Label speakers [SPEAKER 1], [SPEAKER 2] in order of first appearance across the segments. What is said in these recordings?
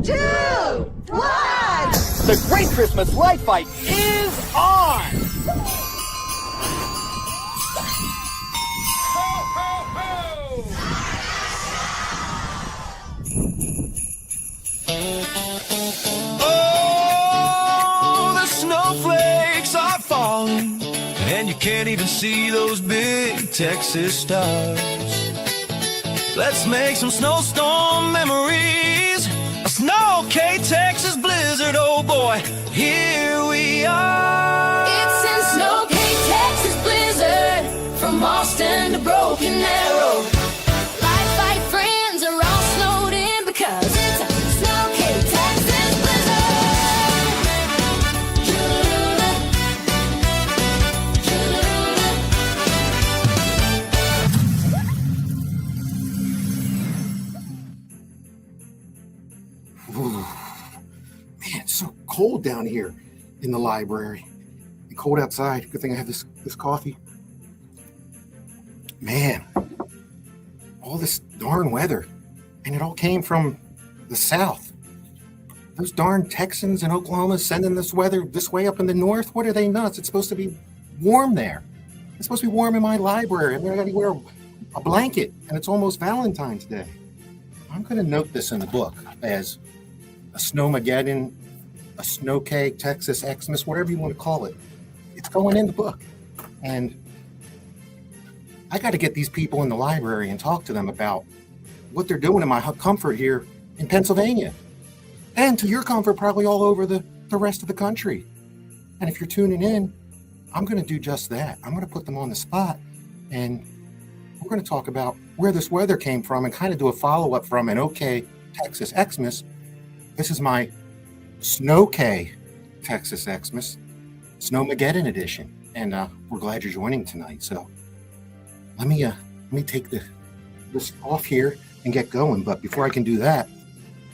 [SPEAKER 1] 2, 1.
[SPEAKER 2] The Great Christmas Light Fight is on! Ho, ho, ho!
[SPEAKER 3] Oh, the snowflakes are falling, and you can't even see those big Texas stars. Let's make some snowstorm memories. A SnOw-K Texas blizzard, oh boy, here we are.
[SPEAKER 4] It's in SnOw-K Texas blizzard, from Austin to Broken Arrow. Light fight friends are all snowed in because it's a SnOw-K Texas blizzard.
[SPEAKER 5] Ooh, man, it's so cold down here in the library. And cold outside. Good thing I have this coffee. Man, all this darn weather. And it all came from the south. Those darn Texans in Oklahoma sending this weather this way up in the north. What are they nuts? It's supposed to be warm there. It's supposed to be warm in my library. I mean, I got to wear a blanket, and it's almost Valentine's Day. I'm going to note this in the book as a Snowmageddon, a SnOw-K, Texas Xmas, whatever you want to call it. It's going in the book. And I got to get these people in the library and talk to them about what they're doing in my comfort here in Pennsylvania. And to your comfort, probably all over the rest of the country. And if you're tuning in, I'm going to do just that. I'm going to put them on the spot, and we're going to talk about where this weather came from and kind of do a follow-up from an OK Texas Xmas. This is my SnOw-K Texas Xmas, Snowmageddon edition, and we're glad you're joining tonight. So let me take this off here and get going. But before I can do that,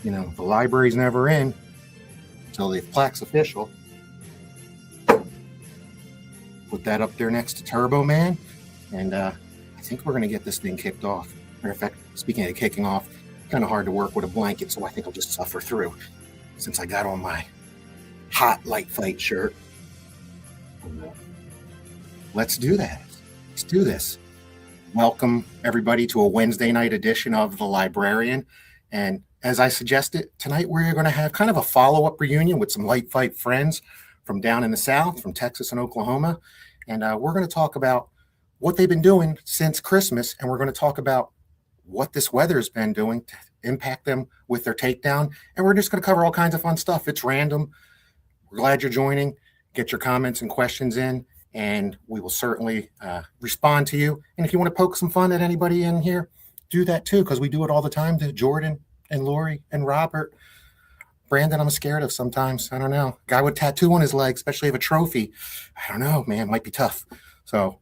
[SPEAKER 5] you know, the library's never in until the plaque's official. Put that up there next to Turbo Man, and I think we're going to get this thing kicked off. Matter of fact, speaking of kicking off, kind of hard to work with a blanket, so I think I'll just suffer through since I got on my hot light fight shirt. Let's do that. Let's do this. Welcome, everybody, to a Wednesday night edition of The Librarian. And as I suggested, tonight we're going to have kind of a follow-up reunion with some light fight friends from down in the South, from Texas and Oklahoma. And we're going to talk about what they've been doing since Christmas, and we're going to talk about what this weather has been doing to impact them with their takedown. And we're just going to cover all kinds of fun stuff. It's random. We're glad you're joining. Get your comments and questions in, and we will certainly respond to you. And if you want to poke some fun at anybody in here, do that too, because we do it all the time to Jordan and Lori and Robert. Brandon, I'm scared of sometimes. I don't know. Guy with tattoo on his leg, especially if a trophy. I don't know, man. Might be tough. So,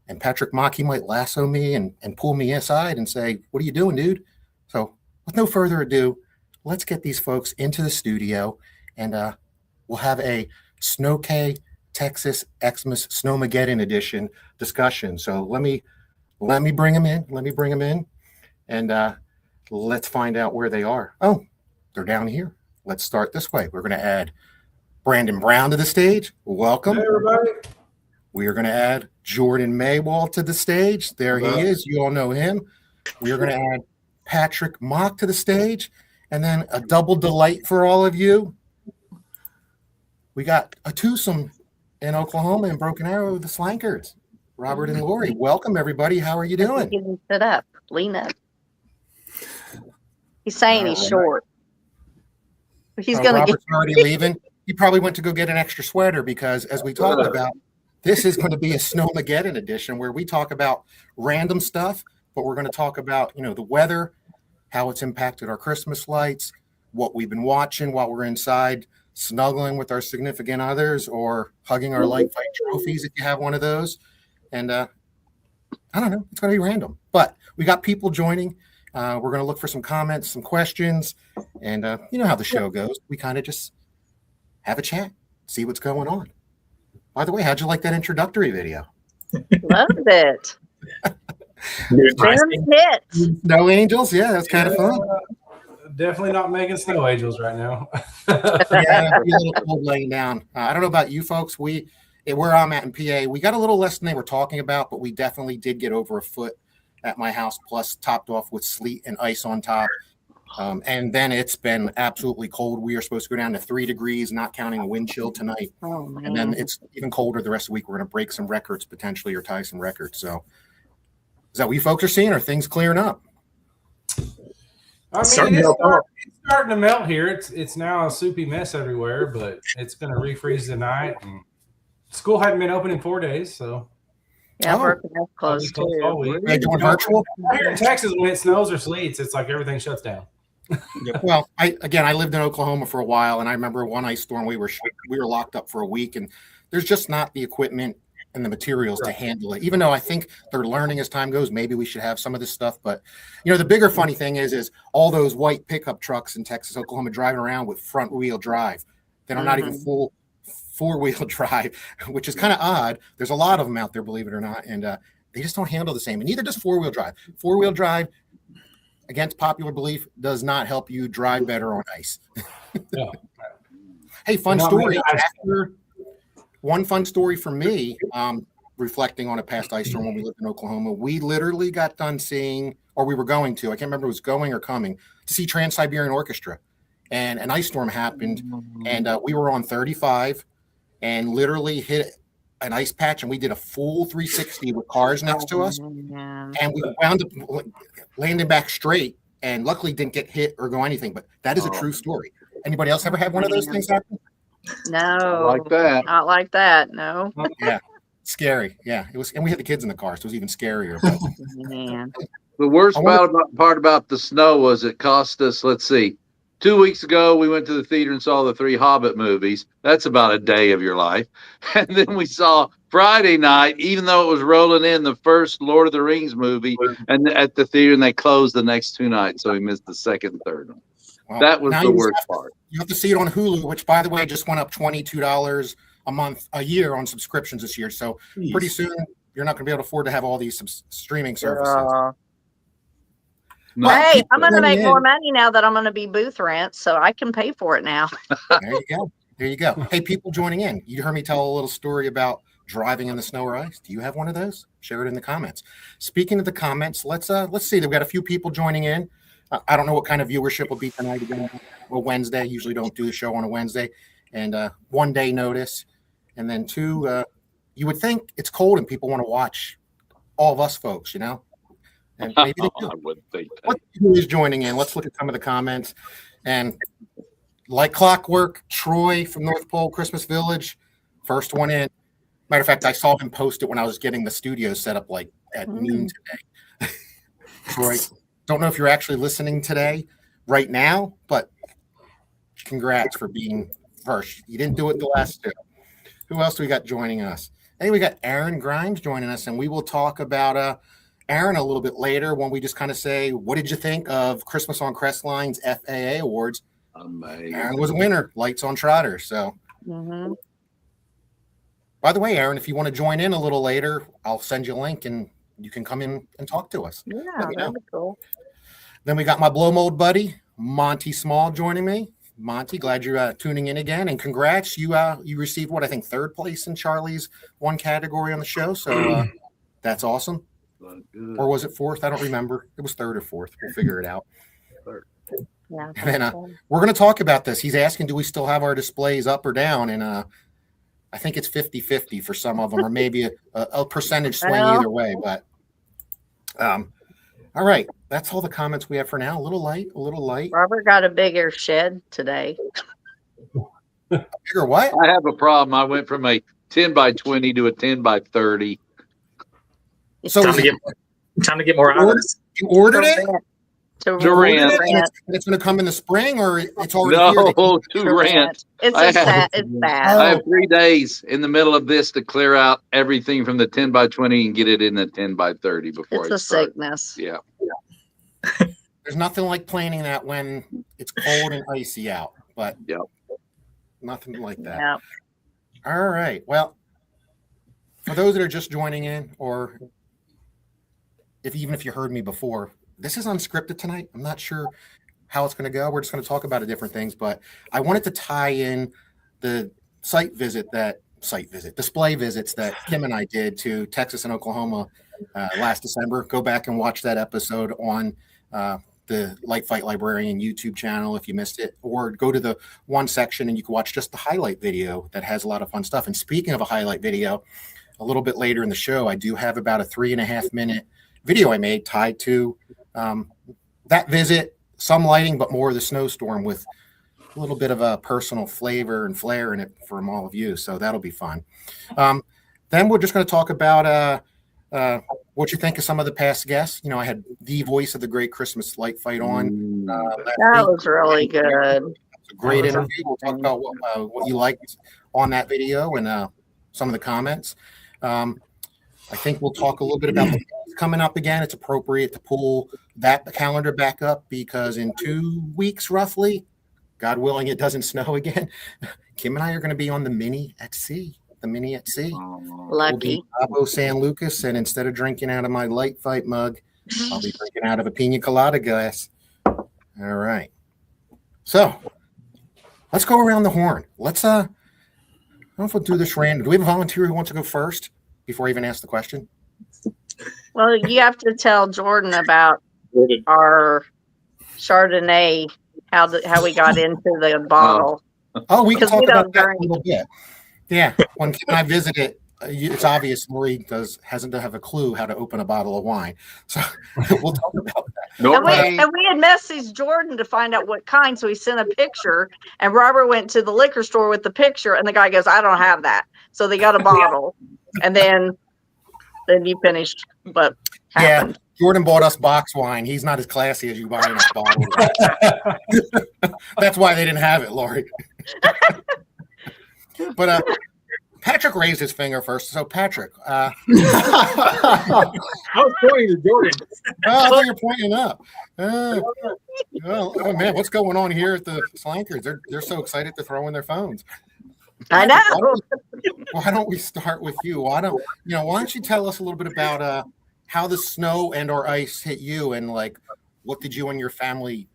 [SPEAKER 5] and Patrick Mock, he might lasso me and pull me aside and say, what are you doing, dude? So with no further ado, let's get these folks into the studio, and we'll have a SnOw-K Texas Xmas Snowmageddon edition discussion. So let me bring them in. Let me bring them in, and let's find out where they are. Oh, they're down here. Let's start this way. We're going to add Brandon Brown to the stage. Welcome.
[SPEAKER 6] Hey, everybody.
[SPEAKER 5] We are going to add Jordan Maywall to the stage. There he is. You all know him. We are going to add Patrick Mock to the stage. And then a double delight for all of you. We got a twosome in Oklahoma and Broken Arrow, the Slankers. Robert and Lori. Welcome, everybody. How are you doing?
[SPEAKER 7] Get him stood up. Lean up. He's saying he's short. He's going to
[SPEAKER 5] Robert's already leaving. He probably went to go get an extra sweater because, as we talked about, this is going to be a Snowmageddon edition where we talk about random stuff, but we're going to talk about, you know, the weather, how it's impacted our Christmas lights, what we've been watching while we're inside, snuggling with our significant others or hugging our light fight trophies if you have one of those. And I don't know, it's going to be random, but we got people joining. We're going to look for some comments, some questions, and you know how the show goes. We kind of just have a chat, see what's going on. By the way, how'd you like that introductory video?
[SPEAKER 7] Loved it. Hits.
[SPEAKER 5] No Angels? Yeah, that's kind of fun.
[SPEAKER 1] definitely not making snow angels right now.
[SPEAKER 5] Yeah, a little cold laying down. I don't know about you folks. Where I'm at in PA, we got a little less than they were talking about, but we definitely did get over a foot at my house, plus topped off with sleet and ice on top. And then it's been absolutely cold. We are supposed to go down to 3 degrees, not counting a wind chill tonight.
[SPEAKER 7] Oh, man.
[SPEAKER 5] And then it's even colder the rest of the week. We're going to break some records potentially, or tie some records. So is that what you folks are seeing? Are things clearing up?
[SPEAKER 1] I mean, it's starting to melt here. It's now a soupy mess everywhere, but it's going to refreeze tonight. And school hadn't been open in 4 days, so.
[SPEAKER 7] Yeah,
[SPEAKER 5] Oh.
[SPEAKER 7] working is close
[SPEAKER 1] All
[SPEAKER 7] too.
[SPEAKER 1] week.
[SPEAKER 5] Are they doing virtual?
[SPEAKER 1] Here in Texas, when it snows or sleets, it's like everything shuts down.
[SPEAKER 5] Well, I lived in Oklahoma for a while, and I remember one ice storm we were locked up for a week, and there's just not the equipment and the materials to handle it. Even though I think they're learning as time goes, maybe we should have some of this stuff. But the bigger funny thing is all those white pickup trucks in Texas, Oklahoma, driving around with front wheel drive that are not even full 4-wheel drive, which is kind of odd. There's a lot of them out there, believe it or not, and they just don't handle the same. And neither does 4-wheel drive. 4-wheel drive, against popular belief, does not help you drive better on ice.
[SPEAKER 1] Yeah.
[SPEAKER 5] Hey, fun story. One fun story for me, reflecting on a past ice storm when we lived in Oklahoma. We literally got done seeing, or we were going to, I can't remember if it was going or coming, to see Trans-Siberian Orchestra. And an ice storm happened, and we were on 35 and literally hit an ice patch, and we did a full 360 with cars next to us.
[SPEAKER 7] Yeah.
[SPEAKER 5] And we wound up landing back straight, and luckily didn't get hit or go anything. But that is a true story. Anybody else ever had one of those things happen?
[SPEAKER 7] No,
[SPEAKER 6] Like that.
[SPEAKER 7] not like that. No.
[SPEAKER 5] Yeah, scary. Yeah, it was, and we had the kids in the car, so it was even scarier. But
[SPEAKER 7] Man.
[SPEAKER 6] The worst part about the snow was it cost us, let's see, 2 weeks ago, we went to the theater and saw the 3 Hobbit movies. That's about a day of your life. And then we saw Friday night, even though it was rolling in, the first Lord of the Rings movie, and at the theater, and they closed the next 2 nights, so we missed the second and third one.
[SPEAKER 5] well,
[SPEAKER 6] That was
[SPEAKER 5] now
[SPEAKER 6] the
[SPEAKER 5] you
[SPEAKER 6] worst part.
[SPEAKER 5] You have to see it on Hulu, which, by the way, just went up $22 a year on subscriptions this year. So pretty soon, you're not going to be able to afford to have all these streaming services.
[SPEAKER 6] No,
[SPEAKER 7] Hey, I'm going to
[SPEAKER 5] coming
[SPEAKER 7] make more money now that I'm going to be booth rent, so I can pay for it now.
[SPEAKER 5] There you go. There you go. Hey, people joining in, you heard me tell a little story about driving in the snow or ice. Do you have one of those? Share it in the comments. Speaking of the comments, let's see. We've got a few people joining in. I don't know what kind of viewership will be tonight. Again, well, Wednesday. Usually don't do the show on a Wednesday. And 1 day notice. And then 2, you would think it's cold and people want to watch all of us folks, And maybe they do.
[SPEAKER 6] I wouldn't think that.
[SPEAKER 5] What who is joining in? Let's look at some of the comments. And like clockwork, Troy from North Pole Christmas Village, first one in. Matter of fact, I saw him post it when I was getting the studio set up like at noon today. Troy, don't know if you're actually listening today right now, but congrats for being first. You didn't do it the last 2. Who else do we got joining us? Hey, we got Aaron Grimes joining us, and we will talk about Aaron a little bit later when we just kind of say, what did you think of Christmas on Crestline's FAA Awards?
[SPEAKER 6] Amazing.
[SPEAKER 5] Aaron was a winner, lights on Trotter. So, by the way, Aaron, if you want to join in a little later, I'll send you a link and you can come in and talk to us.
[SPEAKER 7] Yeah, that'd be cool.
[SPEAKER 5] Then we got my blow mold buddy, Monty Small, joining me. Monty, glad you're tuning in again, and congrats. You received what I think 3rd place in Charlie's one category on the show. So that's awesome. Or was it 4th? I don't remember. It was 3rd or 4th. We'll figure it out.
[SPEAKER 7] Yeah.
[SPEAKER 5] And then we're going to talk about this. He's asking, do we still have our displays up or down? And I think it's 50-50 for some of them, or maybe a percentage swing either way. But all right, that's all the comments we have for now. A little light.
[SPEAKER 7] Robert got a bigger shed today.
[SPEAKER 5] Bigger what?
[SPEAKER 6] I have a problem. I went from a 10 by 20 to a 10 by 30.
[SPEAKER 5] So
[SPEAKER 8] time to get more hours.
[SPEAKER 5] You ordered it?
[SPEAKER 6] To rent.
[SPEAKER 5] And it's going to come in the spring, or it's already
[SPEAKER 6] No,
[SPEAKER 5] here?
[SPEAKER 6] to rent.
[SPEAKER 7] It's
[SPEAKER 6] I
[SPEAKER 7] sad.
[SPEAKER 6] have-
[SPEAKER 7] It's bad.
[SPEAKER 6] I have 3 days in the middle of this to clear out everything from the 10 by 20 and get it in the 10 by 30 before
[SPEAKER 7] It's
[SPEAKER 6] I
[SPEAKER 7] a
[SPEAKER 6] start.
[SPEAKER 7] sickness.
[SPEAKER 6] Yeah.
[SPEAKER 5] There's nothing like planning that when it's cold and icy out, but
[SPEAKER 6] Yep.
[SPEAKER 5] nothing like that.
[SPEAKER 7] Yeah.
[SPEAKER 5] All right. Well, for those that are just joining in, or even if you heard me before, this is unscripted tonight. I'm not sure. how it's going to go. We're just going to talk about different things, but I wanted to tie in the display visits that Kim and I did to Texas and Oklahoma last December. Go back and watch that episode on the Light Fight Librarian YouTube channel if you missed it, or go to the one section and you can watch just the highlight video that has a lot of fun stuff. And speaking of a highlight video, a little bit later in the show, I do have about a 3.5 minute video I made tied to that visit, some lighting, but more of the snowstorm with a little bit of a personal flavor and flair in it from all of you. So that'll be fun. Then we're just going to talk about what you think of some of the past guests. You know, I had the voice of the Great Christmas Light Fight on.
[SPEAKER 7] That was really good.
[SPEAKER 5] It's a great interview. We'll talk about what you liked on that video and some of the comments. I think we'll talk a little bit about the coming up again. It's appropriate to pull that calendar back up because in 2 weeks, roughly, God willing, it doesn't snow again. Kim and I are going to be on the Mini at Sea.
[SPEAKER 7] Lucky.
[SPEAKER 5] We'll be in Cabo San Lucas, and instead of drinking out of my Light Fight mug, I'll be drinking out of a pina colada glass. All right. So let's go around the horn. Let's I don't know if we'll do this random. Do we have a volunteer who wants to go first before I even ask the question?
[SPEAKER 7] Well, you have to tell Jordan about our Chardonnay, how we got into the bottle.
[SPEAKER 5] Oh, we can talk about that
[SPEAKER 7] drink.
[SPEAKER 5] a little bit. Yeah, when I visited, it's obvious Lori hasn't have a clue how to open a bottle of wine. So we'll talk about that.
[SPEAKER 7] And we had messaged Jordan to find out what kind, so he sent a picture. And Robert went to the liquor store with the picture, and the guy goes, "I don't have that." So they got a bottle, and then you finished. But happened.
[SPEAKER 5] Yeah, Jordan bought us box wine. He's not as classy as you buying us bottles. That's why they didn't have it, Lori. But Patrick raised his finger first. So Patrick,
[SPEAKER 8] I was pointing to Jordan.
[SPEAKER 5] I thought you're pointing up. Oh man, what's going on here at the Slankers? They're so excited to throw in their phones.
[SPEAKER 7] I know.
[SPEAKER 5] Why don't we start with you? Why don't you tell us a little bit about how the snow and or ice hit you, and like what did you and your family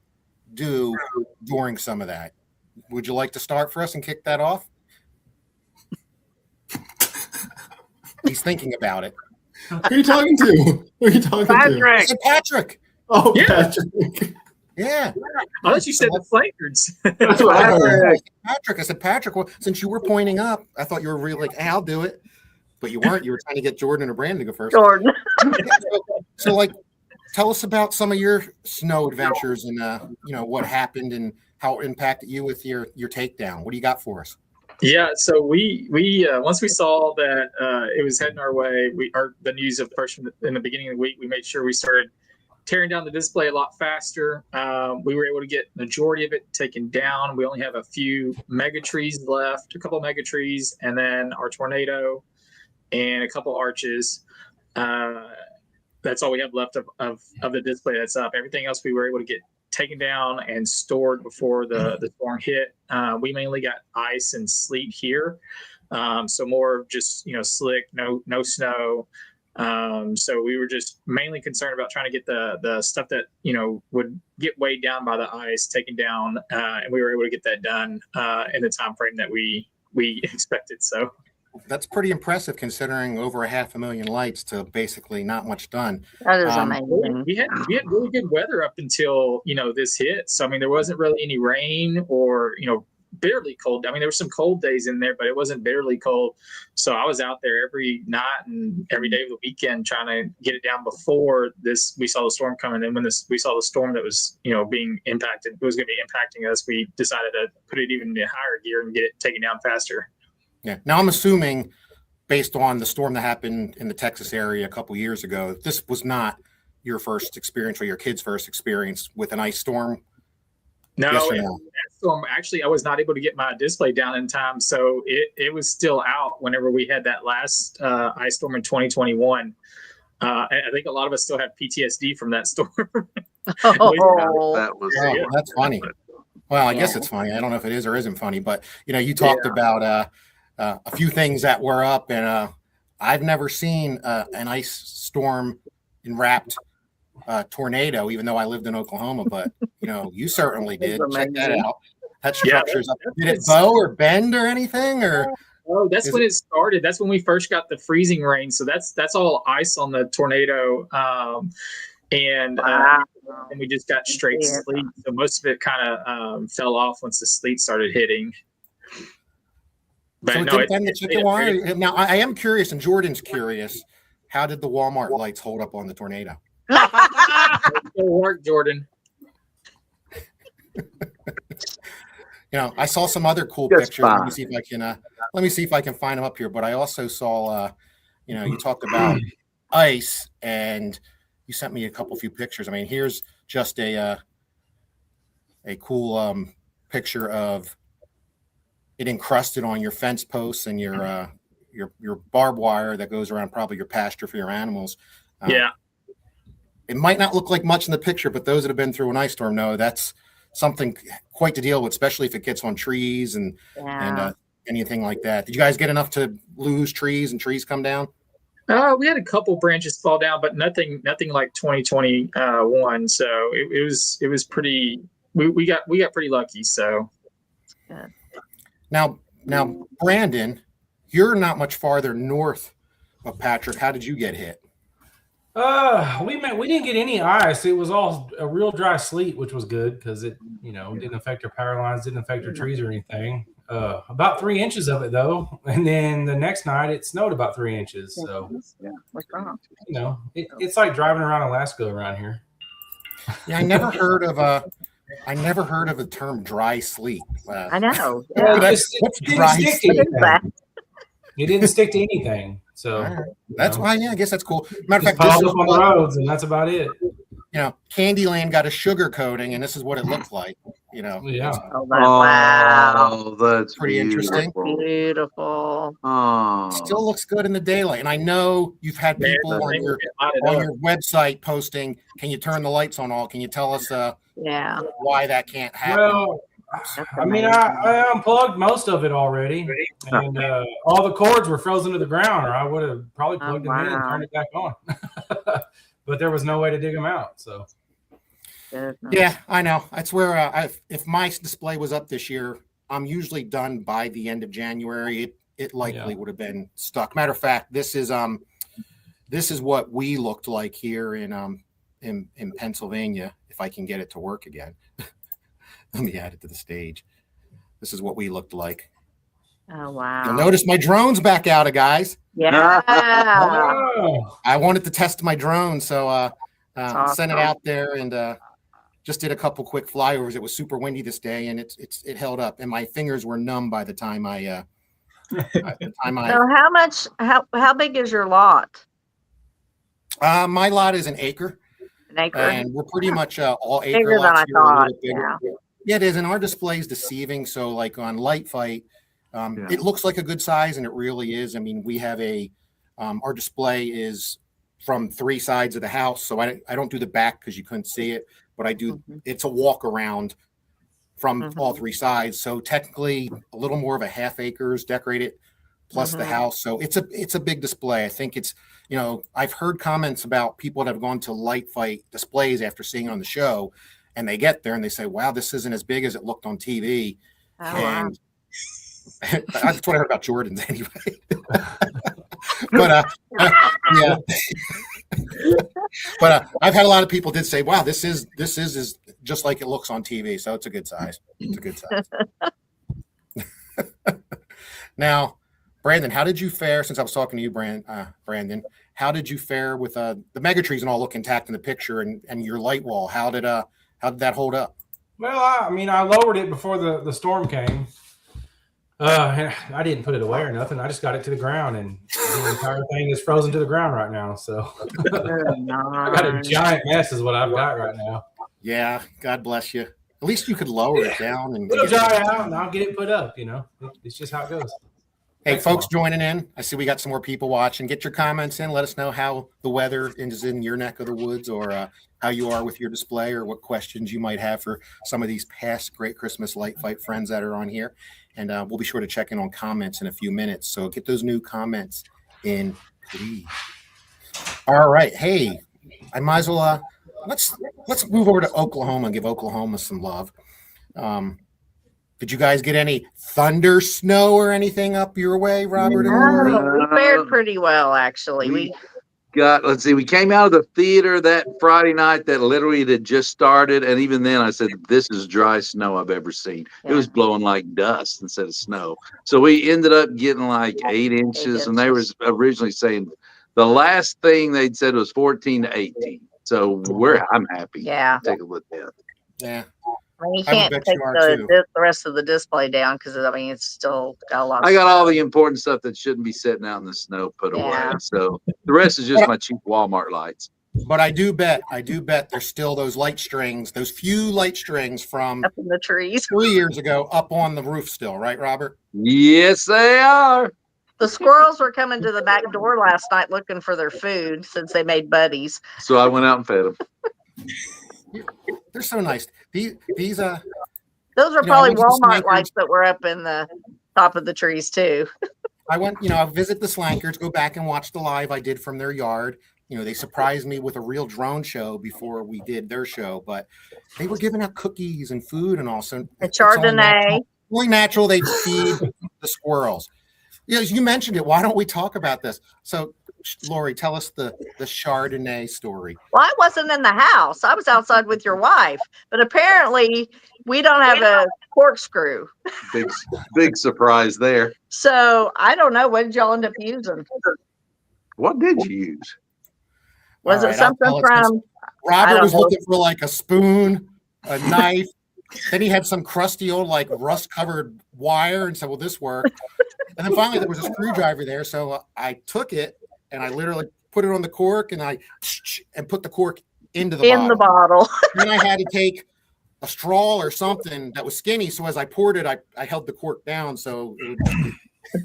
[SPEAKER 5] do during some of that? Would you like to start for us and kick that off? He's thinking about it.
[SPEAKER 9] Who are you talking to?
[SPEAKER 5] I said Patrick.
[SPEAKER 9] Oh,
[SPEAKER 8] Yeah.
[SPEAKER 9] Patrick.
[SPEAKER 5] Yeah.
[SPEAKER 8] I thought you said the Flankers.
[SPEAKER 9] That's what I heard.
[SPEAKER 5] Patrick. I said, Patrick, well, since you were pointing up, I thought you were really like, hey, I'll do it. But you weren't. You were trying to get Jordan or Brandon to go first.
[SPEAKER 7] Jordan.
[SPEAKER 5] So, like, tell us about some of your snow adventures and, what happened and how it impacted you with your takedown. What do you got for us?
[SPEAKER 8] Yeah, so we once we saw that it was heading our way, the news of first in the beginning of the week, we made sure we started tearing down the display a lot faster. We were able to get majority of it taken down. We only have a few mega trees left, a couple of mega trees, and then our tornado and a couple arches. That's all we have left of the display that's up. Everything else we were able to get taken down and stored before the storm hit. We mainly got ice and sleet here. So more just, slick, no snow. So we were just mainly concerned about trying to get the stuff that, would get weighed down by the ice taken down. And we were able to get that done in the time frame that we expected. So
[SPEAKER 5] that's pretty impressive considering over 500,000 lights to basically not much done.
[SPEAKER 7] That is amazing.
[SPEAKER 8] We had really good weather up until, this hit. So, I mean, there wasn't really any rain or, barely cold. I mean, there were some cold days in there, but it wasn't barely cold. So I was out there every night and every day of the weekend trying to get it down before we saw the storm coming. And when we saw the storm that was, being impacted, it was going to be impacting us, we decided to put it even in higher gear and get it taken down faster.
[SPEAKER 5] Yeah. Now I'm assuming, based on the storm that happened in the Texas area a couple years ago, this was not your first experience or your kid's first experience with an ice storm.
[SPEAKER 8] No,
[SPEAKER 5] Yes or
[SPEAKER 8] that
[SPEAKER 5] no?
[SPEAKER 8] storm, actually, I was not able to get my display down in time. So it was still out whenever we had that last ice storm in 2021. I think a lot of us still have PTSD from that storm.
[SPEAKER 7] Oh,
[SPEAKER 6] That was
[SPEAKER 5] Oh, that's funny. Well, I guess it's funny. I don't know if it is or isn't funny, but you talked about a few things that were up, and I've never seen an ice storm enwrapped tornado, even though I lived in Oklahoma, but you certainly did. Check that
[SPEAKER 7] amazing.
[SPEAKER 5] out. That structure's up. Did it
[SPEAKER 8] It's-
[SPEAKER 5] bow or bend or anything? Or
[SPEAKER 8] Oh, that's
[SPEAKER 5] Is
[SPEAKER 8] when it started. That's when we first got the freezing rain. So that's all ice on the tornado, and we just got straight
[SPEAKER 7] Yeah.
[SPEAKER 8] sleet. So most of it kind of fell off once the sleet started hitting. But
[SPEAKER 5] so it
[SPEAKER 8] no,
[SPEAKER 5] didn't bend the chicken wire. Now I am curious, and Jordan's curious. How did the Walmart lights hold up on the tornado?
[SPEAKER 8] It'll work, Jordan.
[SPEAKER 5] I saw some other cool
[SPEAKER 6] Just
[SPEAKER 5] pictures. Let me
[SPEAKER 6] fine.
[SPEAKER 5] see if I can find them up here. But I also saw, you talked about ice, and you sent me a few pictures. I mean, here's just a cool picture of it encrusted on your fence posts and your barbed wire that goes around probably your pasture for your animals.
[SPEAKER 8] Yeah.
[SPEAKER 5] It might not look like much in the picture, but those that have been through an ice storm know that's something quite to deal with, especially if it gets on trees and anything like that. Did you guys get enough to lose trees and trees come down?
[SPEAKER 8] We had a couple branches fall down, but nothing like 2021. So it was pretty. We got pretty lucky. So
[SPEAKER 5] Now, Brandon, you're not much farther north of Patrick. How did you get hit?
[SPEAKER 1] We didn't get any ice. It was all a real dry sleet, which was good because it, didn't affect our power lines, didn't affect our trees or anything. About 3 inches of it though, and then the next night it snowed about 3 inches. So,
[SPEAKER 7] What's wrong?
[SPEAKER 1] it's like driving around Alaska around here.
[SPEAKER 5] Yeah, I never heard of the term dry sleet.
[SPEAKER 7] I know.
[SPEAKER 1] Well,
[SPEAKER 5] That's dry sleet.
[SPEAKER 1] It didn't stick to anything. So
[SPEAKER 5] All right. That's why. Yeah, I guess that's cool. Matter of
[SPEAKER 1] just
[SPEAKER 5] fact, this
[SPEAKER 1] piled
[SPEAKER 5] is
[SPEAKER 1] up on the roads, and that's about it.
[SPEAKER 5] Candyland got a sugar coating, and this is what it looked like.
[SPEAKER 1] Yeah.
[SPEAKER 7] Oh, wow.
[SPEAKER 6] Oh, that's
[SPEAKER 5] Pretty interesting.
[SPEAKER 7] Beautiful.
[SPEAKER 6] Oh,
[SPEAKER 5] Still looks good in the daylight. And I know you've had people on your website posting, can you turn the lights on all? Can you tell us why that can't happen?
[SPEAKER 1] Well, I mean, I unplugged most of it already, and all the cords were frozen to the ground, or I would have probably plugged them in and turned it back on. But there was no way to dig them out. So,
[SPEAKER 5] yeah, I know. That's where if my display was up this year, I'm usually done by the end of January. It likely would have been stuck. Matter of fact, this is what we looked like here in Pennsylvania. If I can get it to work again. Let me add it to the stage. This is what we looked like.
[SPEAKER 7] Oh, wow.
[SPEAKER 5] You'll notice my drone's back out, guys.
[SPEAKER 7] Yeah.
[SPEAKER 1] oh,
[SPEAKER 5] I wanted to test my drone, so
[SPEAKER 7] awesome.
[SPEAKER 5] sent it out there and just did a couple quick flyovers. It was super windy this day, and it held up. And my fingers were numb by the time I.
[SPEAKER 7] So how big is your lot?
[SPEAKER 5] My lot is an acre.
[SPEAKER 7] An acre.
[SPEAKER 5] And we're pretty much all acre
[SPEAKER 7] Bigger than
[SPEAKER 5] lots
[SPEAKER 7] I
[SPEAKER 5] here, a little
[SPEAKER 7] thought.
[SPEAKER 5] bit bigger.
[SPEAKER 7] Yeah.
[SPEAKER 5] Yeah, it is. And our display is deceiving. So like on Light Fight, it looks like a good size, and it really is. I mean, we have our display is from 3 sides of the house. So I don't do the back because you couldn't see it, but I do. It's a walk around from all 3 sides. So technically a little more of a half acres decorated plus the house. So it's a big display. I think it's, I've heard comments about people that have gone to Light Fight displays after seeing it on the show, and they get there and they say, wow, this isn't as big as it looked on TV.
[SPEAKER 7] Oh,
[SPEAKER 5] And that's what I heard about Jordan's anyway. But yeah. But I've had a lot of people did say, wow, this is just like it looks on TV. So it's a good size. It's a good size. Now, Brandon, how did you fare since I was talking to you, Brandon? How did you fare with the mega trees and all look intact in the picture and your light wall? How did that hold up?
[SPEAKER 1] well, I lowered it before the storm came. I didn't put it away or nothing. I just got it to the ground, and the entire thing is frozen to the ground right now. So I got a giant mess, is what I've got right now.
[SPEAKER 5] Yeah, God bless you. At least you could lower it down and
[SPEAKER 1] It'll dry out, and I'll get it put up. It's just how it goes.
[SPEAKER 5] Hey,
[SPEAKER 1] Thanks,
[SPEAKER 5] folks
[SPEAKER 1] Mark.
[SPEAKER 5] joining in. I see we got some more people watching. Get your comments in. Let us know how the weather is in your neck of the woods, or how you are with your display, or what questions you might have for some of these past Great Christmas Light Fight friends that are on here. And we'll be sure to check in on comments in a few minutes. So get those new comments in, please. All right. Hey, I might as well let's move over to Oklahoma and give Oklahoma some love. Did you guys get any thunder snow or anything up your way, Robert and Lori?
[SPEAKER 7] We fared pretty well, actually.
[SPEAKER 6] We let's see, we came out of the theater that Friday night that literally had just started, and even then I said, this is dry snow I've ever seen. It was blowing like dust instead of snow. So we ended up getting like 8 inches, and they were originally saying the last thing they'd said was 14 to 18. So I'm happy.
[SPEAKER 7] Yeah.
[SPEAKER 6] Take a look at it.
[SPEAKER 5] Yeah.
[SPEAKER 7] I mean, you
[SPEAKER 5] I would
[SPEAKER 7] can't
[SPEAKER 5] bet
[SPEAKER 7] take
[SPEAKER 5] you are, too.
[SPEAKER 7] the rest of the display down because, I mean, it's still got a lot of
[SPEAKER 6] I got all
[SPEAKER 7] snow.
[SPEAKER 6] the important stuff that shouldn't be sitting out in the snow put away.
[SPEAKER 7] Yeah.
[SPEAKER 6] So the rest is just my cheap Walmart lights.
[SPEAKER 5] But I do bet there's still those light strings, those few light strings from
[SPEAKER 7] Up in the trees.
[SPEAKER 5] 3 years ago up on the roof still, right, Robert?
[SPEAKER 6] Yes, they are.
[SPEAKER 7] The squirrels were coming to the back door last night looking for their food since they made buddies.
[SPEAKER 6] So I went out and fed them.
[SPEAKER 5] They're so nice. These
[SPEAKER 7] Those are
[SPEAKER 5] You know, I
[SPEAKER 7] probably
[SPEAKER 5] went to the
[SPEAKER 7] Walmart
[SPEAKER 5] Slankers.
[SPEAKER 7] lights that were up in the top of the trees too.
[SPEAKER 5] I went, I visit the Slankers, go back and watch the live I did from their yard. They surprised me with a real drone show before we did their show, but they were giving out cookies and food and all. So
[SPEAKER 7] The
[SPEAKER 5] it's only
[SPEAKER 7] Chardonnay.
[SPEAKER 5] natural- only natural they feed the squirrels. You mentioned it. Why don't we talk about this? So, Lori, tell us the Chardonnay story.
[SPEAKER 7] Well, I wasn't in the house. I was outside with your wife, but apparently we don't have a corkscrew.
[SPEAKER 6] Big surprise there.
[SPEAKER 7] So I don't know. What did y'all end up using?
[SPEAKER 6] What did you use?
[SPEAKER 7] Was
[SPEAKER 5] All
[SPEAKER 7] it
[SPEAKER 5] right, I'll
[SPEAKER 7] something
[SPEAKER 5] tell it since
[SPEAKER 7] from?
[SPEAKER 5] Robert
[SPEAKER 7] don't
[SPEAKER 5] was
[SPEAKER 7] know.
[SPEAKER 5] looking for like a spoon, a knife. Then he had some crusty old like rust-covered wire and said, "Will this work?" And then finally there was a screwdriver there, so I took it and I literally put it on the cork and I put the cork into the
[SPEAKER 7] In the bottle.
[SPEAKER 5] Then I had to take a straw or something that was skinny, so as I poured it, I held the cork down. So it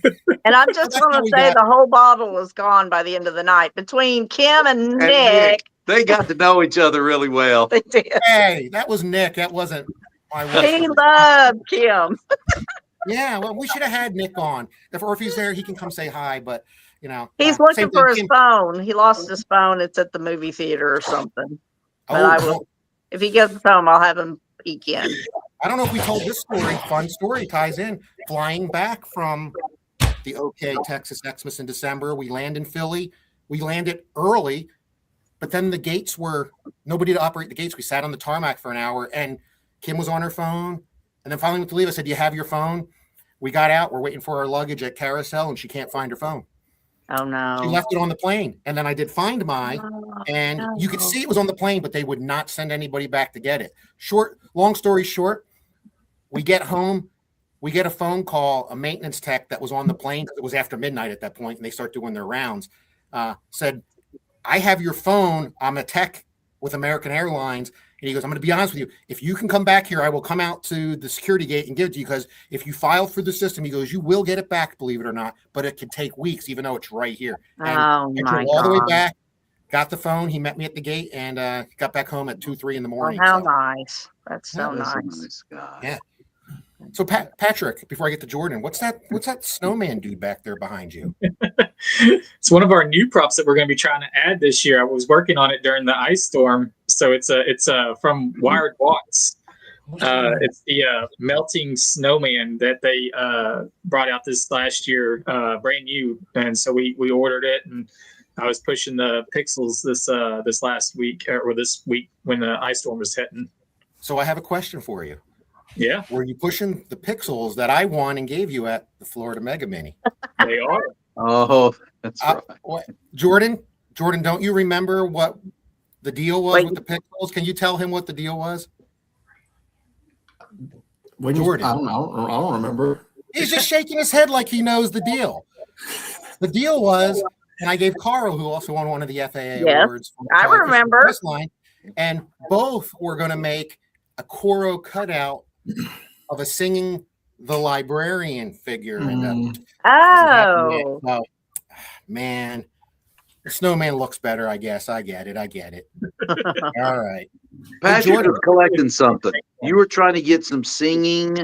[SPEAKER 5] would,
[SPEAKER 7] And I'm just
[SPEAKER 5] That's
[SPEAKER 7] going
[SPEAKER 5] how
[SPEAKER 7] to
[SPEAKER 5] we
[SPEAKER 7] say
[SPEAKER 5] got-
[SPEAKER 7] the whole bottle was gone by the end of the night between Kim and Nick.
[SPEAKER 6] They got to know each other really well.
[SPEAKER 7] They did.
[SPEAKER 5] hey, that was Nick. That wasn't my wife.
[SPEAKER 7] He loved Kim.
[SPEAKER 5] Yeah, well, we should have had Nick on. Or if he's there, he can come say hi. But
[SPEAKER 7] He's
[SPEAKER 5] same
[SPEAKER 7] looking
[SPEAKER 5] thing,
[SPEAKER 7] for his
[SPEAKER 5] Kim-
[SPEAKER 7] phone. He lost his phone. It's at the movie theater or something. But
[SPEAKER 5] Oh,
[SPEAKER 7] I will, if he gets home, I'll have him peek in.
[SPEAKER 5] I don't know if we told this story. Fun story ties in. Flying back from the OK Texas Xmas in December, we land in Philly. We landed early, but then the gates were nobody to operate the gates. We sat on the tarmac for an hour, and Kim was on her phone. And then finally, went to leave. I said, "Do you have your phone?" We got out. We're waiting for our luggage at Carousel, and she can't find her phone.
[SPEAKER 7] Oh no.
[SPEAKER 5] She left it on the plane. And then I did Find My, and you could see it was on the plane, but they would not send anybody back to get it. Long story short, we get home. We get a phone call, a maintenance tech that was on the plane, because it was after midnight at that point, and they start doing their rounds, said, "I have your phone. I'm a tech with American Airlines." And he goes, "I'm going to be honest with you. If you can come back here, I will come out to the security gate and give it to you, because if you file through the system," he goes, "you will get it back, believe it or not, but it can take weeks, even though it's right here." And
[SPEAKER 7] Oh
[SPEAKER 5] I
[SPEAKER 7] my
[SPEAKER 5] drove all the way
[SPEAKER 7] God.
[SPEAKER 5] back, got the phone. He met me at the gate, and got back home at 2, 3 in the
[SPEAKER 7] Oh,
[SPEAKER 5] morning.
[SPEAKER 7] how
[SPEAKER 5] So-
[SPEAKER 7] nice. That's so
[SPEAKER 6] That is a
[SPEAKER 7] nice.
[SPEAKER 6] nice guy.
[SPEAKER 5] Yeah. So Patrick, before I get to Jordan, what's that snowman dude back there behind you?
[SPEAKER 8] It's one of our new props that we're going to be trying to add this year. I was working on it during the ice storm, so it's from Wired Watts. It's the melting snowman that they brought out this last year, brand new, and so we ordered it, and I was pushing the pixels this last week or this week when the ice storm was hitting.
[SPEAKER 5] So I have a question for you.
[SPEAKER 8] Yeah,
[SPEAKER 5] Were you pushing the pixels that I won and gave you at the Florida Mega Mini?
[SPEAKER 8] they are.
[SPEAKER 6] Oh, that's right.
[SPEAKER 5] Jordan, don't you remember what the deal was
[SPEAKER 7] Wait.
[SPEAKER 5] with the pixels? Can you tell him what the deal was?
[SPEAKER 9] Jordan. I don't remember.
[SPEAKER 5] He's just shaking his head like he knows the deal. The deal was, and I gave Carl, who also won one of the FAA
[SPEAKER 7] Yes,
[SPEAKER 5] awards, from
[SPEAKER 7] I
[SPEAKER 5] Fly Fishing
[SPEAKER 7] remember.
[SPEAKER 5] Press Line, and both were going to make a Coro cutout of a singing the Librarian figure. And
[SPEAKER 7] Oh.
[SPEAKER 5] well, man, the snowman looks better, I guess. I get it. All right.
[SPEAKER 6] Patrick
[SPEAKER 5] Jordan.
[SPEAKER 6] was collecting something. You were trying to get some singing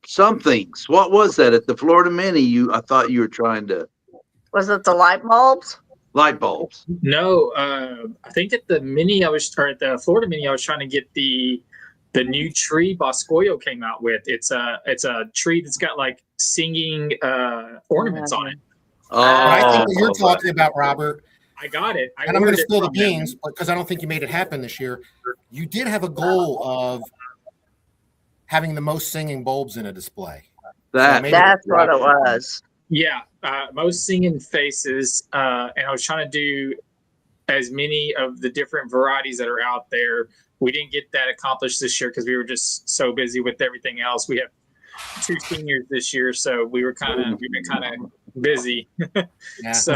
[SPEAKER 6] somethings. What was that at the Florida Mini? I thought you were trying to.
[SPEAKER 7] Was it the light bulbs?
[SPEAKER 6] light bulbs.
[SPEAKER 8] No, I think at the Florida mini, I was trying to get the new tree Boscoyo came out with. It's a tree that's got like singing ornaments on it.
[SPEAKER 6] Oh,
[SPEAKER 5] I think what you're talking about, Robert.
[SPEAKER 8] I got it.
[SPEAKER 5] And I'm going to spill the beans because I don't think you made it happen this year. You did have a goal of having the most singing bulbs in a display.
[SPEAKER 7] That's what it was.
[SPEAKER 8] Yeah, most singing faces, and I was trying to do as many of the different varieties that are out there. We didn't get that accomplished this year because we were just so busy with everything else. We have 2 seniors this year, so we've been kind of busy.
[SPEAKER 5] Yeah,
[SPEAKER 8] so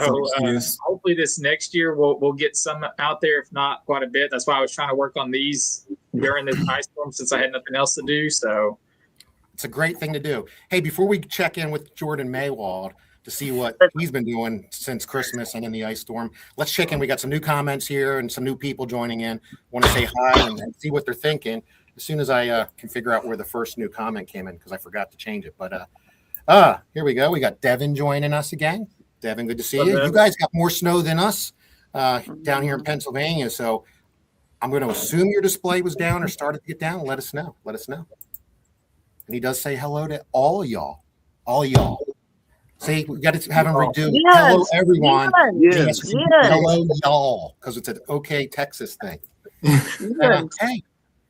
[SPEAKER 8] hopefully this next year we'll get some out there, if not quite a bit. That's why I was trying to work on these during this ice storm since I had nothing else to do. So
[SPEAKER 5] it's a great thing to do. Hey, before we check in with Jordan Maywald to see what he's been doing since Christmas and in the ice storm, let's check in. We got some new comments here and some new people joining in. Want to say hi and see what they're thinking as soon as I can figure out where the first new comment came in because I forgot to change it. But here we go. We got Devin joining us again. Devin, good to see you. You guys got more snow than us down here in Pennsylvania. So I'm going to assume your display was down or started to get down. Let us know. Let us know. And he does say hello to all of y'all. All of y'all. See, we got to have him redo.
[SPEAKER 7] Yes,
[SPEAKER 5] hello, everyone.
[SPEAKER 7] yes.
[SPEAKER 5] Hello, y'all, because it's an OK Texas thing.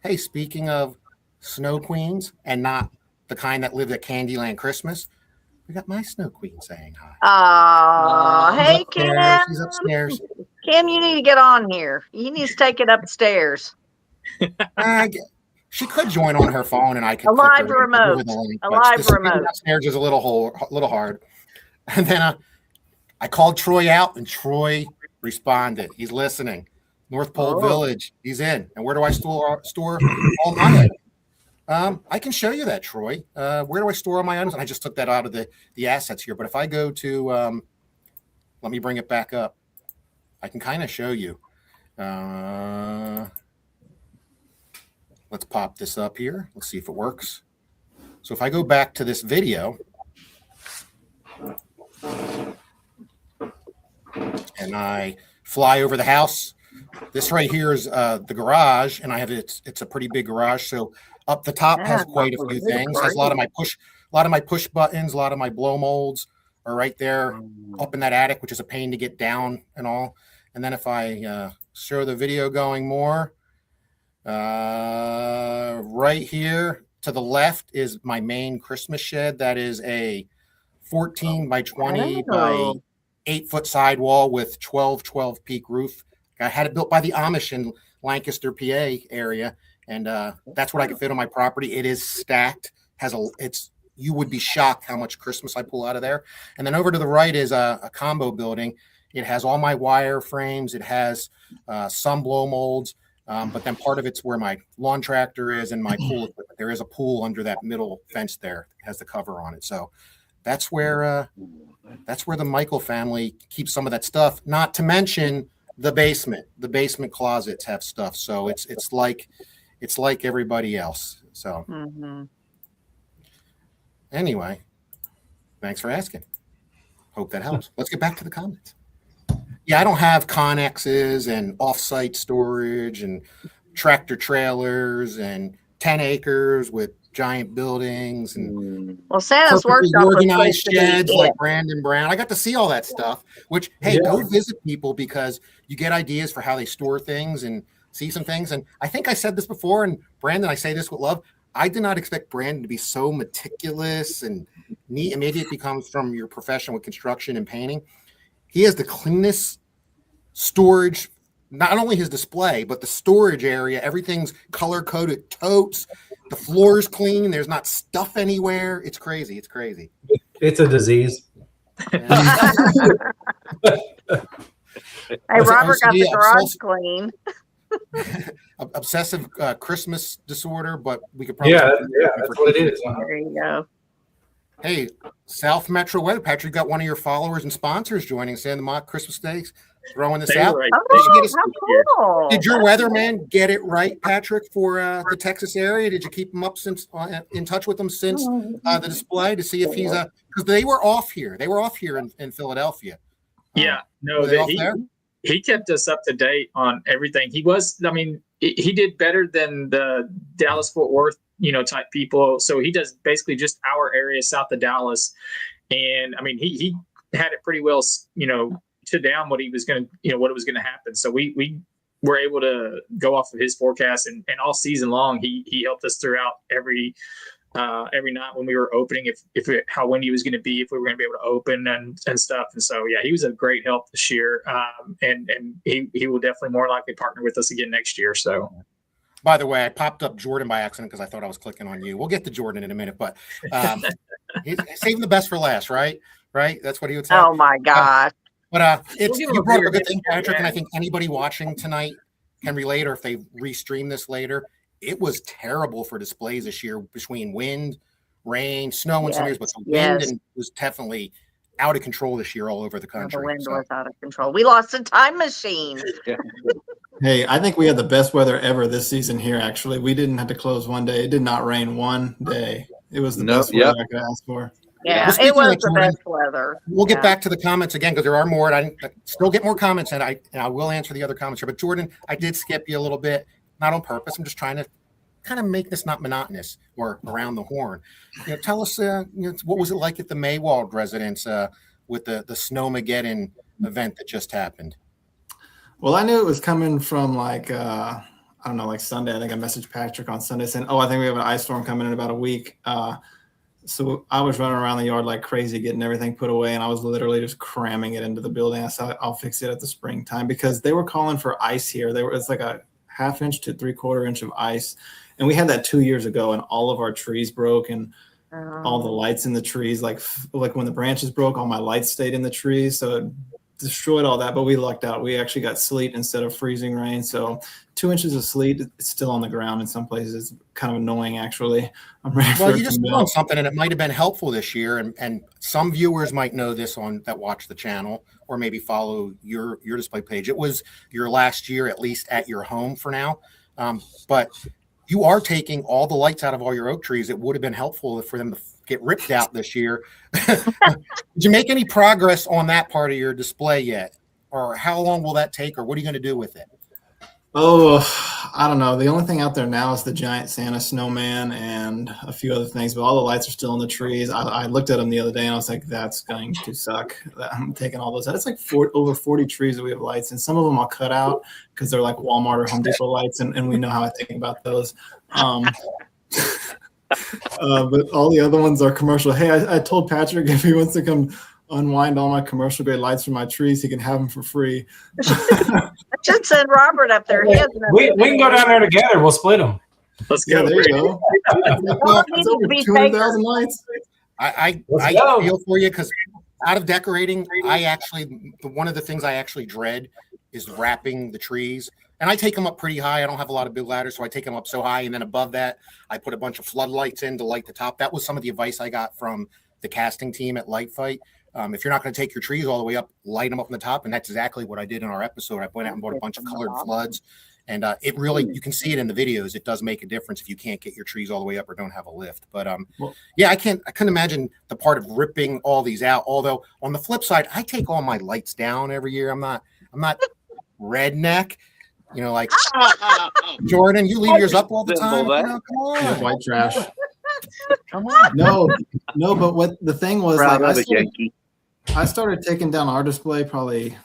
[SPEAKER 5] Hey, speaking of snow queens and not the kind that lived at Candyland Christmas, we got my snow queen saying hi.
[SPEAKER 7] Hey, Kim.
[SPEAKER 5] She's upstairs.
[SPEAKER 7] Kim, you need to get on here. You need to take it upstairs.
[SPEAKER 5] She could join on her phone, and I could
[SPEAKER 7] a live remote. A live remote.
[SPEAKER 5] Upstairs is a little hard. And then I called Troy out, and Troy responded. He's listening. North Pole Village. He's in. And where do I store all my items? I can show you that, Troy. Where do I store all my items? And I just took that out of the assets here. But if I go to, let me bring it back up. I can kind of show you. Let's pop this up here. Let's see if it works. So if I go back to this video and I fly over the house, this right here is the garage, and I have it's a pretty big garage. So up the top has quite a few things. Has a lot of my push buttons, a lot of my blow molds are right there up in that attic, which is a pain to get down and all. And then if I show the video going more, right here to the left is my main Christmas shed. That is a 14 by 20 by 8-foot sidewall with 12 peak roof. I had it built by the Amish in Lancaster, PA area, and that's what I can fit on my property. It is stacked. You would be shocked how much Christmas I pull out of there. And then over to the right is a combo building. It has all my wire frames. It has some blow molds. But then part of it's where my lawn tractor is and my pool equipment. There is a pool under that middle fence there. It has the cover on it. So that's where the Michael family keeps some of that stuff. Not to mention the basement. The basement closets have stuff. So it's like everybody else. So anyway, thanks for asking. Hope that helps. Let's get back to the comments. Yeah, I don't have Connexes and off-site storage and tractor trailers and 10 acres with giant buildings and
[SPEAKER 7] Santa's workshop
[SPEAKER 5] organized sheds like Brandon Brown. I got to see all that stuff, which, hey, go visit people because you get ideas for how they store things and see some things. And I think I said this before, and Brandon, I say this with love. I did not expect Brandon to be so meticulous and neat. And maybe it becomes from your profession with construction and painting. He has the cleanest storage, not only his display, but the storage area. Everything's color-coded totes. The floor's clean. There's not stuff anywhere. It's crazy. It's crazy.
[SPEAKER 1] It's a disease.
[SPEAKER 7] Hey, Robert got the garage clean.
[SPEAKER 5] Obsessive Christmas disorder, but we could probably...
[SPEAKER 1] Yeah, that's what it is.
[SPEAKER 7] There you go.
[SPEAKER 5] Hey, South Metro Weather, Patrick, got one of your followers and sponsors joining us in the mock Christmas Steaks, throwing this out.
[SPEAKER 7] Right. How cool.
[SPEAKER 5] Did your weatherman get it right, Patrick, for the Texas area? Did you keep him up since in touch with him since the display to see if he's because they were off here. They were off here in Philadelphia.
[SPEAKER 8] Yeah, no,
[SPEAKER 5] Were they off there?
[SPEAKER 8] he kept us up to date on everything. He did better than the Dallas Fort Worth, type people. So he does basically just our area south of Dallas. And I mean, he had it pretty well, to down what he was going to, what was going to happen. So we were able to go off of his forecast, and all season long, he helped us throughout every night when we were opening, how windy it was going to be, if we were going to be able to open and stuff. And so, yeah, he was a great help this year. And he will definitely more likely partner with us again next year. So,
[SPEAKER 5] by the way, I popped up Jordan by accident because I thought I was clicking on you. We'll get to Jordan in a minute, but he's saving the best for last, right? Right? That's what he would say.
[SPEAKER 7] Oh my God.
[SPEAKER 5] But you brought up a good thing, Patrick, and I think anybody watching tonight can relate, or if they restream this later, it was terrible for displays this year between wind, rain, snow in some areas, but the wind was definitely out of control this year all over the country.
[SPEAKER 7] The wind was out of control. We lost a time machine.
[SPEAKER 9] Hey, I think we had the best weather ever this season here, actually. We didn't have to close one day. It did not rain one day. It was the best weather I could ask for.
[SPEAKER 7] Yeah, it was the best weather.
[SPEAKER 5] We'll get back to the comments again because there are more. And I still get more comments, and I will answer the other comments here. But Jordan, I did skip you a little bit, not on purpose. I'm just trying to kind of make this not monotonous or around the horn. Tell us, what was it like at the Maywald residence with the Snowmageddon event that just happened?
[SPEAKER 9] Well, I knew it was coming from like Sunday. I think I messaged Patrick on Sunday saying, I think we have an ice storm coming in about a week. So I was running around the yard like crazy, getting everything put away, and I was literally just cramming it into the building. I said, I'll fix it at the springtime, because they were calling for ice here. It's like a 1/2 inch to 3/4 inch of ice. And we had that 2 years ago, and all of our trees broke, and all the lights in the trees, like when the branches broke, all my lights stayed in the trees. So it destroyed all that, but we lucked out. We actually got sleet instead of freezing rain. So 2 inches of sleet, it's still on the ground in some places. It's kind of annoying, actually. I'm ready for
[SPEAKER 5] you just found something, and it might have been helpful this year. And some viewers might know this that watch the channel, or maybe follow your display page. It was your last year, at least at your home for now. But you are taking all the lights out of all your oak trees. It would have been helpful for them to get ripped out this year. Did you make any progress on that part of your display yet? Or how long will that take? Or what are you going to do with it?
[SPEAKER 9] Oh, I don't know. The only thing out there now is the giant Santa snowman and a few other things, but all the lights are still in the trees. I looked at them the other day and I was like, that's going to suck. I'm taking all those out. It's like over 40 trees that we have lights, and some of them I'll cut out because they're like Walmart or Home Depot lights, and we know how I think about those. But all the other ones are commercial. Hey, I told Patrick if he wants to come unwind all my commercial grade lights from my trees, he can have them for free.
[SPEAKER 7] I should send Robert up there.
[SPEAKER 1] We can go down there together. We'll split them.
[SPEAKER 9] Let's go. There you go. That's over 200,000 lights.
[SPEAKER 5] I feel for you, because out of decorating, one of the things I actually dread is wrapping the trees. And I take them up pretty high. I don't have a lot of big ladders, so I take them up so high. And then above that, I put a bunch of floodlights in to light the top. That was some of the advice I got from the casting team at Light Fight. If you're not going to take your trees all the way up, light them up on the top. And that's exactly what I did in our episode. I went out and bought a bunch of colored floods. And it really, you can see it in the videos. It does make a difference if you can't get your trees all the way up or don't have a lift. But I couldn't imagine the part of ripping all these out. Although on the flip side, I take all my lights down every year. I'm not redneck. Like Jordan, you leave yours up all the time. Come on.
[SPEAKER 9] White trash. Come on. No, but what the thing was, I started taking down our display probably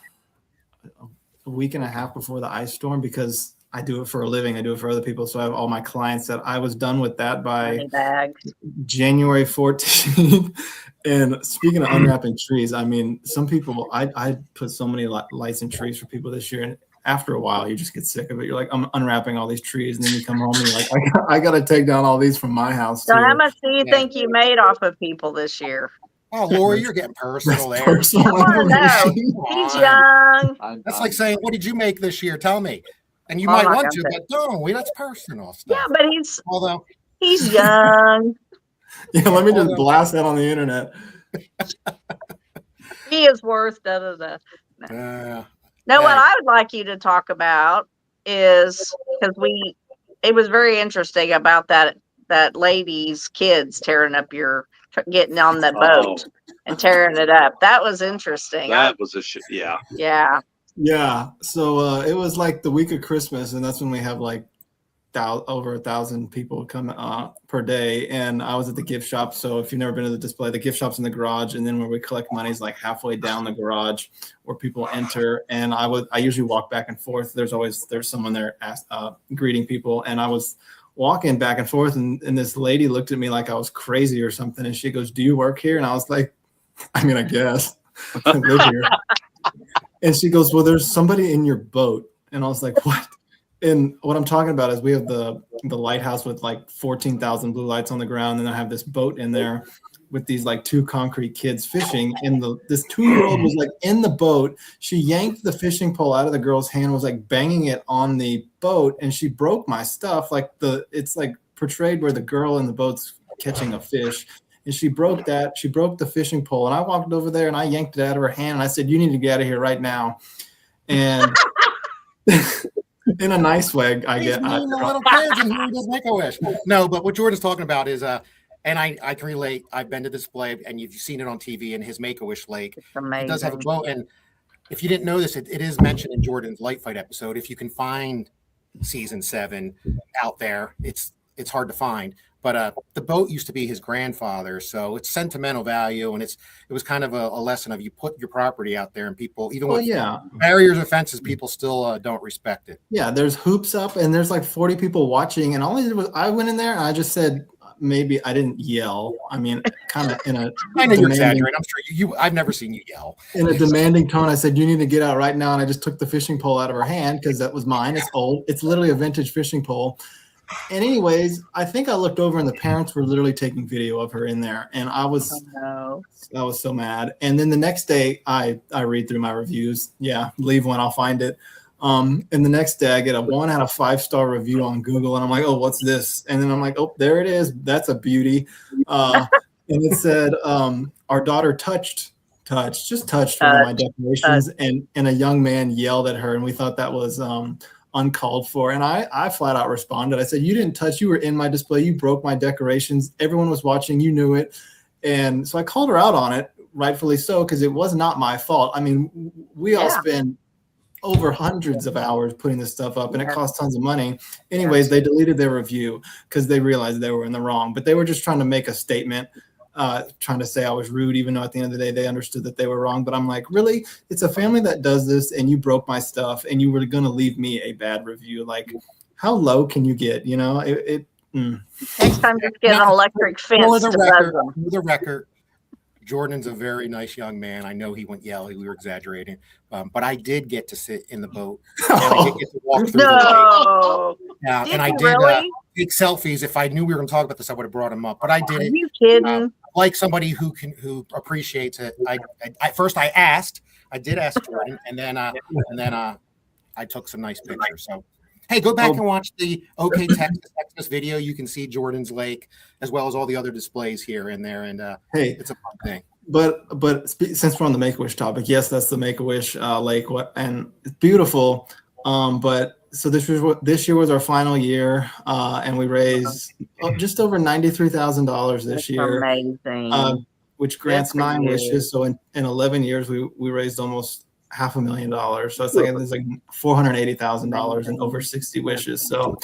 [SPEAKER 9] a week and a half before the ice storm, because I do it for a living. I do it for other people. So I have all my clients that I was done with that by January 14th. And speaking of unwrapping trees, I mean, some people, I put so many lights in trees for people this year, and after a while, you just get sick of it. You're like, I'm unwrapping all these trees, and then you come home and you're like, I got to take down all these from my house.
[SPEAKER 7] So how much do you think you made off of people this year?
[SPEAKER 5] Oh, Lori, you're getting personal there.
[SPEAKER 7] Personal He's young.
[SPEAKER 5] That's like saying, what did you make this year? Tell me. And you might want to, but don't. That's personal stuff.
[SPEAKER 7] Yeah, but he's young.
[SPEAKER 9] Yeah, let me just blast that on the internet.
[SPEAKER 7] He is worth da-da-da. What I would like you to talk about is, because it was very interesting about that that lady's kids tearing up getting on the boat and tearing it up. That was interesting.
[SPEAKER 6] That was yeah.
[SPEAKER 7] Yeah.
[SPEAKER 9] Yeah. So it was like the week of Christmas, and that's when we have like over 1,000 people come per day. And I was at the gift shop. So if you've never been to the display, the gift shop's in the garage, and then where we collect money is like halfway down the garage where people enter. And I usually walk back and forth. There's someone there greeting people, and I was walking back and forth, and this lady looked at me like I was crazy or something, and she goes, "Do you work here?" And I was like, "I mean, I guess I live here." And she goes, "Well, there's somebody in your boat." And I was like, "What?" And what I'm talking about is we have the lighthouse with like 14,000 blue lights on the ground, and I have this boat in there with these like 2 concrete kids fishing. And this 2-year-old was like in the boat. She yanked the fishing pole out of the girl's hand, was like banging it on the boat, and she broke my stuff. Like it's like portrayed where the girl in the boat's catching a fish. And she broke that. She broke the fishing pole. And I walked over there and I yanked it out of her hand. And I said, "You need to get out of here right now." And in a nice way, I get.
[SPEAKER 5] The little kids and he does Make-A-Wish. No, but what Jordan's talking about is, and I can relate. I've been to the display, and you've seen it on TV in his Make-A-Wish lake. It does have a boat, and if you didn't know this, it is mentioned in Jordan's Light Fight episode. If you can find season 7 out there, it's hard to find. But the boat used to be his grandfather, so it's sentimental value, and it was kind of a lesson of you put your property out there, and people, even with barriers or fences, people still don't respect it.
[SPEAKER 9] Yeah, there's hoops up, and there's like 40 people watching, and all I did was I went in there and I just said, maybe I didn't yell. I mean, kind of in a.
[SPEAKER 5] I know you're exaggerating. I'm sure I've never seen you yell.
[SPEAKER 9] In a demanding tone, I said, "You need to get out right now," and I just took the fishing pole out of her hand because that was mine. It's old. It's literally a vintage fishing pole. And anyways, I think I looked over and the parents were literally taking video of her in there. And I was so mad. And then the next day I read through my reviews. Yeah, leave one, I'll find it. And the next day I get a 1 out of 5-star review on Google. And I'm like, "Oh, what's this?" And then I'm like, "Oh, there it is. That's a beauty." And it said, "Our daughter touched one of my decorations." And a young man yelled at her. And we thought that was uncalled for. And I flat out responded. I said, "You didn't touch, you were in my display. You broke my decorations. Everyone was watching. You knew it." And so I called her out on it, rightfully so, because it was not my fault. I mean, we all spend over hundreds of hours putting this stuff up, and it costs tons of money. Anyways, they deleted their review because they realized they were in the wrong, but they were just trying to make a statement, trying to say I was rude, even though at the end of the day, they understood that they were wrong. But I'm like, really? It's a family that does this, and you broke my stuff, and you were going to leave me a bad review. Like, how low can you get? You know,
[SPEAKER 7] Next time, just get an electric fence.
[SPEAKER 5] For the record, Jordan's a very nice young man. I know he went yelling. We were exaggerating. But I did get to sit in the boat. And I did get to walk through the lake. Yeah, and I did
[SPEAKER 7] really?
[SPEAKER 5] take selfies. If I knew we were going to talk about this, I would have brought him up. But I did it.
[SPEAKER 7] Are you kidding?
[SPEAKER 5] Like somebody who appreciates it. I did ask Jordan, and then I took some nice pictures. So hey, go back and watch the OK Xmas video. You can see Jordan's lake as well as all the other displays here and there. And hey, it's a fun thing.
[SPEAKER 9] But since we're on the Make-A-Wish topic, yes, that's the Make-A-Wish lake, and it's beautiful. But so this year was our final year, and we raised just over $93,000 this year.
[SPEAKER 7] Amazing.
[SPEAKER 9] Which grants 9 wishes. So in 11 years, we raised almost $500,000. So it's like $480,000 and over 60 wishes. So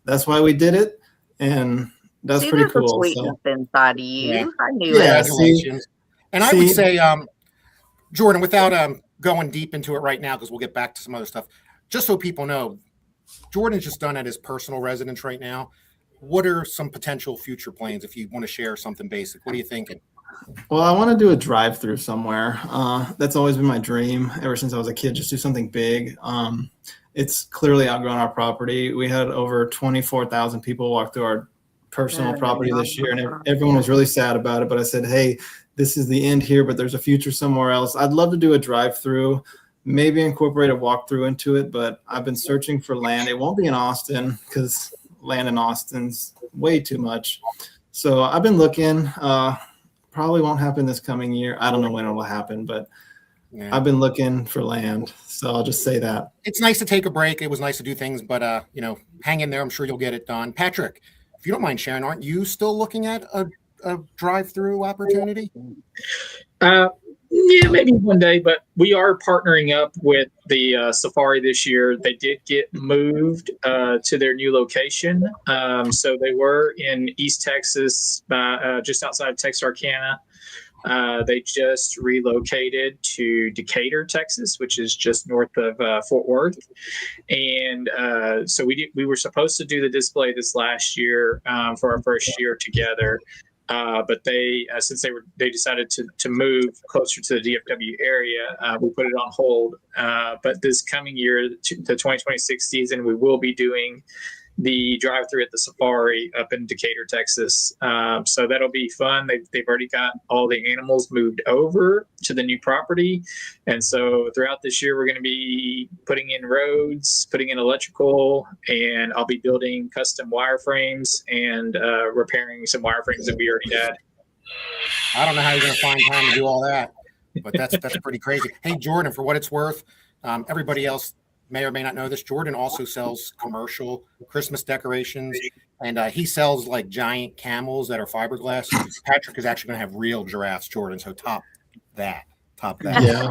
[SPEAKER 9] that's why we did it, and that's pretty cool.
[SPEAKER 7] Sweetness inside of you. I knew it.
[SPEAKER 5] And I would say, Jordan, without going deep into it right now, because we'll get back to some other stuff, just so people know, Jordan's just done at his personal residence right now. What are some potential future plans if you want to share something basic? What are you thinking?
[SPEAKER 9] Well, I want to do a drive-through somewhere. That's always been my dream ever since I was a kid, just do something big. It's clearly outgrown our property. We had over 24,000 people walk through our personal property this year, and everyone was really sad about it. But I said, hey, this is the end here, but there's a future somewhere else. I'd love to do a drive-through, maybe incorporate a walkthrough into it, but I've been searching for land. It won't be in Austin because land in Austin's way too much. So I've been looking. Probably won't happen this coming year. I don't know when it will happen, but I've been looking for land. So I'll just say that.
[SPEAKER 5] It's nice to take a break. It was nice to do things, but hang in there. I'm sure you'll get it done. Patrick, if you don't mind sharing, aren't you still looking at a drive-through opportunity?
[SPEAKER 8] Yeah, maybe one day, but we are partnering up with the Safari this year. They did get moved to their new location. So they were in East Texas, just outside of Texarkana. They just relocated to Decatur, Texas, which is just north of Fort Worth. And so we were supposed to do the display this last year for our first year together. But they, since they decided to move closer to the DFW area, we put it on hold. But this coming year, the 2026 season, we will be doing the drive-through at the Safari up in Decatur, Texas. So that'll be fun. They've already got all the animals moved over to the new property. And so throughout this year, we're going to be putting in roads, putting in electrical, and I'll be building custom wireframes and repairing some wireframes that we already had.
[SPEAKER 5] I don't know how you're going to find time to do all that, but that's pretty crazy. Hey, Jordan, for what it's worth, everybody else may or may not know this. Jordan also sells commercial Christmas decorations, and he sells like giant camels that are fiberglass. Patrick is actually going to have real giraffes, Jordan. So top that.
[SPEAKER 9] Yeah.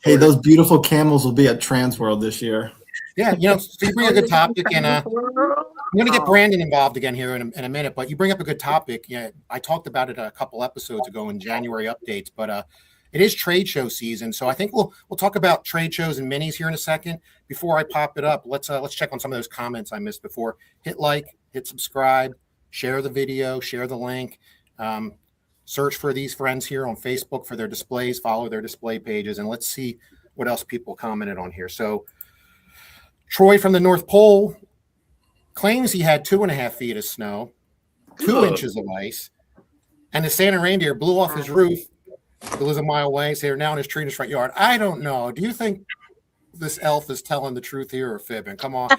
[SPEAKER 9] Hey, those beautiful camels will be at Trans World this year.
[SPEAKER 5] Yeah, so you bring a good topic, and I'm going to get Brandon involved again here in a minute. But you bring up a good topic. Yeah, I talked about it a couple episodes ago in January updates, but it is trade show season, so I think we'll talk about trade shows and minis here in a second. Before I pop it up, let's check on some of those comments I missed before. Hit like, hit subscribe, share the video, share the link. Search for these friends here on Facebook for their displays, follow their display pages, and let's see what else people commented on here. So Troy from the North Pole claims he had 2.5 feet of snow, 2 inches of ice, and the Santa reindeer blew off his roof. He lives a mile away, so they're now in his tree in his front yard. I don't know. Do you think this elf is telling the truth here or fibbing? Come on.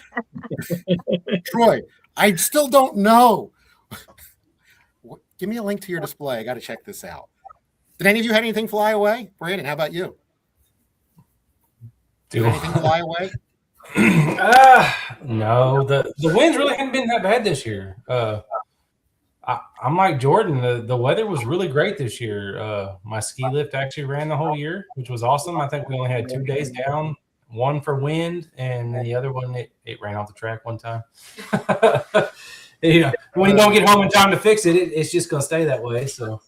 [SPEAKER 5] Troy, I still don't know. Give me a link to your display. I got to check this out. Did any of you have anything fly away? Brandon, how about you? Did anything fly away?
[SPEAKER 1] No. The winds really haven't been that bad this year. I'm like Jordan. The weather was really great this year. My ski lift actually ran the whole year, which was awesome. I think we only had 2 days down, one for wind, and the other one it ran off the track one time. When you don't get home in time to fix it, it's just going to stay that way. So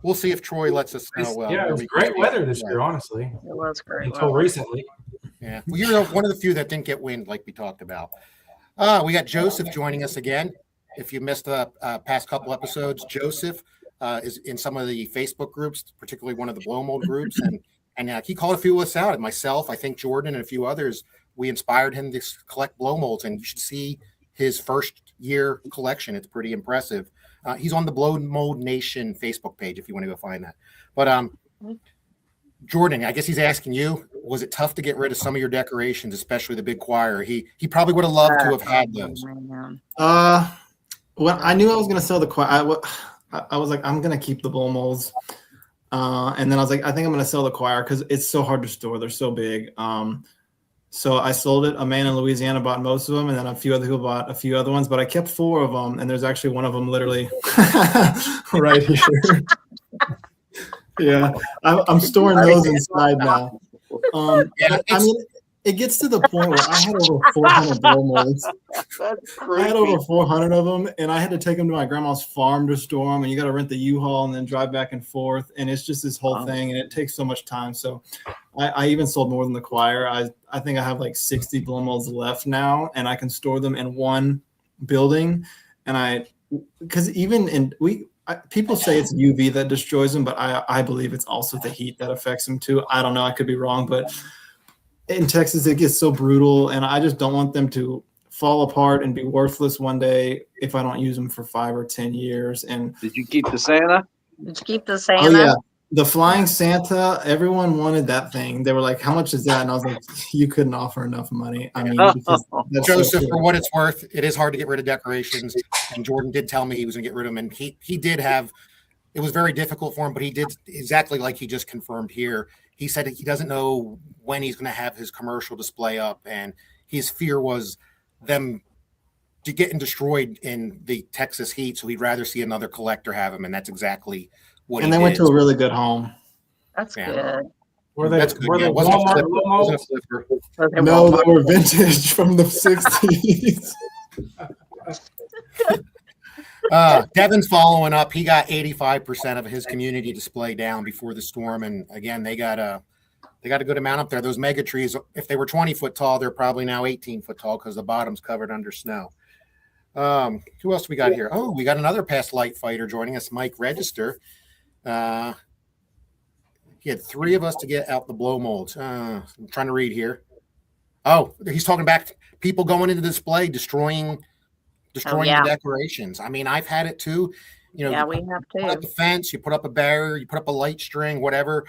[SPEAKER 5] we'll see if Troy lets us know.
[SPEAKER 1] Yeah, it was great weather this year, honestly.
[SPEAKER 7] It was great
[SPEAKER 1] until recently.
[SPEAKER 5] Yeah, well, you're one of the few that didn't get wind, like we talked about. We got Joseph joining us again. If you missed the past couple episodes, Joseph is in some of the Facebook groups, particularly one of the blow mold groups, and he called a few of us out. And myself, I think Jordan and a few others, we inspired him to collect blow molds, and you should see his first year collection. It's pretty impressive. He's on the Blow Mold Nation Facebook page if you want to go find that. But Jordan, I guess he's asking you, was it tough to get rid of some of your decorations, especially the big choir? He probably would have loved to have had those.
[SPEAKER 9] Well, I knew I was going to sell the choir. I was like, I'm going to keep the blow molds. And then I was like, I think I'm going to sell the choir because it's so hard to store. They're so big. So I sold it. A man in Louisiana bought most of them, and then a few other people bought a few other ones. But I kept 4 of them, and there's actually one of them literally right here. Yeah, I'm storing those inside now. I mean, it gets to the point where I had over 400 blow molds. I had over 400 of them, and I had to take them to my grandma's farm to store them. And you got to rent the U-Haul and then drive back and forth. And it's just this whole thing, and it takes so much time. So I even sold more than the choir. I think I have like 60 blow molds left now, and I can store them in one building. And because even in people say it's UV that destroys them, but I believe it's also the heat that affects them too. I don't know. I could be wrong, but in Texas, it gets so brutal, and I just don't want them to fall apart and be worthless one day if I don't use them for 5 or 10 years. And
[SPEAKER 6] did you keep the Santa?
[SPEAKER 7] Did you keep the Santa?
[SPEAKER 9] Oh, yeah. The flying Santa, everyone wanted that thing. They were like, how much is that? And I was like, you couldn't offer enough money. I mean, that's
[SPEAKER 5] Joseph, for what it's worth, it is hard to get rid of decorations. And Jordan did tell me he was going to get rid of them. And he did have, it was very difficult for him, but he did exactly like he just confirmed here. He said he doesn't know when he's going to have his commercial display up. And his fear was them to getting destroyed in the Texas heat. So he'd rather see another collector have them, and that's exactly what.
[SPEAKER 9] And
[SPEAKER 5] he
[SPEAKER 9] they went
[SPEAKER 5] did.
[SPEAKER 9] to a really good home.
[SPEAKER 7] That's
[SPEAKER 5] Yeah.
[SPEAKER 7] good.
[SPEAKER 1] Were they?
[SPEAKER 5] That's good.
[SPEAKER 1] Were
[SPEAKER 5] Yeah,
[SPEAKER 1] they
[SPEAKER 5] it wasn't a
[SPEAKER 1] Walmart
[SPEAKER 5] flipper.
[SPEAKER 1] low
[SPEAKER 5] It wasn't a
[SPEAKER 1] malls?
[SPEAKER 5] flipper.
[SPEAKER 7] Okay,
[SPEAKER 9] No,
[SPEAKER 7] Walmart.
[SPEAKER 9] they were vintage from the 60s.
[SPEAKER 5] Devin's following up. He got 85% of his community display down before the storm, and again, they got a good amount up there. Those mega trees, if they were 20 foot tall, they're probably now 18 foot tall because the bottom's covered under snow. Who else we got here? Oh, we got another past light fighter joining us, Mike Register. He had 3 of us to get out the blow molds. I'm trying to read here. Oh, he's talking back people going into the display, destroying
[SPEAKER 7] yeah.
[SPEAKER 5] the decorations. I mean, I've had it too. You know,
[SPEAKER 7] Yeah, we have
[SPEAKER 5] you put up
[SPEAKER 7] too.
[SPEAKER 5] a fence, you put up a barrier, you put up a light string, whatever.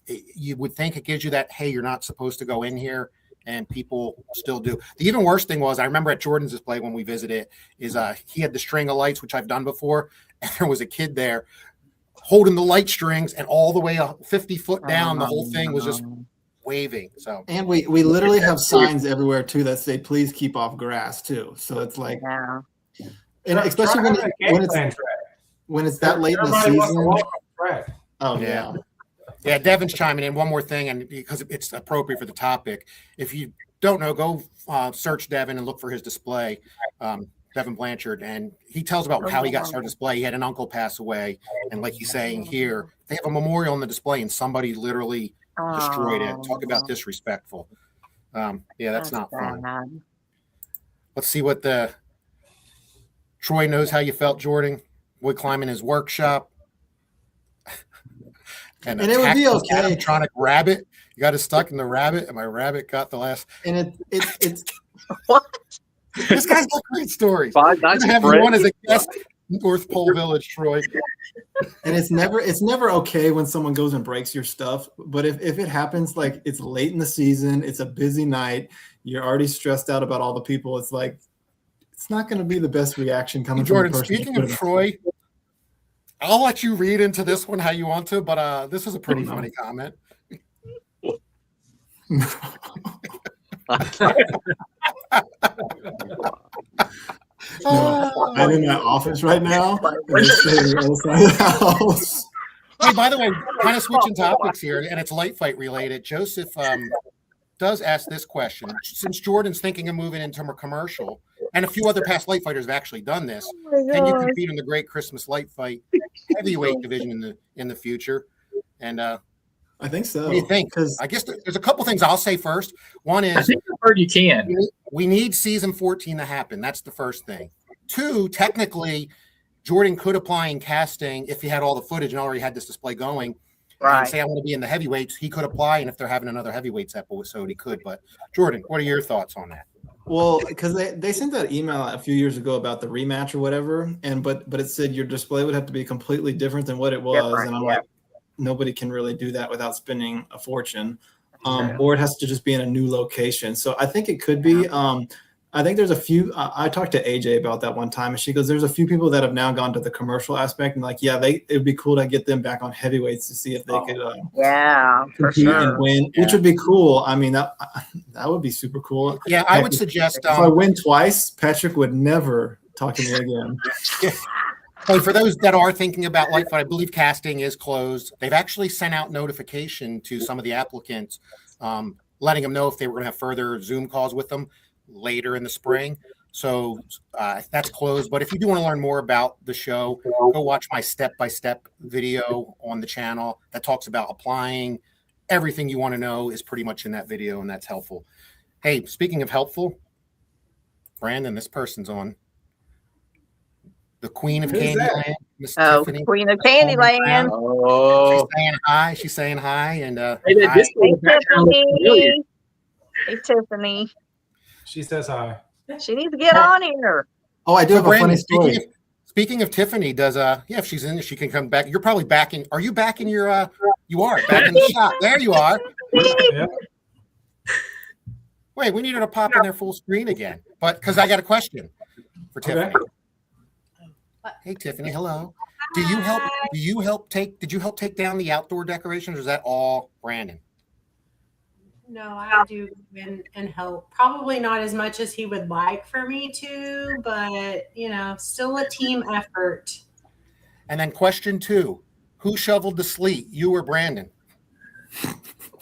[SPEAKER 5] You would think it gives you that, hey, you're not supposed to go in here, and people still do. The even worse thing was, I remember at Jordan's display when we visited, is he had the string of lights, which I've done before, and there was a kid there holding the light strings, and all the way 50 foot down, the whole thing was just waving. So,
[SPEAKER 9] And we literally have signs everywhere too that say please keep off grass too. So it's like,
[SPEAKER 7] Yeah.
[SPEAKER 9] and especially when it's that late in the
[SPEAKER 1] Everybody wants to
[SPEAKER 9] season.
[SPEAKER 1] walk on the track.
[SPEAKER 9] Oh
[SPEAKER 5] Yeah.
[SPEAKER 9] yeah.
[SPEAKER 5] Yeah, Devin's chiming in. One more thing, and because it's appropriate for the topic, if you don't know, go search Devin and look for his display, Devin Blanchard, and he tells about how he got started display. He had an uncle pass away, and like he's saying here, they have a memorial on the display, and somebody literally destroyed it. Talk about disrespectful. Yeah, that's not fun.
[SPEAKER 7] bad.
[SPEAKER 5] Let's see what the Troy knows how you felt, Jordan. Wood climbing his workshop. And
[SPEAKER 9] it would be okay.
[SPEAKER 5] Animatronic rabbit. You got it stuck in the rabbit, and my rabbit got the last.
[SPEAKER 9] And it's
[SPEAKER 7] What?
[SPEAKER 5] This guy's got great stories.
[SPEAKER 6] Five
[SPEAKER 5] I'm
[SPEAKER 6] Nights
[SPEAKER 5] gonna
[SPEAKER 6] at
[SPEAKER 5] have you on as
[SPEAKER 6] Freddy's.
[SPEAKER 5] a guest, North Pole Village, Troy.
[SPEAKER 9] and it's never okay when someone goes and breaks your stuff. But if it happens, like it's late in the season, it's a busy night, you're already stressed out about all the people. It's like it's not going to be the best reaction coming
[SPEAKER 5] Jordan,
[SPEAKER 9] from a person.
[SPEAKER 5] speaking of Troy, I'll let you read into this one how you want to, but this is a pretty funny comment.
[SPEAKER 9] I'm in my office right now. And it's sitting on the other side of the house.
[SPEAKER 5] Hey, by the way, kind of switching topics here, and it's light fight related. Joseph does ask this question. Since Jordan's thinking of moving into a commercial, and a few other past light fighters have actually done this, can you compete in the Great Christmas Light Fight heavyweight division in the future? And
[SPEAKER 9] I think so.
[SPEAKER 5] what do you think? Because I guess there's a couple things I'll say first. One
[SPEAKER 8] I
[SPEAKER 5] is
[SPEAKER 8] think I've heard you can.
[SPEAKER 5] we need season 14 to happen. That's the first thing. 2, technically, Jordan could apply in casting if he had all the footage and already had this display going.
[SPEAKER 7] Right.
[SPEAKER 5] And say I want to be in the heavyweights, he could apply, and if they're having another heavyweights episode, he could. But Jordan, what are your thoughts on that?
[SPEAKER 9] Well, because they sent that email a few years ago about the rematch or whatever, and but it said your display would have to be completely different than what it was,
[SPEAKER 7] Different,
[SPEAKER 9] and I'm
[SPEAKER 7] yeah.
[SPEAKER 9] like, nobody can really do that without spending a fortune, or it has to just be in a new location. So I think it could be. I think there's a few. I talked to AJ about that one time, and she goes, "There's a few people that have now gone to the commercial aspect, and like, yeah, it would be cool to get them back on heavyweights to see if they could
[SPEAKER 7] Yeah, for
[SPEAKER 9] compete and
[SPEAKER 7] sure.
[SPEAKER 9] win, which would be cool. I mean, that would be super cool.
[SPEAKER 5] Yeah, I would suggest
[SPEAKER 9] If I win twice, Patrick would never talk to me again.
[SPEAKER 5] Hey, for those that are thinking about light fight, I believe casting is closed. They've actually sent out notification to some of the applicants, letting them know if they were going to have further Zoom calls with them later in the spring. So that's closed. But if you do want to learn more about the show, go watch my step-by-step video on the channel that talks about applying. Everything you want to know is pretty much in that video, and that's helpful. Hey, speaking of helpful, Brandon, this person's on. The Queen of Candyland, Miss Tiffany.
[SPEAKER 7] Queen of Candyland.
[SPEAKER 6] Oh,
[SPEAKER 5] She's saying hi. She's saying hi. And
[SPEAKER 8] Hey, that
[SPEAKER 5] hi.
[SPEAKER 8] disco in the background looks familiar.
[SPEAKER 7] Tiffany. Hey, Tiffany.
[SPEAKER 1] She says hi.
[SPEAKER 7] She needs to get on here.
[SPEAKER 9] Oh, I do
[SPEAKER 5] So
[SPEAKER 9] have a
[SPEAKER 5] Brandon,
[SPEAKER 9] funny story.
[SPEAKER 5] speaking of Tiffany, does if she's in, she can come back. You're probably back in. Are you back in your? You are back in the shop. There you are.
[SPEAKER 1] Yeah.
[SPEAKER 5] Wait, we need her to pop in their full screen again. But because I got a question for Tiffany. Hey, Tiffany. Hello. Did you help take down the outdoor decorations, or is that all Brandon?
[SPEAKER 10] No, I do and help. Probably not as much as he would like for me to, but still a team effort.
[SPEAKER 5] And then question 2, who shoveled the sleet, you or Brandon?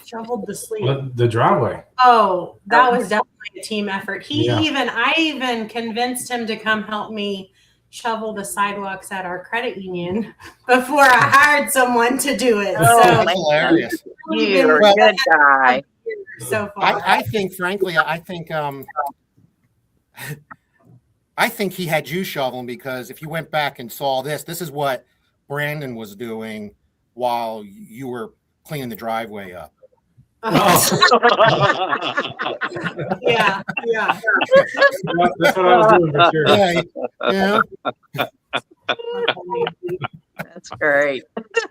[SPEAKER 10] Shoveled the sleep.
[SPEAKER 1] The driveway.
[SPEAKER 10] Oh, that was definitely a team effort.
[SPEAKER 1] Yeah.
[SPEAKER 10] I even convinced him to come help me shovel the sidewalks at our credit union before I hired someone to do it.
[SPEAKER 7] Oh,
[SPEAKER 10] So
[SPEAKER 5] That's hilarious.
[SPEAKER 7] You're a good guy.
[SPEAKER 10] so far.
[SPEAKER 5] I think, frankly, I think he had you shoveling, because if you went back and saw this is what Brandon was doing while you were cleaning the driveway up.
[SPEAKER 10] Yeah.
[SPEAKER 1] That's what I was doing for sure.
[SPEAKER 5] Yeah.
[SPEAKER 7] That's great.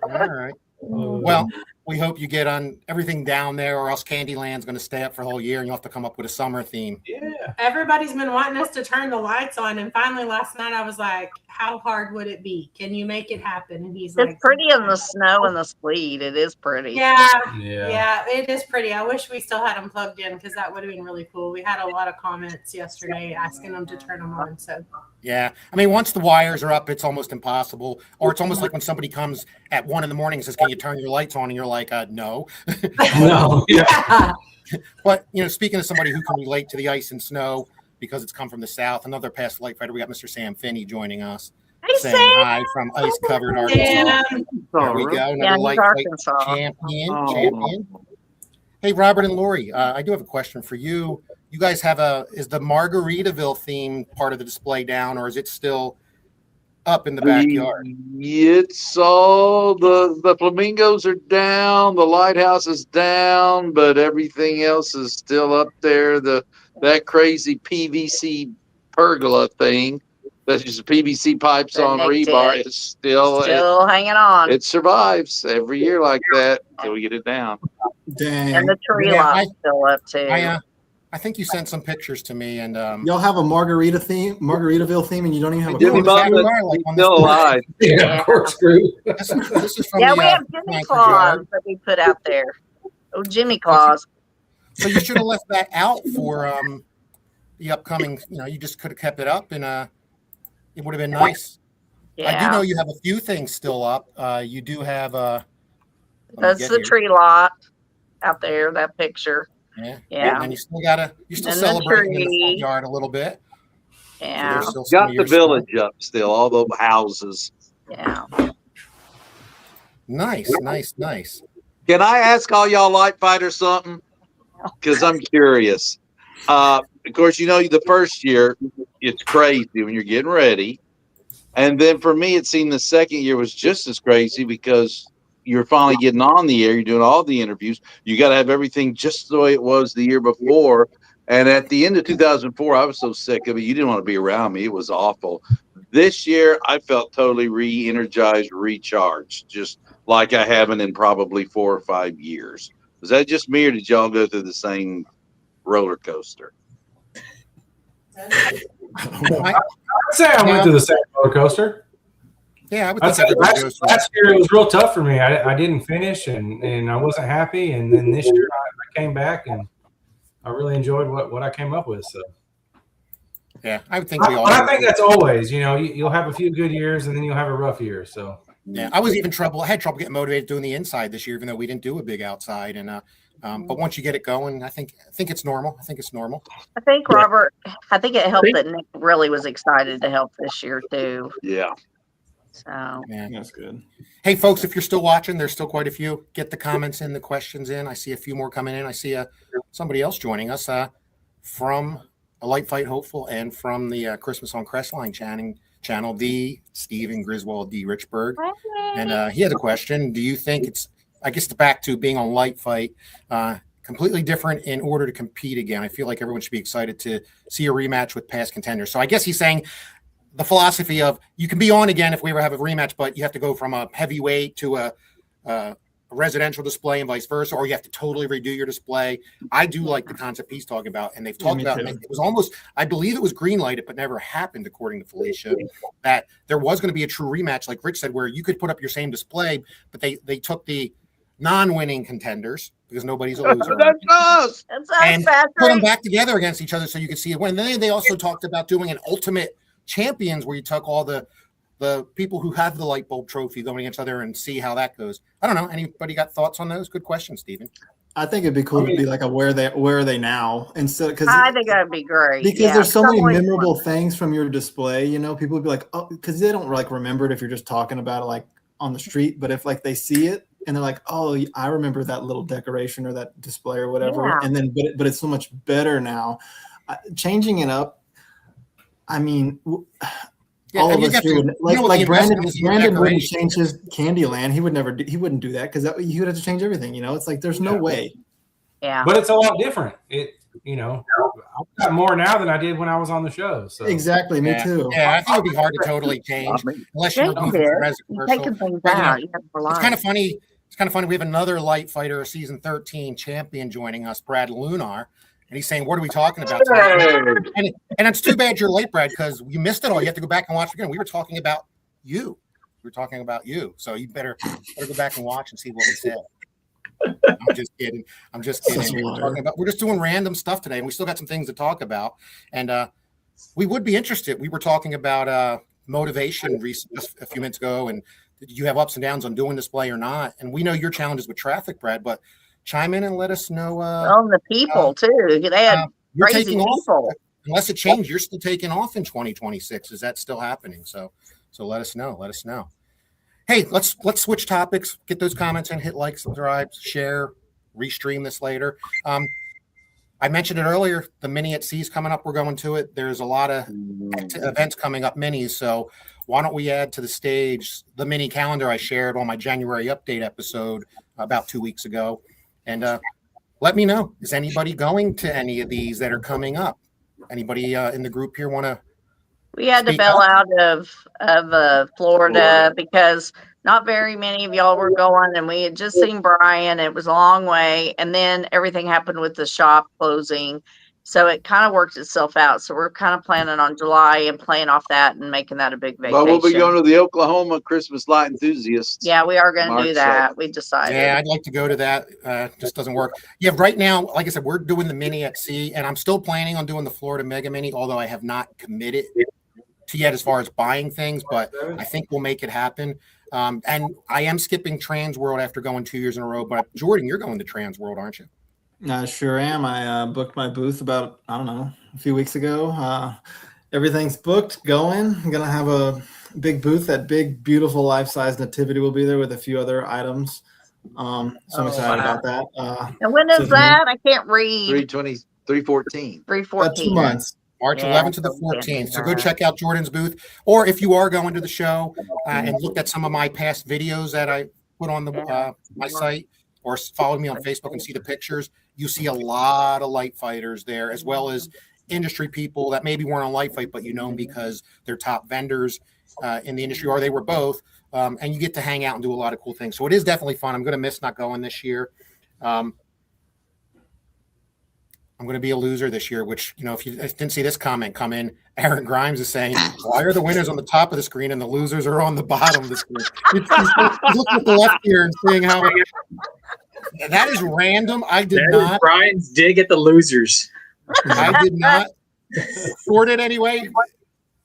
[SPEAKER 5] All right. Well, we hope you get on everything down there, or else Candyland's going to stay up for the whole year and you'll have to come up with a summer theme.
[SPEAKER 1] Yeah.
[SPEAKER 10] Everybody's been wanting us to turn the lights on, and finally last night I was like, how hard would it be? Can you make it happen? And he's like,
[SPEAKER 7] It's pretty in the snow and the sleet. It is pretty.
[SPEAKER 10] Yeah,
[SPEAKER 1] Yeah.
[SPEAKER 10] it is pretty. I wish we still had them plugged in, because that would have been really cool. We had a lot of comments yesterday asking them to turn them on. So
[SPEAKER 5] Yeah. I mean, once the wires are up, it's almost impossible. Or it's almost like when somebody comes at 1 a.m. and says, can you turn your lights on? And you're like, no.
[SPEAKER 1] No.
[SPEAKER 10] yeah.
[SPEAKER 5] But, speaking of somebody who can relate to the ice and snow because it's come from the south, another past light fighter, we got Mr. Sam Finney joining us.
[SPEAKER 7] Hey,
[SPEAKER 5] saying
[SPEAKER 7] Sam.
[SPEAKER 5] hi from ice-covered Arkansas.
[SPEAKER 10] Yeah.
[SPEAKER 5] There we go.
[SPEAKER 7] Yeah,
[SPEAKER 5] Another
[SPEAKER 7] he's
[SPEAKER 5] light fight
[SPEAKER 7] Arkansas.
[SPEAKER 5] champion. Hey, Robert and Lori, I do have a question for you. You guys have is the Margaritaville theme part of the display down, or is it still up in the backyard?
[SPEAKER 6] It's all the flamingos are down, the lighthouse is down, but everything else is still up there. That crazy PVC pergola thing, that's just PVC pipes on rebar, is still
[SPEAKER 7] hanging on.
[SPEAKER 6] It survives every year like that until we get it down.
[SPEAKER 9] Dang.
[SPEAKER 7] And the tree lot's still up too.
[SPEAKER 5] I think you sent some pictures to me, and
[SPEAKER 9] Y'all have a Margaritaville theme, and you don't even have a
[SPEAKER 6] Jimmy
[SPEAKER 9] corkscrew?
[SPEAKER 6] Butler, he's still alive.
[SPEAKER 1] Yeah, corkscrew.
[SPEAKER 5] This is from
[SPEAKER 7] We
[SPEAKER 5] the,
[SPEAKER 7] have Jimmy Claus that we put out there. Oh, Jimmy Claus.
[SPEAKER 5] So you should have left that out for the upcoming. You just could have kept it up, and it would have been nice.
[SPEAKER 7] Yeah.
[SPEAKER 5] I do know you have a few things still up. You do have
[SPEAKER 7] That's the tree lot out there, that picture.
[SPEAKER 5] Yeah. And you still celebrating in the front yard a little bit.
[SPEAKER 7] Yeah.
[SPEAKER 5] So
[SPEAKER 6] Got the village up still, all the houses.
[SPEAKER 7] Yeah.
[SPEAKER 5] Nice.
[SPEAKER 6] Can I ask all y'all light fighters something? Because I'm curious. Of course, the first year, it's crazy when you're getting ready. And then for me, it seemed the second year was just as crazy because you're finally getting on the air. You're doing all the interviews. You got to have everything just the way it was the year before. And at the end of 2004, I was so sick of it. You didn't want to be around me. It was awful. This year, I felt totally re-energized, recharged, just like I haven't in probably 4 or 5 years. Was that just me, or did y'all go through the same roller coaster?
[SPEAKER 1] I'd say I went through the same roller coaster.
[SPEAKER 5] Yeah, I would
[SPEAKER 1] I'd say
[SPEAKER 5] think
[SPEAKER 1] last year it was real tough for me. I didn't finish, and I wasn't happy. And then this year I came back, and I really enjoyed what I came up with. So
[SPEAKER 5] yeah, I would think we all.
[SPEAKER 1] I think that's always, you'll have a few good years, and then you'll have a rough year. So
[SPEAKER 5] yeah, I had trouble getting motivated doing the inside this year, even though we didn't do a big outside. And but once you get it going, I think it's normal. I think
[SPEAKER 7] Robert, I think it helped that Nick really was excited to help this year too.
[SPEAKER 6] Yeah.
[SPEAKER 7] So
[SPEAKER 5] yeah,
[SPEAKER 9] that's good.
[SPEAKER 5] Hey, folks, if you're still watching, there's still quite a few. Get the comments in, the questions in. I see a few more coming in. I see somebody else joining us from a Light Fight Hopeful and from the Christmas on Crestline channel, the Stephen Griswold D. Richburg. And he had a question. Do you think it's back to being on Light Fight, completely different in order to compete again? I feel like everyone should be excited to see a rematch with past contenders. So I guess he's saying the philosophy of you can be on again if we ever have a rematch, but you have to go from a heavyweight to a residential display and vice versa, or you have to totally redo your display. I do like the concept he's talking about, and they've talked about it. It was almost, I believe it was green lighted, but never happened, according to Felicia, that there was going to be a true rematch, like Rich said, where you could put up your same display, but they took the non-winning contenders because nobody's a loser.
[SPEAKER 6] That's us.
[SPEAKER 7] That's
[SPEAKER 5] And
[SPEAKER 7] us,
[SPEAKER 5] put them
[SPEAKER 7] Patrick.
[SPEAKER 5] back together against each other so you can see it win. And then they also talked about doing an ultimate champions where you took all the people who have the light bulb trophy going against each other and see how that goes. I don't know. Anybody got thoughts on those? Good question, Stephen.
[SPEAKER 9] I think it'd be cool to be like a where are they now instead because
[SPEAKER 7] I think that'd be great.
[SPEAKER 9] because
[SPEAKER 7] Yeah,
[SPEAKER 9] there's so many
[SPEAKER 7] someone-
[SPEAKER 9] memorable things from your display. You know, people would be like, oh, because they don't like remember it if you're just talking about it like on the street. But if like they see it and they're like, oh, I remember that little decoration or that display or whatever,
[SPEAKER 7] Yeah.
[SPEAKER 9] and then but it's so much better now. Changing it up. I mean.
[SPEAKER 5] Yeah,
[SPEAKER 9] All
[SPEAKER 5] and
[SPEAKER 9] of
[SPEAKER 5] you
[SPEAKER 9] us
[SPEAKER 5] got
[SPEAKER 9] here
[SPEAKER 5] to-
[SPEAKER 9] would,
[SPEAKER 5] you know what
[SPEAKER 9] like
[SPEAKER 5] the
[SPEAKER 9] Brandon.
[SPEAKER 5] investment is in your
[SPEAKER 9] Brandon wouldn't
[SPEAKER 5] decorations.
[SPEAKER 9] change his Candyland. He wouldn't do that because he would have to change everything. You know, it's like there's no way.
[SPEAKER 7] Yeah.
[SPEAKER 1] But it's a lot different. I've got more now than I did when I was on the show. So
[SPEAKER 9] Exactly, me
[SPEAKER 5] Yeah.
[SPEAKER 9] too.
[SPEAKER 5] Yeah, I think it'd be hard to totally change unless you're
[SPEAKER 7] Change
[SPEAKER 5] doing
[SPEAKER 7] it.
[SPEAKER 5] it as a
[SPEAKER 7] You're
[SPEAKER 5] commercial.
[SPEAKER 7] taking things
[SPEAKER 5] But, you know,
[SPEAKER 7] out. You have to
[SPEAKER 5] It's kind of funny. It's kind of funny. We have another Light Fighter season 13 champion joining us, Brad Lunar. And he's saying, what are we talking about today? And it's too bad you're late, Brad, because you missed it all. You have to go back and watch it again. We were talking about you. We were talking about you. So you better go back and watch and see what we said. I'm just kidding.
[SPEAKER 9] Such a
[SPEAKER 5] We're just doing random stuff today, and we still got some things to talk about. And we would be interested. We were talking about motivation just a few minutes ago, and did you have ups and downs on doing display or not? And we know your challenges with traffic, Brad, but chime in and let us know.
[SPEAKER 7] On the people too. They had
[SPEAKER 5] You're
[SPEAKER 7] crazy
[SPEAKER 5] taking off.
[SPEAKER 7] people.
[SPEAKER 5] Unless it changed, you're still taking off in 2026. Is that still happening? So let us know. Let us know. Hey, let's switch topics. Get those comments in. Hit like, subscribe, share, restream this later. I mentioned it earlier. The mini at sea is coming up. We're going to it. There's a lot of events coming up, minis. So why don't we add to the stage the mini calendar I shared on my January update episode about 2 weeks ago, and let me know. Is anybody going to any of these that are coming up? Anybody in the group here want to?
[SPEAKER 7] We had to
[SPEAKER 5] Speak
[SPEAKER 7] bail
[SPEAKER 5] up.
[SPEAKER 7] out of Florida because not very many of y'all were going, and we had just seen Brian. It was a long way, and then everything happened with the shop closing, so it kind of worked itself out. So we're kind of planning on July and playing off that and making that a big vacation.
[SPEAKER 6] Well, we'll be going to the Oklahoma Christmas Light Enthusiasts.
[SPEAKER 7] Yeah, we are going to do
[SPEAKER 6] March
[SPEAKER 7] that. We decided.
[SPEAKER 5] Yeah, I'd like to go to that. Just doesn't work. Yeah, right now, like I said, we're doing the mini at sea, and I'm still planning on doing the Florida Mega Mini, although I have not committed to yet as far as buying things, but I think we'll make it happen. And I am skipping Trans World after going 2 years in a row. But Jordan, you're going to Trans World, aren't you?
[SPEAKER 9] I sure am. I booked my booth about, I don't know, a few weeks ago. Everything's booked, going. I'm going to have a big booth. That big, beautiful life-size nativity will be there with a few other items. So I'm excited about that.
[SPEAKER 7] And when is that? I can't read.
[SPEAKER 6] 314.
[SPEAKER 7] 314.
[SPEAKER 9] 2 months.
[SPEAKER 5] March
[SPEAKER 7] Yeah,
[SPEAKER 5] 11th to the
[SPEAKER 7] so
[SPEAKER 5] 14th. So go
[SPEAKER 7] yeah.
[SPEAKER 5] check out Jordan's booth. Or if you are going to the show and look at some of my past videos that I put on the my site, or follow me on Facebook and see the pictures, you see a lot of light fighters there, as well as industry people that maybe weren't on Light Fight, but you know them because they're top vendors in the industry, or they were both. And you get to hang out and do a lot of cool things. So it is definitely fun. I'm going to miss not going this year. I'm going to be a loser this year, which, you know, if you didn't see this comment come in, Aaron Grimes is saying, why are the winners on the top of the screen and the losers are on the bottom of the screen? He's looking at the left here and seeing how that is random. I did
[SPEAKER 8] That is
[SPEAKER 5] not.
[SPEAKER 8] Brian's dig at the losers.
[SPEAKER 5] I did not sort it anyway.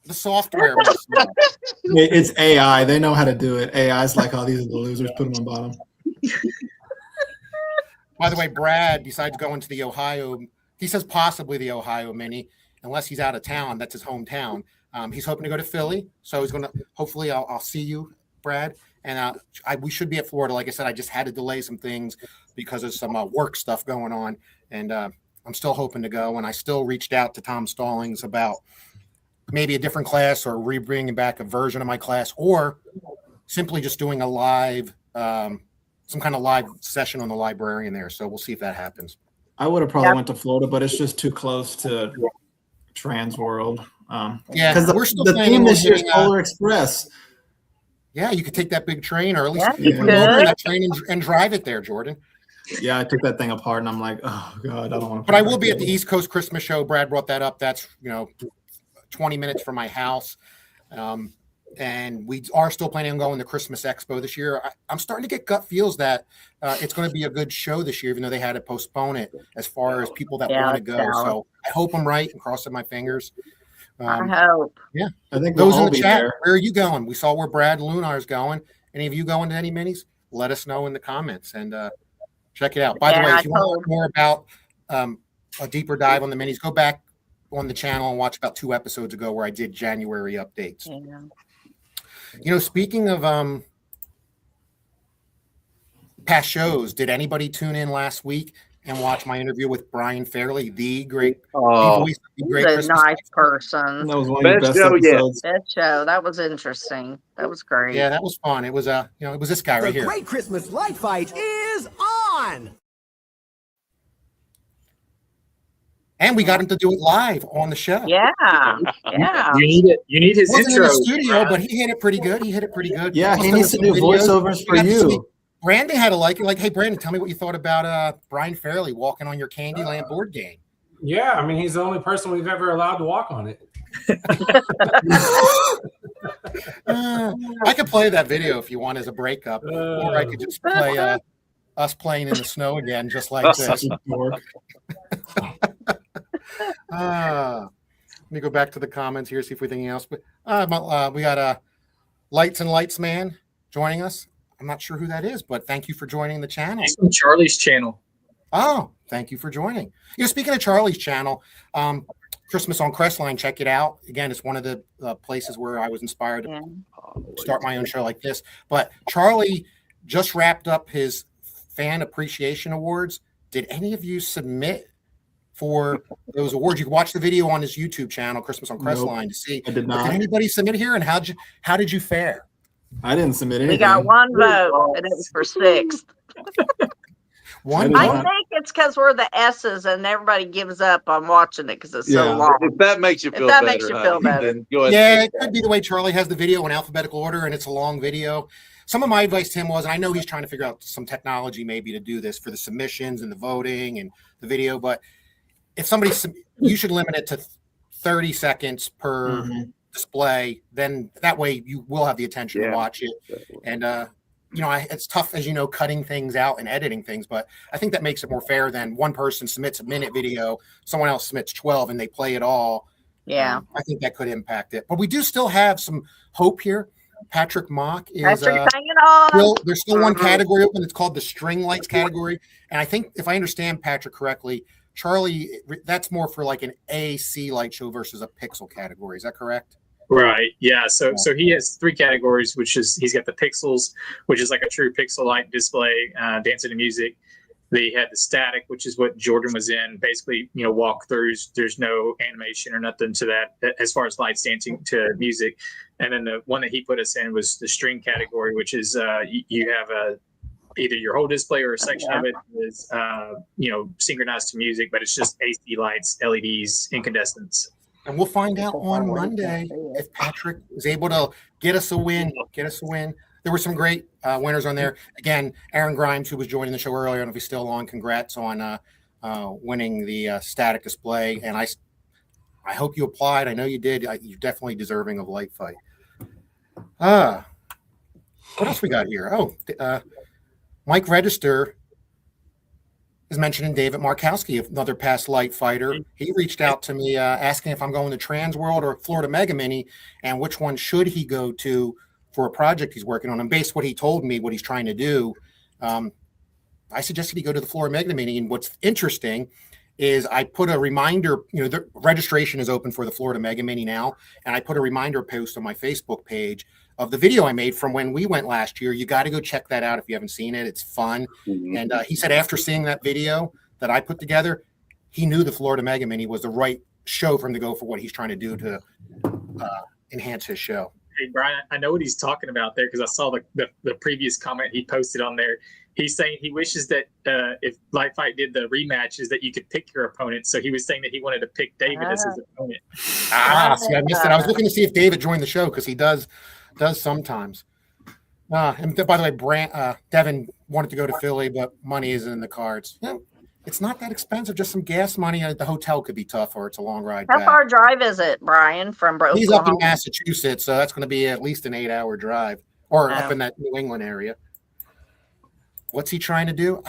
[SPEAKER 5] The software must know.
[SPEAKER 9] It's AI. They know how to do it. AI's like, oh, these are the losers. Put them on bottom.
[SPEAKER 5] By the way, Brad, besides going to the Ohio, he says possibly the Ohio Mini, unless he's out of town. That's his hometown. He's hoping to go to Philly, so he's going to. Hopefully, I'll see you, Brad. And we should be at Florida. Like I said, I just had to delay some things because of some work stuff going on, and I'm still hoping to go. And I still reached out to Tom Stallings about maybe a different class, or bringing back a version of my class, or simply just doing a live, some kind of live session on the Librarian there. So we'll see if that happens.
[SPEAKER 9] I would have probably went to Florida, but it's just too close to Trans World.
[SPEAKER 5] Yeah,
[SPEAKER 9] because
[SPEAKER 5] we're still
[SPEAKER 9] the
[SPEAKER 5] planning
[SPEAKER 9] theme
[SPEAKER 5] on
[SPEAKER 9] this year is
[SPEAKER 5] doing,
[SPEAKER 9] Polar Express.
[SPEAKER 5] Yeah, you could take that big train, or at least
[SPEAKER 7] Yeah,
[SPEAKER 5] you
[SPEAKER 7] you
[SPEAKER 5] put it over
[SPEAKER 7] could.
[SPEAKER 5] that train and drive it there, Jordan.
[SPEAKER 9] Yeah, I took that thing apart, and I'm like, oh god, I don't want to.
[SPEAKER 5] But I will be at the East Coast Christmas show. Brad brought that up. That's 20 minutes from my house. and we are still planning on going to Christmas Expo this year. I'm starting to get gut feels that it's going to be a good show this year, even though they had to postpone it as far as people that want to go. So I hope I'm right and crossing my fingers.
[SPEAKER 7] I hope.
[SPEAKER 5] Yeah.
[SPEAKER 9] I think
[SPEAKER 5] Those
[SPEAKER 9] we'll
[SPEAKER 5] in
[SPEAKER 9] all
[SPEAKER 5] the
[SPEAKER 9] be
[SPEAKER 5] chat,
[SPEAKER 9] there.
[SPEAKER 5] where are you going? We saw where Brad Lunar is going. Any of you going to any minis? Let us know in the comments and check it out. By the way, if you want to learn more about a deeper dive on the minis, go back on the channel and watch about 2 episodes ago where I did January updates.
[SPEAKER 7] Yeah.
[SPEAKER 5] You know, speaking of past shows, did anybody tune in last week and watch my interview with Brian Fairley, the voice of the great
[SPEAKER 7] He's a
[SPEAKER 5] Christmas
[SPEAKER 7] nice person.
[SPEAKER 9] That was one of your best episodes.
[SPEAKER 7] That show, that was interesting. That was great.
[SPEAKER 5] Yeah, that was fun. It was it was this guy right here.
[SPEAKER 2] The Great Christmas Light Fight is on.
[SPEAKER 5] And we got him to do it live on the show.
[SPEAKER 7] Yeah, yeah.
[SPEAKER 8] You need it. You need his
[SPEAKER 5] Wasn't
[SPEAKER 8] intro.
[SPEAKER 5] in the studio, but he hit it pretty good.
[SPEAKER 9] Yeah, he needs to do voiceovers for you.
[SPEAKER 5] Brandon had to like, hey, Brandon, tell me what you thought about Brian Fairley walking on your Candyland board game.
[SPEAKER 1] Yeah, I mean, he's the only person we've ever allowed to walk on it.
[SPEAKER 5] I could play that video if you want as a breakup, or I could just play us playing in the snow again, just like this. Let me go back to the comments here, see if we have anything else. But we got Lights and Lights Man joining us. I'm not sure who that is, but thank you for joining the channel.
[SPEAKER 8] He's from Charlie's channel.
[SPEAKER 5] Oh, thank you for joining. Speaking of Charlie's channel, Christmas on Crestline, check it out. Again, it's one of the places where I was inspired to start my own show like this. But Charlie just wrapped up his Fan Appreciation Awards. Did any of you submit for those awards? You can watch the video on his YouTube channel, Christmas on Crestline, to see.
[SPEAKER 9] I did not.
[SPEAKER 5] Did anybody submit here, and how did you fare?
[SPEAKER 9] I didn't submit anything.
[SPEAKER 7] We got 1 vote, and it was for 6th. I think it's because we're the S's, and everybody gives up on watching it because it's so long.
[SPEAKER 6] If that makes you feel
[SPEAKER 7] that
[SPEAKER 6] better,
[SPEAKER 7] makes you feel better.
[SPEAKER 6] then go ahead.
[SPEAKER 5] Yeah, it could be the way Charlie has the video in alphabetical order, and it's a long video. Some of my advice to him was, and I know he's trying to figure out some technology maybe to do this for the submissions and the voting and the video, but if you should limit it to 30 seconds per display, then that way you will have the attention to watch it. And it's tough, as you know, cutting things out and editing things, but I think that makes it more fair than one person submits a minute video, someone else submits 12, and they play it all.
[SPEAKER 7] Yeah.
[SPEAKER 5] I think that could impact it, but we do still have some hope here. Patrick Mock is
[SPEAKER 7] hanging on.
[SPEAKER 5] there's still one category open. It's called the string lights category, and I think if I understand Patrick correctly, Charlie, that's more for like an AC light show versus a pixel category. Is that correct?
[SPEAKER 8] Right. Yeah. So he has 3 categories, which is he's got the pixels, which is like a true pixel light display, dancing to music. They had the static, which is what Jordan was in. Basically, walkthroughs. There's no animation or nothing to that as far as lights dancing to music. And then the one that he put us in was the string category, which is you have either your whole display or a section of it is synchronized to music, but it's just AC lights, LEDs, incandescents.
[SPEAKER 5] And we'll find out on Monday if Patrick is able to get us a win. There were some great winners on there. Again, Aaron Grimes, who was joining the show earlier, I don't know if he's still on. Congrats on winning the static display. And I hope you applied. I know you did. You're definitely deserving of Light Fight. What else we got here? Mike Register is mentioning David Markowski, another past Light Fighter. He reached out to me asking if I'm going to Trans World or Florida Mega Mini, and which one should he go to for a project he's working on. And based on what he told me, what he's trying to do, I suggested he go to the Florida Mega Mini. And what's interesting is I put a reminder, the registration is open for the Florida Mega Mini now. And I put a reminder post on my Facebook page of the video I made from when we went last year. You got to go check that out if you haven't seen it. It's fun. And he said after seeing that video that I put together, he knew the Florida Mega Mini was the right show for him to go for what he's trying to do to enhance his show.
[SPEAKER 8] Hey, Brian, I know what he's talking about there because I saw the previous comment he posted on there. He's saying he wishes that if Light Fight did the rematches that you could pick your opponent. So he was saying that he wanted to pick David as his opponent.
[SPEAKER 5] See, I missed it. I was looking to see if David joined the show because he does sometimes. And by the way, Devin wanted to go to Philly, but money isn't in the cards. It's not that expensive. Just some gas money at the hotel could be tough, or it's a long ride
[SPEAKER 7] How
[SPEAKER 5] back.
[SPEAKER 7] far drive is it, Brian, from
[SPEAKER 5] He's up in
[SPEAKER 7] Oklahoma?
[SPEAKER 5] Massachusetts, so that's going to be at least an 8-hour drive, or up
[SPEAKER 7] Oh.
[SPEAKER 5] in that New England area. What's he trying to do?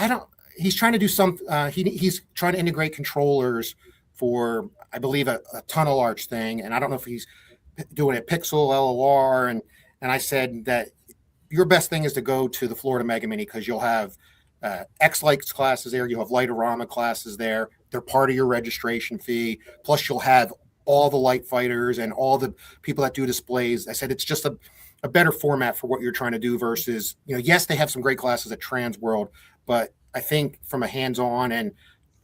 [SPEAKER 5] He's trying to do some. He's trying to integrate controllers for, I believe, a tunnel arch thing, and I don't know if he's doing a Pixel LOR. And I said that your best thing is to go to the Florida Mega Mini, because you'll have X-Lights classes there. You'll have Lightorama classes there. They're part of your registration fee. Plus, you'll have all the light fighters and all the people that do displays. I said it's just a better format for what you're trying to do versus, yes, they have some great classes at Trans World, but I think from a hands-on and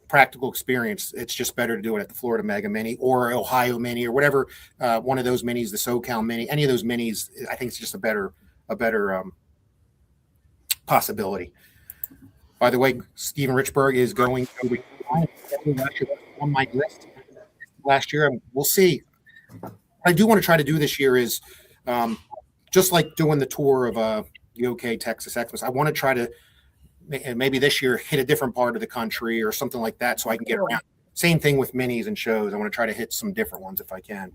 [SPEAKER 5] practical experience, it's just better to do it at the Florida Mega Mini or Ohio Mini or whatever, one of those minis, the SoCal Mini, any of those minis. I think it's just a better possibility. By the way, Steven Richburg is going on my list last year, and we'll see. What I do want to try to do this year is just like doing the tour of the OK Texas Xmas. I want to try to maybe this year hit a different part of the country or something like that, so I can get around. Same thing with minis and shows. I want to try to hit some different ones if I can.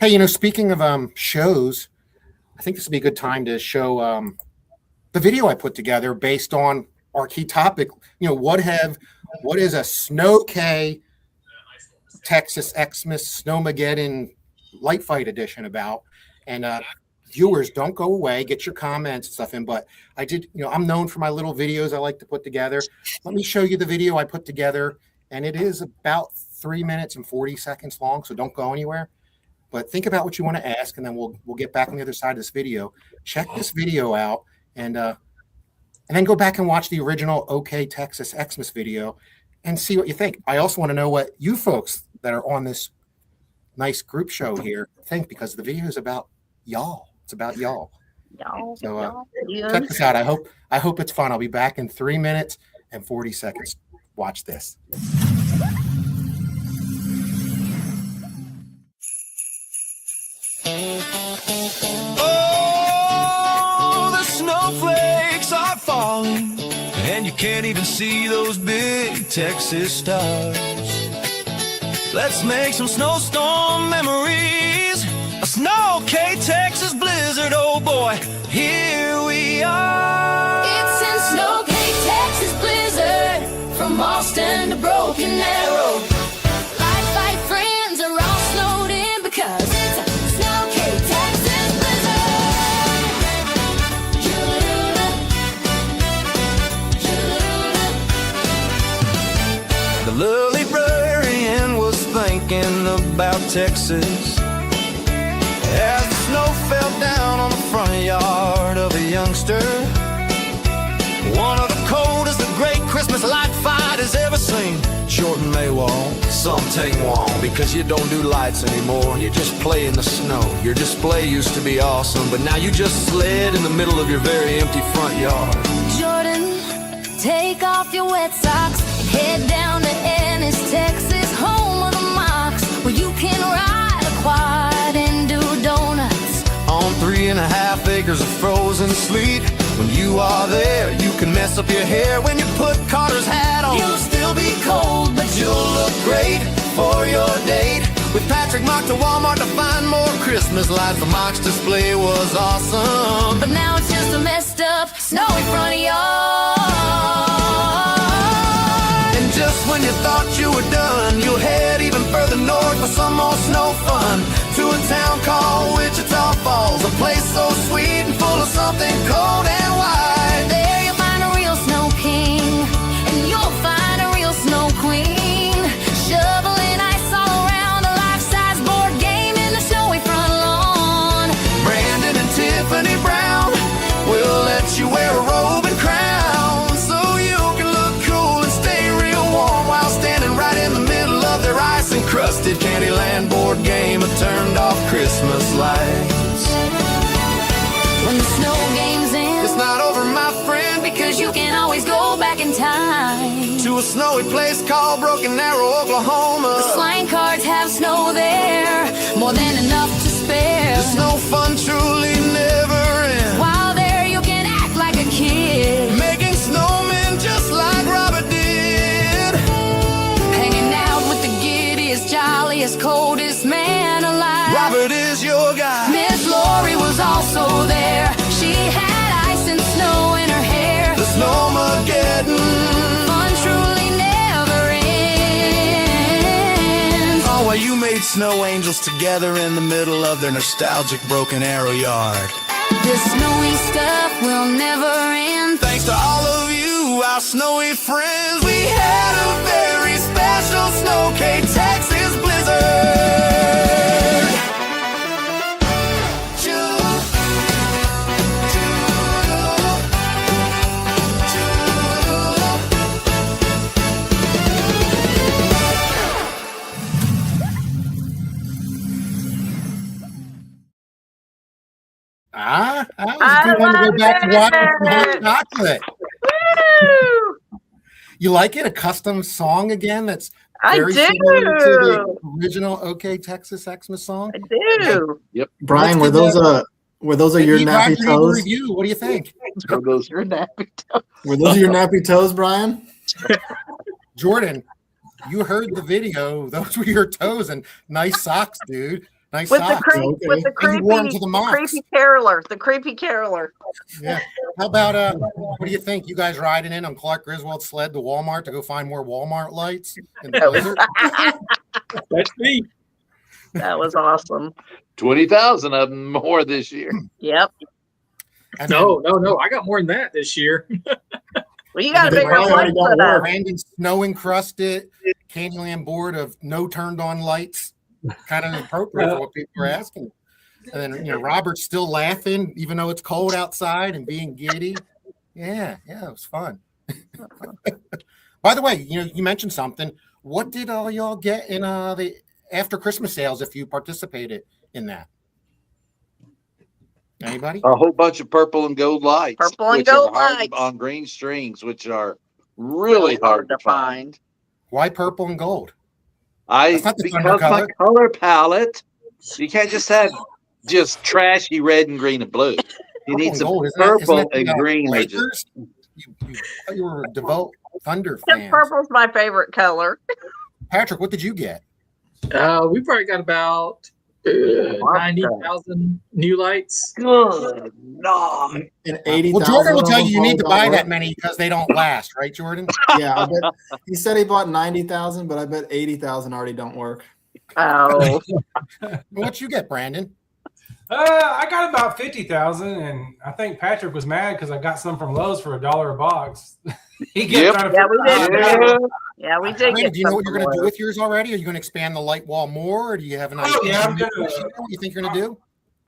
[SPEAKER 5] Hey, speaking of shows, I think this would be a good time to show the video I put together based on our key topic. What is a SnOw-K Texas Xmas Snowmageddon Light Fight Edition about? And viewers, don't go away. Get your comments and stuff in. But I did, I'm known for my little videos I like to put together. Let me show you the video I put together. And it is about 3 minutes and 40 seconds long. So don't go anywhere. But think about what you want to ask, and then we'll get back on the other side of this video. Check this video out, and then go back and watch the original OK Texas Xmas video and see what you think. I also want to know what you folks that are on this nice group show here think, because the video is about y'all. It's about y'all. So check this out. I hope it's fun. I'll be back in 3 minutes and 40 seconds. Watch this.
[SPEAKER 3] Oh, the snowflakes are falling, and you can't even see those big Texas stars. Let's make some snowstorm memories. A SnOw-K Texas blizzard, oh boy, here we are.
[SPEAKER 4] It's in SnOw-K, Texas blizzard, from Austin to Broken Arrow. Light fight friends are all snowed in because it's a SnOw-K, Texas blizzard.
[SPEAKER 3] The librarian was thinking about Texas as the snow fell down on the front yard of a youngster. One of the coldest, the great Christmas light fight has ever seen. Jordan Maywall, some take long because you don't do lights anymore. You just play in the snow. Your display used to be awesome, but now you just sled in the middle of your very empty front yard.
[SPEAKER 4] Jordan, take off your wet socks and head down to Ennis, Texas, home of the Mocs, where you can ride a quad and do donuts
[SPEAKER 3] On 3.5 acres of frozen sleet. When you are there, you can mess up your hair. When you put Carter's hat on, you'll still be cold, but you'll look great for your date. With Patrick Mock to Walmart to find more Christmas lights. The Mock's display was awesome,
[SPEAKER 4] but now it's just a messed up, snowy front yard.
[SPEAKER 3] and just when you thought you were done, you'll head even further north for some more snow fun. To a town called Wichita Falls, a place so sweet and full of something cold and white.
[SPEAKER 4] There you'll find a real snow king, and you'll find a real snow queen, shoveling ice all around a life-size board game in the snowy front lawn.
[SPEAKER 3] Brandon and Tiffany Brown will let you wear a robe and crown, so you can look cool and stay real warm while standing right in the middle of their ice-encrusted Candyland board game of turned-off Christmas lights.
[SPEAKER 4] When the snow game's in,
[SPEAKER 3] It's not over, my friend,
[SPEAKER 4] because you can always go back in time.
[SPEAKER 3] to a snowy place called Broken Arrow,
[SPEAKER 4] The
[SPEAKER 3] Oklahoma.
[SPEAKER 4] slime cards have snow there, more than enough to spare.
[SPEAKER 3] The snow fun truly never ends.
[SPEAKER 4] While there you can act like a kid,
[SPEAKER 3] Making snowmen just like Robert did.
[SPEAKER 4] also there. She had ice and snow in her hair.
[SPEAKER 3] The Snowmageddon.
[SPEAKER 4] Fun truly never ends.
[SPEAKER 3] Oh, well, you made snow angels together in the middle of their nostalgic Broken Arrow yard.
[SPEAKER 4] This snowy stuff will never end.
[SPEAKER 3] Thanks to all of you, our snowy friends, we had a very special SnOw-K Texas blizzard.
[SPEAKER 5] That was a good one to go back and watch some hot chocolate.
[SPEAKER 7] Woo!
[SPEAKER 5] You like it? A custom song again? That's
[SPEAKER 7] I
[SPEAKER 5] very
[SPEAKER 7] do.
[SPEAKER 5] similar to the original OK Texas Xmas song.
[SPEAKER 7] I do.
[SPEAKER 9] Brian, were
[SPEAKER 5] Let's
[SPEAKER 9] those your
[SPEAKER 5] Hey,
[SPEAKER 9] nappy
[SPEAKER 5] Roger,
[SPEAKER 9] toes?
[SPEAKER 5] Review. What do you think?
[SPEAKER 6] So those are nappy toes.
[SPEAKER 9] Were those your nappy toes, Brian?
[SPEAKER 5] Jordan, you heard the video. Those were your toes and nice socks, dude. Nice
[SPEAKER 7] With the,
[SPEAKER 5] socks.
[SPEAKER 7] with the
[SPEAKER 5] And you wore 'em
[SPEAKER 7] creepy,
[SPEAKER 5] to the mocks.
[SPEAKER 7] creepy caroler. The creepy caroler.
[SPEAKER 5] Yeah. How about what do you think? You guys riding in on Clark Griswold's sled to Walmart to go find more Walmart lights in the blizzard?
[SPEAKER 8] That's me.
[SPEAKER 7] That was awesome.
[SPEAKER 6] 20,000 of them more this year.
[SPEAKER 7] Yep.
[SPEAKER 5] And
[SPEAKER 8] No. I got more than that this year.
[SPEAKER 7] Well, you got a
[SPEAKER 5] then
[SPEAKER 7] bigger
[SPEAKER 5] Brandon
[SPEAKER 7] one
[SPEAKER 5] already got
[SPEAKER 7] for that.
[SPEAKER 5] Brandon's snow encrusted Candyland board of no turned on lights, kind of appropriate for what people are asking. And then Robert's still laughing even though it's cold outside and being giddy. Yeah, it was fun. By the way, you mentioned something. What did all y'all get in the after Christmas sales if you participated in that? Anybody?
[SPEAKER 6] A whole bunch of purple and gold lights.
[SPEAKER 7] Purple and
[SPEAKER 6] which are
[SPEAKER 7] gold
[SPEAKER 6] hard
[SPEAKER 7] lights.
[SPEAKER 6] on green strings, which are really hard to find.
[SPEAKER 5] Why purple and gold?
[SPEAKER 6] Because
[SPEAKER 5] not the
[SPEAKER 6] my
[SPEAKER 5] color.
[SPEAKER 6] color palette, you can't just have just trashy red and green and blue. You need some
[SPEAKER 5] Gold,
[SPEAKER 6] purple
[SPEAKER 5] isn't that
[SPEAKER 6] and
[SPEAKER 5] the,
[SPEAKER 6] green. That
[SPEAKER 5] Lakers? You were a devout Thunder
[SPEAKER 7] Because
[SPEAKER 5] fan.
[SPEAKER 7] purple's my favorite color.
[SPEAKER 5] Patrick, what did you get?
[SPEAKER 8] We probably got about 90,000 new lights.
[SPEAKER 6] Good Lord.
[SPEAKER 9] And 80,000.
[SPEAKER 5] Well, Jordan will
[SPEAKER 9] of
[SPEAKER 5] tell
[SPEAKER 9] them
[SPEAKER 5] you you need to
[SPEAKER 9] probably
[SPEAKER 5] buy
[SPEAKER 9] don't
[SPEAKER 5] that
[SPEAKER 9] work.
[SPEAKER 5] many because they don't last, right, Jordan?
[SPEAKER 9] Yeah, I bet he said he bought 90,000, but I bet 80,000 already don't work.
[SPEAKER 7] Oh,
[SPEAKER 5] What you get, Brandon?
[SPEAKER 1] I got about 50,000, and I think Patrick was mad because I got some from Lowe's for $1 a box. He
[SPEAKER 6] Yep.
[SPEAKER 1] trying to
[SPEAKER 7] yeah, we
[SPEAKER 1] figure
[SPEAKER 7] did.
[SPEAKER 1] out-
[SPEAKER 7] Yeah, we did
[SPEAKER 5] Brandon,
[SPEAKER 7] get
[SPEAKER 5] do you know what you're
[SPEAKER 7] some
[SPEAKER 5] going to do
[SPEAKER 7] from
[SPEAKER 5] with yours already? Are you going to expand the light wall more, or do you have an idea?
[SPEAKER 1] Oh, yeah, I'm gonna-
[SPEAKER 5] What you think you're going to do?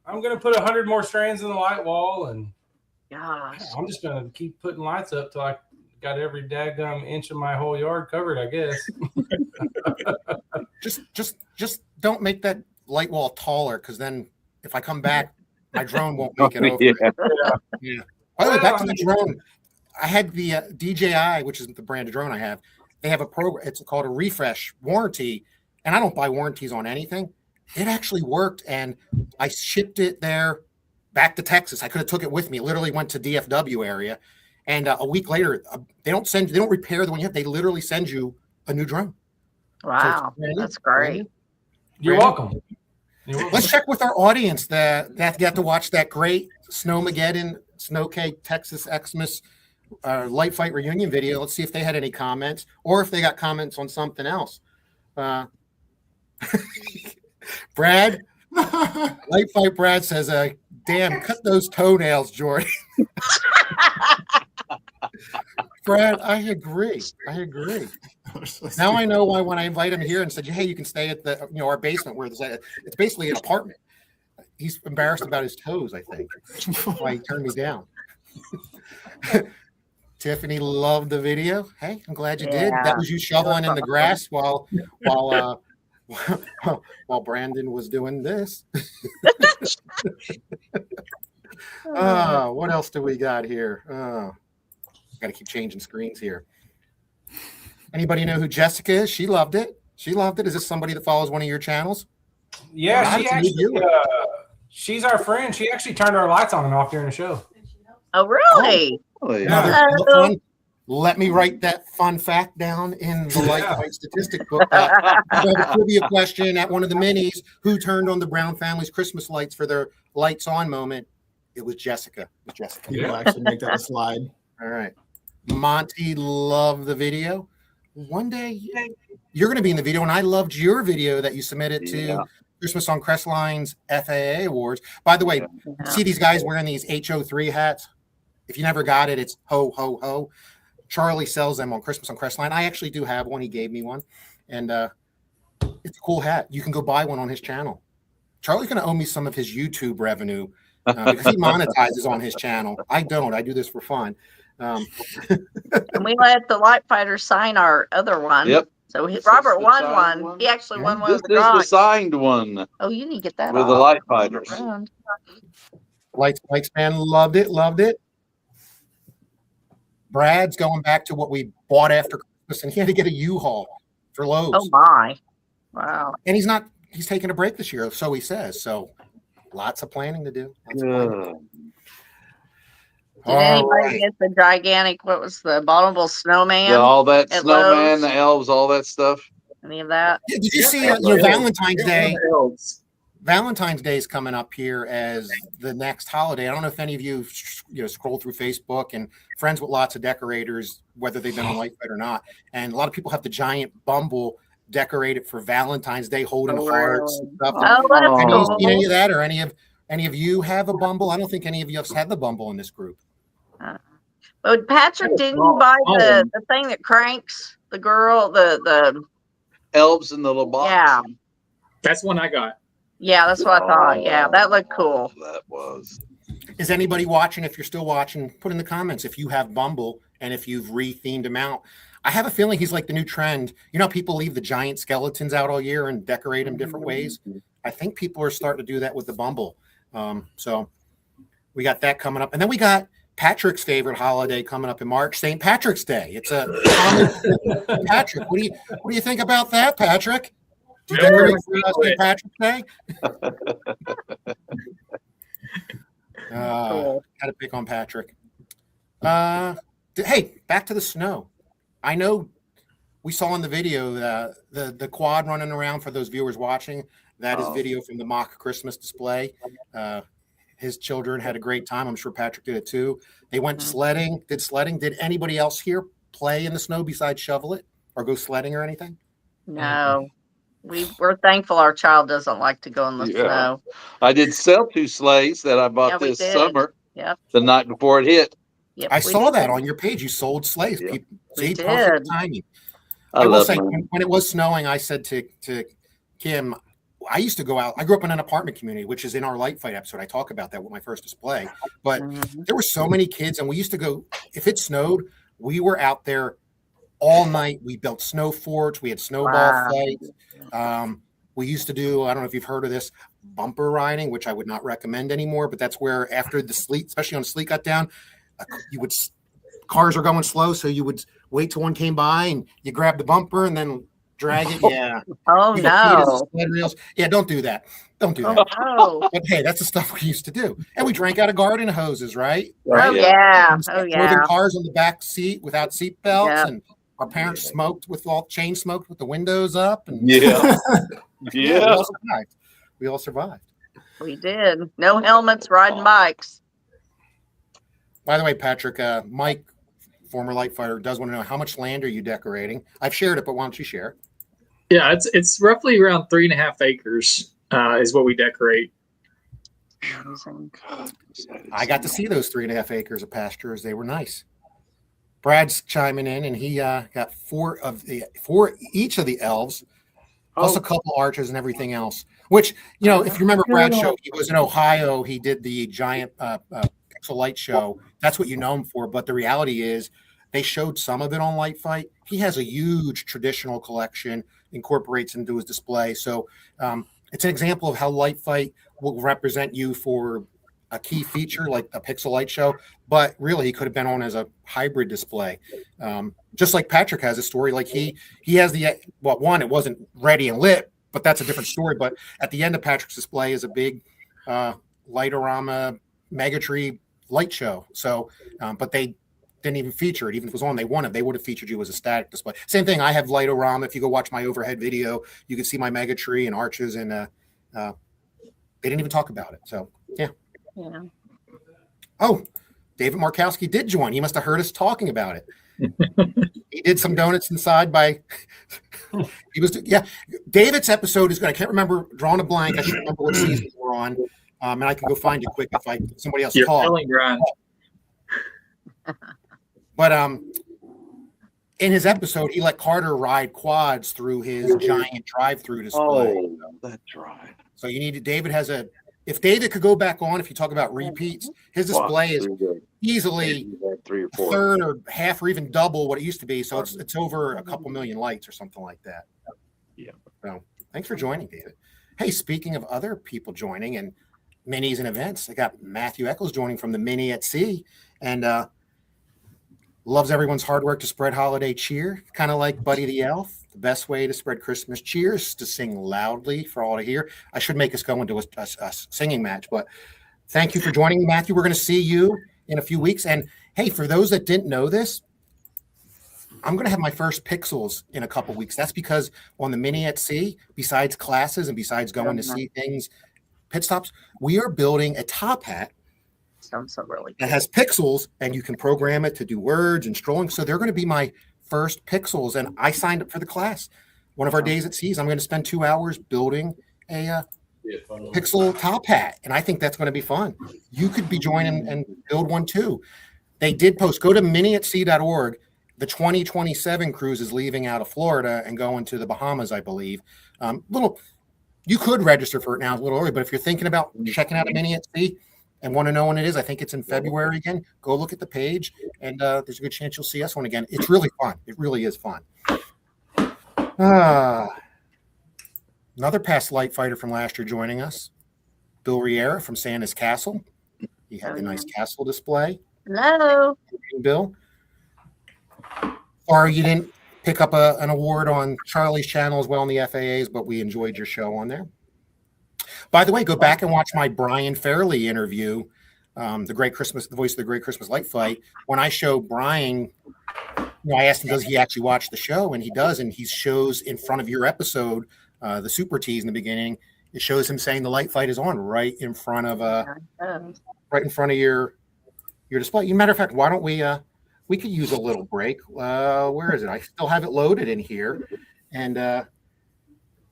[SPEAKER 1] I'm gonna put 100 more strands in the light wall, and
[SPEAKER 7] Gosh.
[SPEAKER 1] I'm just gonna keep putting lights up till I got every daggum inch of my whole yard covered, I guess.
[SPEAKER 5] Just don't make that light wall taller, because then if I come back, my drone won't make it over.
[SPEAKER 6] Yeah.
[SPEAKER 5] Yeah. By the way, back to the drone. I had the DJI, which is the brand of drone I have. They have a program. It's called a refresh warranty, and I don't buy warranties on anything. It actually worked, and I shipped it there back to Texas. I could have took it with me. Literally went to DFW area, and a week later, they don't repair the one you have. They literally send you a new drone.
[SPEAKER 7] Wow,
[SPEAKER 5] Brandon,
[SPEAKER 7] that's great.
[SPEAKER 1] You're welcome. You're welcome.
[SPEAKER 5] Let's check with our audience that got to watch that great Snowmageddon, SnOw-K Texas Xmas light fight reunion video. Let's see if they had any comments or if they got comments on something else. Brad, light fight Brad says, damn, cut those toenails, Jordan. Brad, I agree. Now I know why when I invite him here and said, hey, you can stay at the our basement where it's basically an apartment. He's embarrassed about his toes, I think. That's why he turned me down. Tiffany loved the video. Hey, I'm glad you did.
[SPEAKER 7] Yeah.
[SPEAKER 5] That was you shoveling in the grass while Brandon was doing this. What else do we got here? Got to keep changing screens here. Anybody know who Jessica is? She loved it. Is this somebody that follows one of your channels?
[SPEAKER 1] Yeah,
[SPEAKER 5] How
[SPEAKER 1] she
[SPEAKER 5] did you
[SPEAKER 1] actually,
[SPEAKER 5] do it?
[SPEAKER 1] she's our friend. She actually turned our lights on and off during the show.
[SPEAKER 7] Oh, really?
[SPEAKER 5] Another fun. Let me write that fun fact down in the light fight statistic book. I have a trivia question at one of the minis. Who turned on the Brown family's Christmas lights for their lights on moment It was Jessica. It was Jessica.
[SPEAKER 9] People actually make that a slide.
[SPEAKER 5] All right. Monty loved the video. One day you're going to be in the video, and I loved your video that you submitted to Christmas on Crestline's FAA Awards. By the way, see these guys wearing these HO3 hats? If you never got it, it's ho, ho, ho. Charlie sells them on Christmas on Crestline. I actually do have one. He gave me one. And it's a cool hat. You can go buy one on his channel. Charlie's going to owe me some of his YouTube revenue because he monetizes on his channel. I don't. I do this for fun.
[SPEAKER 7] And we let the light fighters sign our other one.
[SPEAKER 6] Yep.
[SPEAKER 7] So Robert won one. He actually won one
[SPEAKER 6] This
[SPEAKER 7] of the
[SPEAKER 6] is the
[SPEAKER 7] drawings.
[SPEAKER 6] signed one
[SPEAKER 7] Oh, you need to get that
[SPEAKER 6] with the
[SPEAKER 7] off.
[SPEAKER 6] light fighters.
[SPEAKER 5] Lights man loved it. Loved it. Brad's going back to what we bought after Christmas, and he had to get a U-Haul for Lowe's.
[SPEAKER 7] Oh my! Wow.
[SPEAKER 5] And he's taking a break this year, so he says. So lots of planning to do.
[SPEAKER 7] Did anybody get the gigantic? What was the abominable snowman?
[SPEAKER 6] All that
[SPEAKER 7] at
[SPEAKER 6] snowman,
[SPEAKER 7] Lowe's?
[SPEAKER 6] the elves, all that stuff.
[SPEAKER 7] Any of that?
[SPEAKER 5] Yeah, did you see Valentine's Day? Valentine's Day is coming up here as the next holiday. I don't know if any of you scroll through Facebook and friends with lots of decorators, whether they've been on Light Fight or not. And a lot of people have the giant Bumble decorated for Valentine's Day, holding hearts and stuff.
[SPEAKER 7] Oh, that's
[SPEAKER 5] Have you
[SPEAKER 7] cool.
[SPEAKER 5] seen any of that, or any of you have a Bumble? I don't think any of you have had the Bumble in this group.
[SPEAKER 7] But Patrick, didn't you buy the thing that cranks the girl? The
[SPEAKER 6] Elves in the little box.
[SPEAKER 7] Yeah.
[SPEAKER 8] That's one I got.
[SPEAKER 7] Yeah, that's what I thought. Yeah, that looked cool.
[SPEAKER 6] That was.
[SPEAKER 5] Is anybody watching? If you're still watching, put in the comments if you have Bumble and if you've re-themed him out. I have a feeling he's like the new trend. You know, people leave the giant skeletons out all year and decorate them different ways. I think people are starting to do that with the Bumble. So we got that coming up. And then we got Patrick's favorite holiday coming up in March, St. Patrick's Day. It's a Patrick. What do you think about that, Patrick? Do you decorate for St. Patrick's Day? Got to pick on Patrick. Hey, back to the snow. I know we saw in the video the quad running around for those viewers watching. That is video from the mock Christmas display. His children had a great time. I'm sure Patrick did it too. They went sledding, did sledding. Did anybody else here play in the snow besides shovel it or go sledding or anything?
[SPEAKER 7] No. We're thankful our child doesn't like to go in the snow.
[SPEAKER 6] I did sell 2 sleighs that I bought this summer.
[SPEAKER 7] Yep.
[SPEAKER 6] The night before it hit.
[SPEAKER 7] Yep,
[SPEAKER 5] I saw that on your page. You sold sleighs.
[SPEAKER 6] Yep.
[SPEAKER 5] See,
[SPEAKER 7] did.
[SPEAKER 5] perfect timing. I will say, when it was snowing, I said to Kim, I used to go out. I grew up in an apartment community, which is in our Light Fight episode. I talk about that with my first display. But there were so many kids, and we used to go, if it snowed, we were out there all night. We built snow forts. We had snowball fights. We used to do, I don't know if you've heard of this, bumper riding, which I would not recommend anymore. But that's where after the sleet, especially on sleet got down, cars are going slow. So you would wait till one came by and you grab the bumper and then drag it. Yeah.
[SPEAKER 7] Oh, no.
[SPEAKER 5] Yeah, don't do that. Don't do that.
[SPEAKER 7] Oh,
[SPEAKER 5] But hey, that's the stuff we used to do. And we drank out of garden hoses, right?
[SPEAKER 7] oh yeah. Oh,
[SPEAKER 5] Moving
[SPEAKER 7] yeah.
[SPEAKER 5] cars on the back seat without seat belts.
[SPEAKER 7] Yeah.
[SPEAKER 5] And our parents smoked with chain smoked with the windows up. And
[SPEAKER 6] Yeah.
[SPEAKER 5] we all survived. We all survived.
[SPEAKER 7] We did. No helmets, riding bikes.
[SPEAKER 5] By the way, Patrick, Mike, former light fighter, does want to know how much land are you decorating? I've shared it, but why don't you share?
[SPEAKER 8] Yeah, it's roughly around 3.5 acres is what we decorate.
[SPEAKER 5] I got to see those 3.5 acres of pastures. They were nice. Brad's chiming in, and he got 4 each of the elves, plus a couple archers and everything else. Which, you know, if you remember Brad's show, he was in Ohio. He did the giant pixel light show. That's what you know him for. But the reality is, they showed some of it on Light Fight. He has a huge traditional collection, incorporates into his display. So it's an example of how Light Fight will represent you for a key feature like a pixel light show, but really he could have been on as a hybrid display. Just like Patrick has a story, like he has it wasn't ready and lit, but that's a different story. But at the end of Patrick's display is a big Lightorama Megatree light show. So, but they didn't even feature it. Even if it was on, they would have featured you as a static display. Same thing. I have Lightorama. If you go watch my overhead video, you can see my Megatree and arches, and they didn't even talk about it. So, yeah.
[SPEAKER 7] Yeah.
[SPEAKER 5] Oh, David Markowski did join. He must have heard us talking about it. He did some donuts inside by. He was, yeah. David's episode is good. I can't remember, drawing a blank. I should remember what season we're on, and I can go find it quick if somebody else
[SPEAKER 8] Your
[SPEAKER 5] talks.
[SPEAKER 8] filling ground.
[SPEAKER 5] But in his episode, he let Carter ride quads through his giant drive-through display.
[SPEAKER 6] Oh, that's right.
[SPEAKER 5] So you need David has a. If David could go back on, if you talk about repeats, his display is easily
[SPEAKER 6] 3 or
[SPEAKER 5] a
[SPEAKER 6] 4.
[SPEAKER 5] third or half or even double what it used to be. So it's over a couple million lights or something like that.
[SPEAKER 6] Yeah.
[SPEAKER 5] So thanks for joining, David. Hey, speaking of other people joining and minis and events, I got Matthew Eccles joining from the Mini at Sea, and loves everyone's hard work to spread holiday cheer, kind of like Buddy the Elf. The best way to spread Christmas cheer is to sing loudly for all to hear. I should make us go into a singing match, but thank you for joining, Matthew. We're going to see you in a few weeks. And hey, for those that didn't know this, I'm going to have my first pixels in a couple weeks. That's because on the Mini at Sea, besides classes and besides going to see things, pit stops, we are building a top hat
[SPEAKER 7] Sounds so really
[SPEAKER 5] that has pixels, and you can program it to do words and strolling. So they're going to be my first pixels, and I signed up for the class. One of our days at Seas, I'm going to spend 2 hours building a pixel top hat, and I think that's going to be fun. You could be joining and build one too. They did post. Go to miniatsea.org. The 2027 cruise is leaving out of Florida and going to the Bahamas, I believe. You could register for it now a little early, but if you're thinking about checking out a Mini at Sea and want to know when it is, I think it's in February again. Go look at the page, and there's a good chance you'll see us one again. It's really fun. It really is fun. Another past light fighter from last year joining us, Bill Riera from Santa's Castle. He had the nice castle display.
[SPEAKER 7] Hello.
[SPEAKER 5] Bill. Sorry you didn't pick up an award on Charlie's channel as well in the FAAs, but we enjoyed your show on there. By the way, go back and watch my Brian Fairley interview, the voice of the Great Christmas Light Fight. When I show Brian, I asked him, does he actually watch the show? And he does, and he shows in front of your episode, the super tease in the beginning. It shows him saying the light fight is on right in front of your display. Matter of fact, why don't we could use a little break. Where is it? I still have it loaded in here, and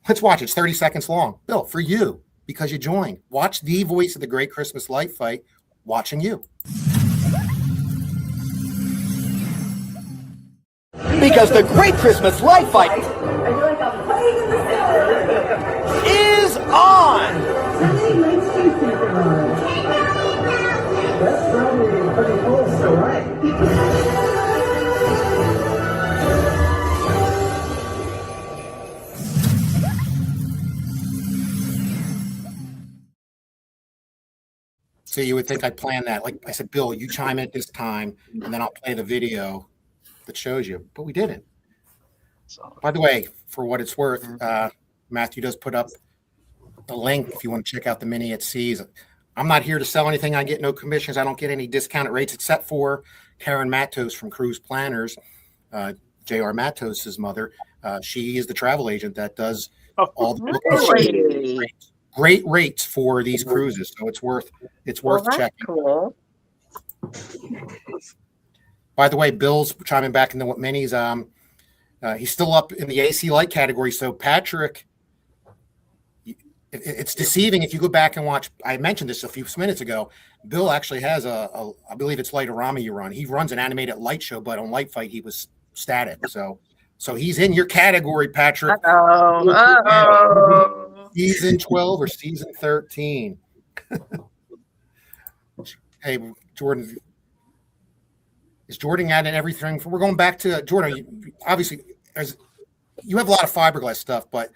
[SPEAKER 5] let's watch it. It's 30 seconds long. Bill, for you, because you joined. Watch the voice of the Great Christmas Light Fight watching you.
[SPEAKER 2] Because the Great Christmas Light Fight is on!
[SPEAKER 5] So you would think I planned that. Like I said, Bill, you chime in at this time, and then I'll play the video that shows you. But we didn't. By the way, for what it's worth, Matthew does put up the link if you want to check out the Mini at Seas. I'm not here to sell anything. I get no commissions. I don't get any discounted rates except for Karen Matos from Cruise Planners, J.R. Matos' mother. She is the travel agent that does all the bookings. Great rates for these cruises, so it's worth checking.
[SPEAKER 7] Cool.
[SPEAKER 5] By the way, Bill's chiming back into what Minnie's. He's still up in the AC light category. So Patrick, it's deceiving if you go back and watch. I mentioned this a few minutes ago. Bill actually has I believe it's Lightorama you run. He runs an animated light show, but on Light Fight he was static. So he's in your category, Patrick.
[SPEAKER 7] Uh-oh.
[SPEAKER 5] Season 12 or season 13. Hey, Jordan. Is Jordan adding everything? We're going back to Jordan. Obviously, you have a lot of fiberglass stuff, but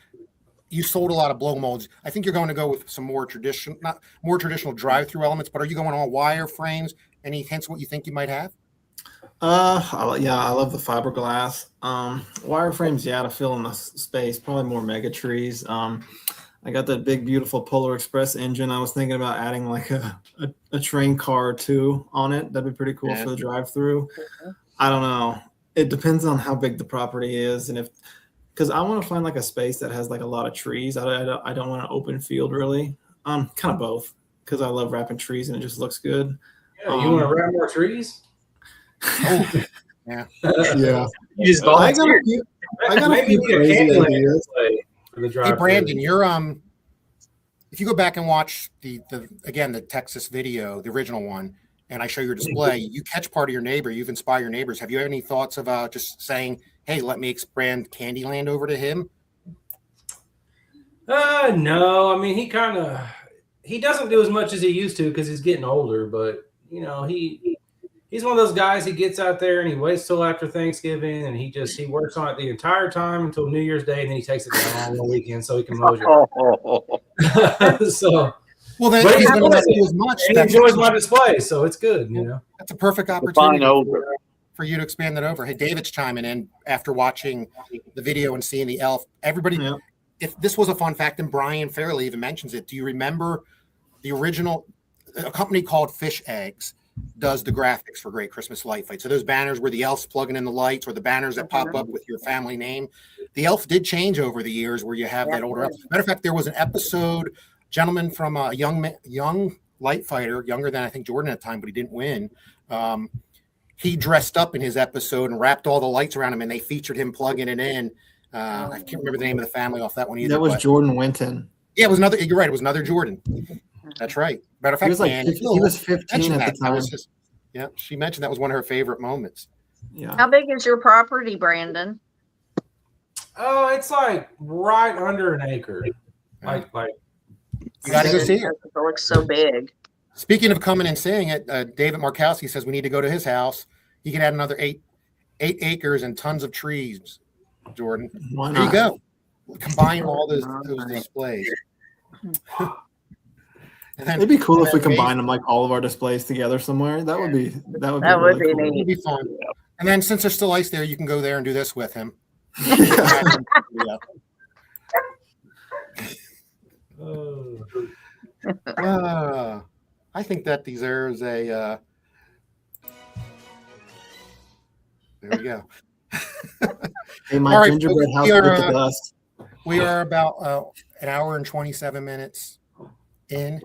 [SPEAKER 5] you sold a lot of blow molds. I think you're going to go with some more traditional drive-through elements. But are you going all wire frames? Any hints what you think you might have?
[SPEAKER 9] I love the fiberglass. Wireframes, to fill in the space. Probably more mega trees. I got that big, beautiful Polar Express engine. I was thinking about adding like a train car or two on it. That'd be pretty cool for the drive-through. I don't know. It depends on how big the property is, and because I want to find like a space that has like a lot of trees. I don't want an open field really. Kind of both, because I love wrapping trees and it just looks good.
[SPEAKER 1] Yeah, you want to wrap more trees?
[SPEAKER 5] Oh, yeah.
[SPEAKER 9] Yeah.
[SPEAKER 8] You just
[SPEAKER 9] I got
[SPEAKER 8] volunteered.
[SPEAKER 9] a few, I got a
[SPEAKER 1] Maybe
[SPEAKER 9] few
[SPEAKER 1] we need a
[SPEAKER 9] crazy
[SPEAKER 1] Candyland
[SPEAKER 9] ideas.
[SPEAKER 1] display for the
[SPEAKER 5] Hey,
[SPEAKER 1] drive-thru.
[SPEAKER 5] Brandon, you're if you go back and watch the Texas video, the original one, and I show your display, you catch part of your neighbor. You've inspired your neighbors. Have you had any thoughts about just saying, "Hey, let me expand Candyland over to him"?
[SPEAKER 1] No. I mean, he doesn't do as much as he used to because he's getting older. But he's one of those guys. He gets out there and he waits till after Thanksgiving, and he works on it the entire time until New Year's Day, and then he takes it down on the weekend so he can mow it. So,
[SPEAKER 5] Well, then
[SPEAKER 1] but
[SPEAKER 5] he's
[SPEAKER 1] he
[SPEAKER 5] going to not
[SPEAKER 1] enjoys
[SPEAKER 5] do as much.
[SPEAKER 1] he enjoys my display, so it's good.
[SPEAKER 5] That's a perfect
[SPEAKER 6] Fine
[SPEAKER 5] opportunity
[SPEAKER 6] over.
[SPEAKER 5] for you to expand that over. Hey, David's chiming in after watching the video and seeing the elf. Everybody,
[SPEAKER 9] Yeah.
[SPEAKER 5] if this was a fun fact, and Brian Fairley even mentions it. Do you remember the original? A company called Fish Eggs does the graphics for Great Christmas Light Fight. So those banners where the elf's plugging in the lights, or the banners that pop up with your family name. The elf did change over the years, where you have that older elf. Matter of fact, there was an episode, gentleman from a young light fighter, younger than I think Jordan at the time, but he didn't win. He dressed up in his episode and wrapped all the lights around him, and they featured him plugging it in. I can't remember the name of the family off that one either.
[SPEAKER 9] That was
[SPEAKER 5] but-
[SPEAKER 9] Jordan Winton.
[SPEAKER 5] Yeah, it was another. You're right. It was another Jordan. That's right. Matter of fact,
[SPEAKER 9] He was like
[SPEAKER 5] man,
[SPEAKER 9] 15, he was 15
[SPEAKER 5] mentioned
[SPEAKER 9] at
[SPEAKER 5] that.
[SPEAKER 9] the
[SPEAKER 5] That
[SPEAKER 9] time.
[SPEAKER 5] was just, yeah, she mentioned that was one of her favorite moments.
[SPEAKER 9] Yeah.
[SPEAKER 7] How big is your property, Brandon?
[SPEAKER 1] Oh, it's like right under an acre. Like
[SPEAKER 5] You got to go see it.
[SPEAKER 7] It looks so big.
[SPEAKER 5] Speaking of coming and seeing it, David Markowski says we need to go to his house. He can add another eight acres and tons of trees. Jordan,
[SPEAKER 9] Why
[SPEAKER 5] there you
[SPEAKER 9] not?
[SPEAKER 5] go. Combine all those displays. And then,
[SPEAKER 9] It'd be cool
[SPEAKER 5] and
[SPEAKER 9] if we
[SPEAKER 5] then
[SPEAKER 9] combine them, like all of our displays together somewhere. That would be
[SPEAKER 7] That would
[SPEAKER 9] really
[SPEAKER 7] be
[SPEAKER 9] cool.
[SPEAKER 5] It would be fun. And then since there's still ice there, you can go there and do this with him. Yeah. I think that deserves a. There we go.
[SPEAKER 9] Hey, my
[SPEAKER 5] All right,
[SPEAKER 9] gingerbread
[SPEAKER 5] folks,
[SPEAKER 9] house
[SPEAKER 5] we
[SPEAKER 9] with
[SPEAKER 5] are,
[SPEAKER 9] the dust.
[SPEAKER 5] We are about an hour and 27 minutes in.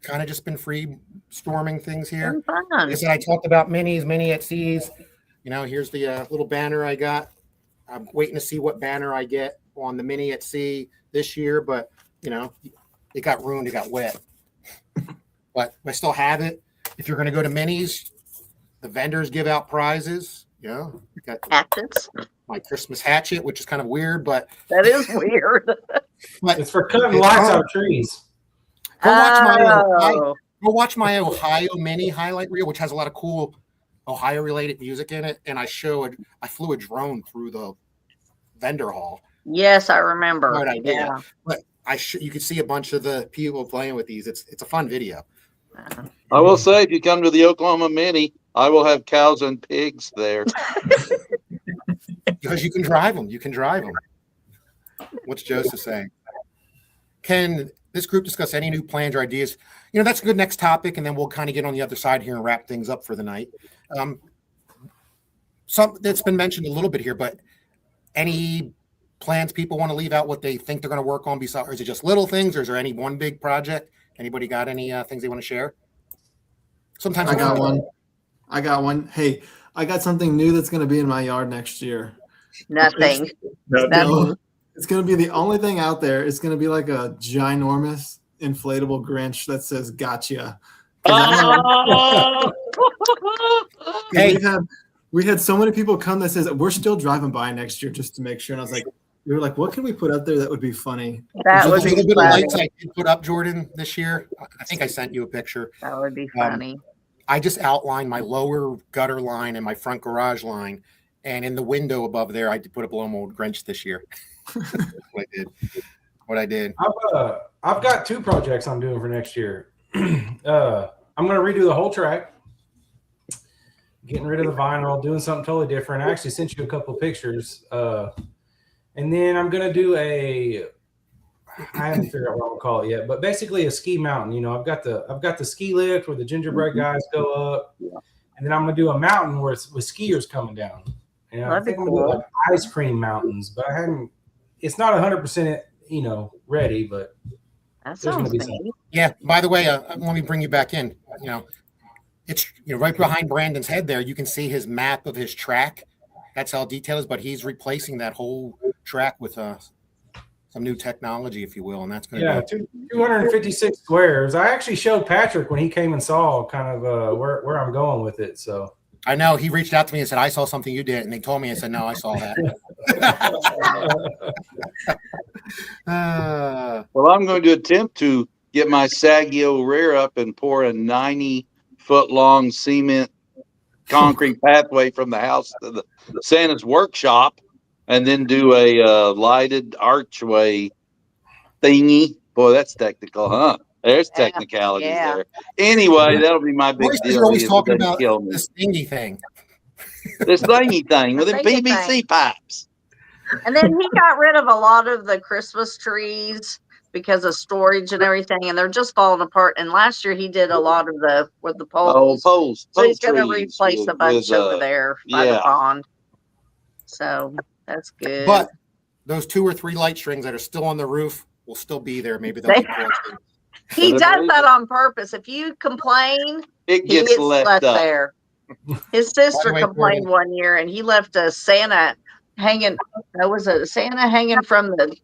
[SPEAKER 5] Kind of just been free storming things here.
[SPEAKER 7] Fun.
[SPEAKER 5] Like I said, I talked about minis, mini at seas. Here's the little banner I got. I'm waiting to see what banner I get on the mini at sea this year, but it got ruined, it got wet. But I still have it. If you're going to go to minis, the vendors give out prizes. Got
[SPEAKER 7] Hatchets.
[SPEAKER 5] my Christmas hatchet, which is kind of weird, but
[SPEAKER 7] That is weird.
[SPEAKER 1] it's for cutting lights out of trees.
[SPEAKER 5] Go
[SPEAKER 7] Oh.
[SPEAKER 5] watch my Ohio mini highlight reel, which has a lot of cool Ohio related music in it. And I flew a drone through the vendor hall.
[SPEAKER 7] Yes, I remember.
[SPEAKER 5] Smart idea.
[SPEAKER 7] Yeah.
[SPEAKER 5] But you can see a bunch of the people playing with these. It's a fun video.
[SPEAKER 6] I will say, if you come to the Oklahoma Mini, I will have cows and pigs there.
[SPEAKER 5] Because you can drive them. What's Joseph saying? Can this group discuss any new plans or ideas? That's a good next topic, and then we'll kind of get on the other side here and wrap things up for the night. Some that's been mentioned a little bit here, but any plans people want to leave out what they think they're going to work on besides, or is it just little things, or is there any one big project? Anybody got any things they want to share? Sometimes
[SPEAKER 9] I got one. Hey, I got something new that's going to be in my yard next year.
[SPEAKER 7] Nothing.
[SPEAKER 9] No, it's going to be the only thing out there. It's going to be like a ginormous inflatable Grinch that says "Gotcha."
[SPEAKER 5] Hey.
[SPEAKER 9] We had so many people come that says we're still driving by next year just to make sure. And I was like, we were like, what can we put up there that would be funny?
[SPEAKER 7] That
[SPEAKER 5] There's
[SPEAKER 7] would
[SPEAKER 5] a little
[SPEAKER 7] be
[SPEAKER 5] bit of
[SPEAKER 7] funny.
[SPEAKER 5] lights I did put up, Jordan, this year. I think I sent you a picture.
[SPEAKER 7] That would be funny.
[SPEAKER 5] I just outlined my lower gutter line and my front garage line, and in the window above there, I did put a blow mold Grinch this year. What I did.
[SPEAKER 1] I've got two projects I'm doing for next year. I'm going to redo the whole track, getting rid of the vinyl, doing something totally different. I actually sent you a couple pictures, and then I'm going to do I haven't figured out what I'm gonna call it yet, but basically a ski mountain. I've got the ski lift where the gingerbread guys go up, and then I'm gonna do a mountain where it's with skiers coming down. I
[SPEAKER 7] That'd be
[SPEAKER 1] think I'm gonna do
[SPEAKER 7] cool.
[SPEAKER 1] like ice cream mountains, but I haven't. It's not 100%, ready, but
[SPEAKER 7] That
[SPEAKER 1] there's gonna
[SPEAKER 7] sounds
[SPEAKER 1] be
[SPEAKER 7] neat.
[SPEAKER 1] some.
[SPEAKER 5] Yeah. By the way, let me bring you back in. it's right behind Brandon's head there. You can see his map of his track. That's how detailed it is, but he's replacing that whole track with some new technology, if you will, and that's going to
[SPEAKER 1] 256 squares. I actually showed Patrick when he came and saw kind of where I'm going with it. So
[SPEAKER 5] I know he reached out to me and said, "I saw something you did," and they told me. I said, "No, I saw that."
[SPEAKER 6] Well, I'm going to attempt to get my Saggio rear up and pour a 90-foot-long cement concrete pathway from the house to the Santa's workshop, and then do a lighted archway thingy. Boy, that's technical, huh? There's technicalities there. Anyway, that'll be my big deal.
[SPEAKER 5] You're always talking about this thingy thing.
[SPEAKER 6] This thingy thing with the PVC pipes.
[SPEAKER 7] And then he got rid of a lot of the Christmas trees because of storage and everything, and they're just falling apart. And last year he did a lot of the poles.
[SPEAKER 6] Poles.
[SPEAKER 7] So he's going to replace a bunch over there by the pond. So that's good.
[SPEAKER 5] But those 2 or 3 light strings that are still on the roof will still be there. Maybe they'll be close.
[SPEAKER 7] He does that on purpose. If you complain,
[SPEAKER 6] it gets left
[SPEAKER 7] there. His sister complained one year, and he left a Santa hanging. That was a Santa hanging from the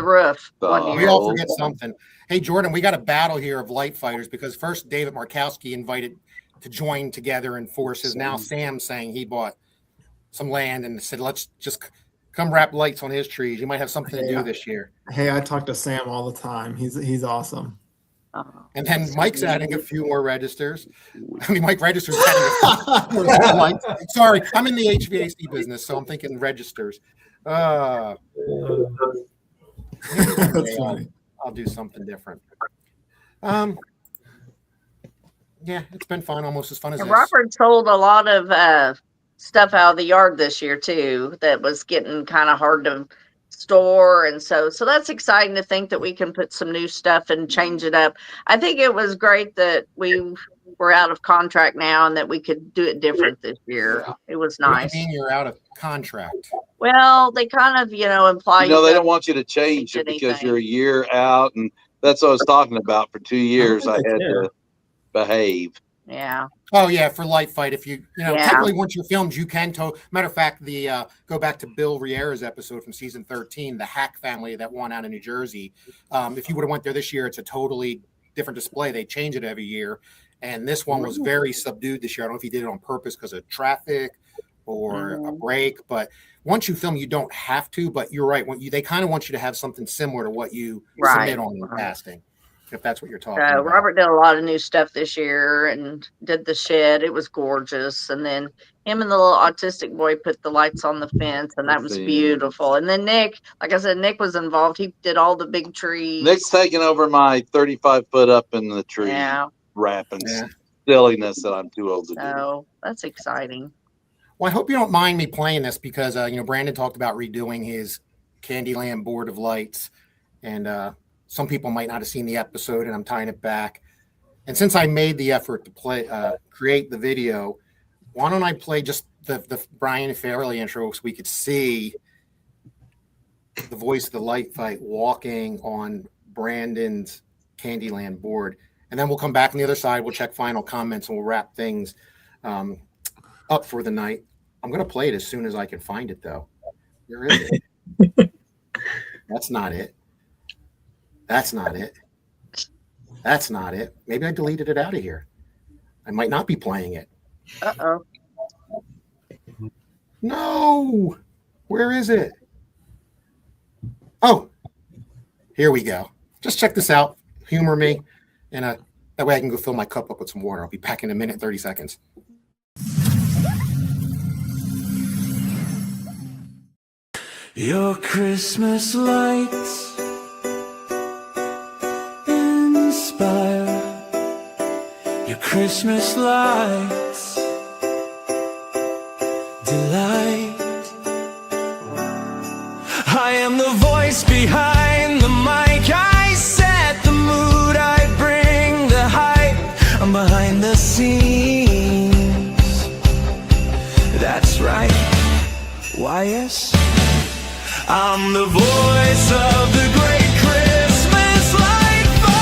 [SPEAKER 7] roof one year.
[SPEAKER 5] We all forget something. Hey, Jordan, we got a battle here of light fighters because first David Markowski invited to join together in forces. Now Sam's saying he bought some land and said, "Let's just come wrap lights on his trees. You might have something to do this year."
[SPEAKER 9] Hey, I talk to Sam all the time. He's awesome.
[SPEAKER 5] And then Mike's adding a few more registers. I mean, Mike registers adding a few. Sorry, I'm in the HVAC business, so I'm thinking registers. That's funny. I'll do something different. Yeah, it's been fun, almost as fun as this.
[SPEAKER 7] Robert sold a lot of stuff out of the yard this year too that was getting kind of hard to store, and so that's exciting to think that we can put some new stuff and change it up. I think it was great that we were out of contract now and that we could do it different this year. It was nice.
[SPEAKER 5] What do you mean you're out of contract?
[SPEAKER 7] Well, they kind of imply
[SPEAKER 6] they don't want you to change it because you're a year out, and that's what I was talking about. For 2 years I had to behave.
[SPEAKER 7] Yeah.
[SPEAKER 5] Oh yeah, for Light Fight. If technically once you're filmed, you can matter of fact, the go back to Bill Riera's episode from season 13, the Hack family that won out of New Jersey. If you would have went there this year, it's a totally different display. They change it every year. And this one was very subdued this year. I don't know if he did it on purpose because of traffic or a break, but once you film, you don't have to, but you're right. They kind of want you to have something similar to what you submit on in casting. If that's what you're talking about.
[SPEAKER 7] Robert did a lot of new stuff this year and did the shed. It was gorgeous. And then him and the little autistic boy put the lights on the fence, and that was beautiful. And then Nick, like I said, Nick was involved. He did all the big trees.
[SPEAKER 6] Nick's taking over my 35-foot up in the tree wrapping silliness that I'm too old to do.
[SPEAKER 7] So that's exciting.
[SPEAKER 5] Well, I hope you don't mind me playing this because, Brandon talked about redoing his Candyland board of lights, and some people might not have seen the episode, and I'm tying it back. And since I made the effort to create the video, why don't I play just the Brian Fairley intro so we could see the voice of the Light Fight walking on Brandon's Candyland board. And then we'll come back on the other side. We'll check final comments, and we'll wrap things up for the night. I'm going to play it as soon as I can find it, though. Where is it? That's not it. That's not it. That's not it. Maybe I deleted it out of here. I might not be playing it.
[SPEAKER 7] Uh-oh.
[SPEAKER 5] No. Where is it? Oh, here we go. Just check this out. Humor me. And that way I can go fill my cup up with some water. I'll be back in a minute, 30 seconds.
[SPEAKER 3] Your Christmas lights your Christmas lights delight. I am the voice behind the mic. I set the mood. I bring the hype. I'm behind the scenes. That's right. Why, yes, I'm the voice of the great Christmas light fight.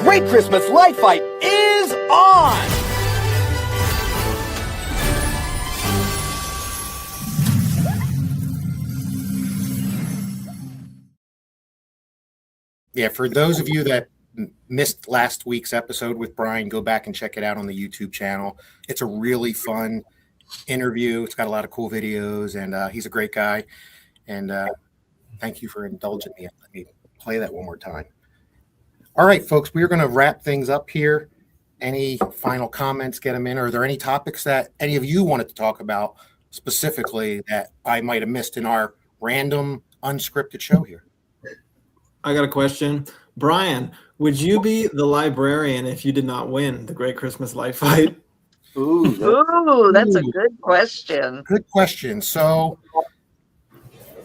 [SPEAKER 2] great Christmas light fight is on!
[SPEAKER 5] Yeah, for those of you that missed last week's episode with Brian, go back and check it out on the YouTube channel. It's a really fun interview. It's got a lot of cool videos, and he's a great guy. And thank you for indulging me. Let me play that one more time. All right, folks, we're going to wrap things up here. Any final comments, get them in? Are there any topics that any of you wanted to talk about specifically that I might have missed in our random, unscripted show here?
[SPEAKER 9] I got a question. Brian, would you be the librarian if you did not win the Great Christmas Light Fight?
[SPEAKER 7] Ooh, that's a good question.
[SPEAKER 5] Good question. So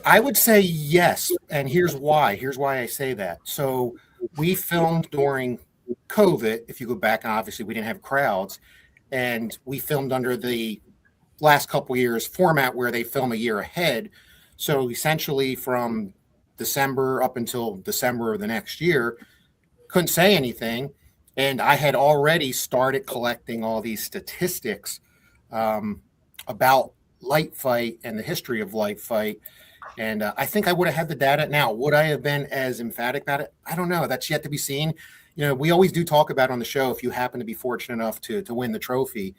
[SPEAKER 5] I would say yes. And here's why. Here's why I say that. So we filmed during COVID. If you go back, and obviously we didn't have crowds. And we filmed under the last couple of years format where they film a year ahead. So essentially from December up until December of the next year, couldn't say anything. And I had already started collecting all these statistics about Light Fight and the history of Light Fight. And I think I would have had the data. Now, would I have been as emphatic about it? I don't know. That's yet to be seen. You know, we always do talk about on the show, if you happen to be fortunate enough to win the trophy,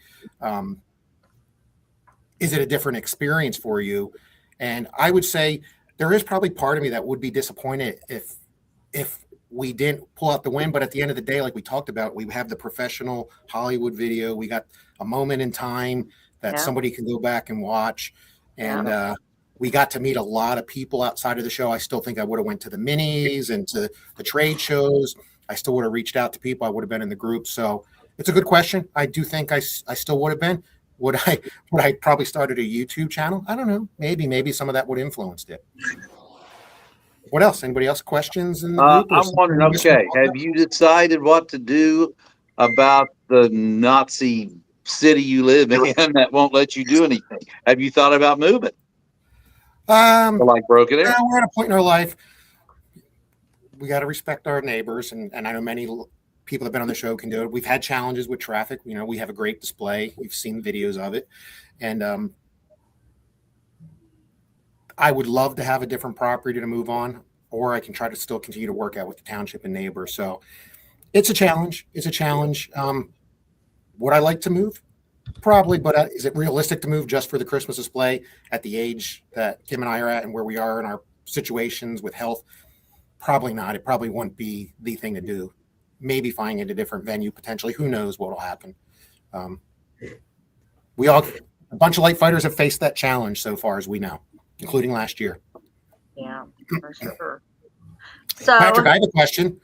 [SPEAKER 5] is it a different experience for you? And I would say there is probably part of me that would be disappointed if we didn't pull out the win. But at the end of the day, like we talked about, we have the professional Hollywood video. We got a moment in time that somebody can go back and watch. And we got to meet a lot of people outside of the show. I still think I would have went to the minis and to the trade shows. I still would have reached out to people. I would have been in the group. So it's a good question. I do think I still would have been. Would I probably started a YouTube channel? I don't know. Maybe some of that would have influenced it. What else? Anybody else questions in the group?
[SPEAKER 6] I'm wondering, okay, have you decided what to do about the Nazi city you live in that won't let you do anything? Have you thought about moving? Like Broken Arrow?
[SPEAKER 5] We're at a point in our life. We got to respect our neighbors, and I know many people that have been on the show can do it. We've had challenges with traffic. You know, we have a great display. We've seen videos of it. And I would love to have a different property to move on, or I can try to still continue to work out with the township and neighbors. So it's a challenge. It's a challenge. Would I like to move? Probably, but is it realistic to move just for the Christmas display at the age that Kim and I are at and where we are in our situations with health? Probably not. It probably wouldn't be the thing to do. Maybe finding a different venue potentially. Who knows what will happen? A bunch of light fighters have faced that challenge so far as we know, including last year.
[SPEAKER 7] Yeah, for sure. So,
[SPEAKER 5] Patrick, I have a question.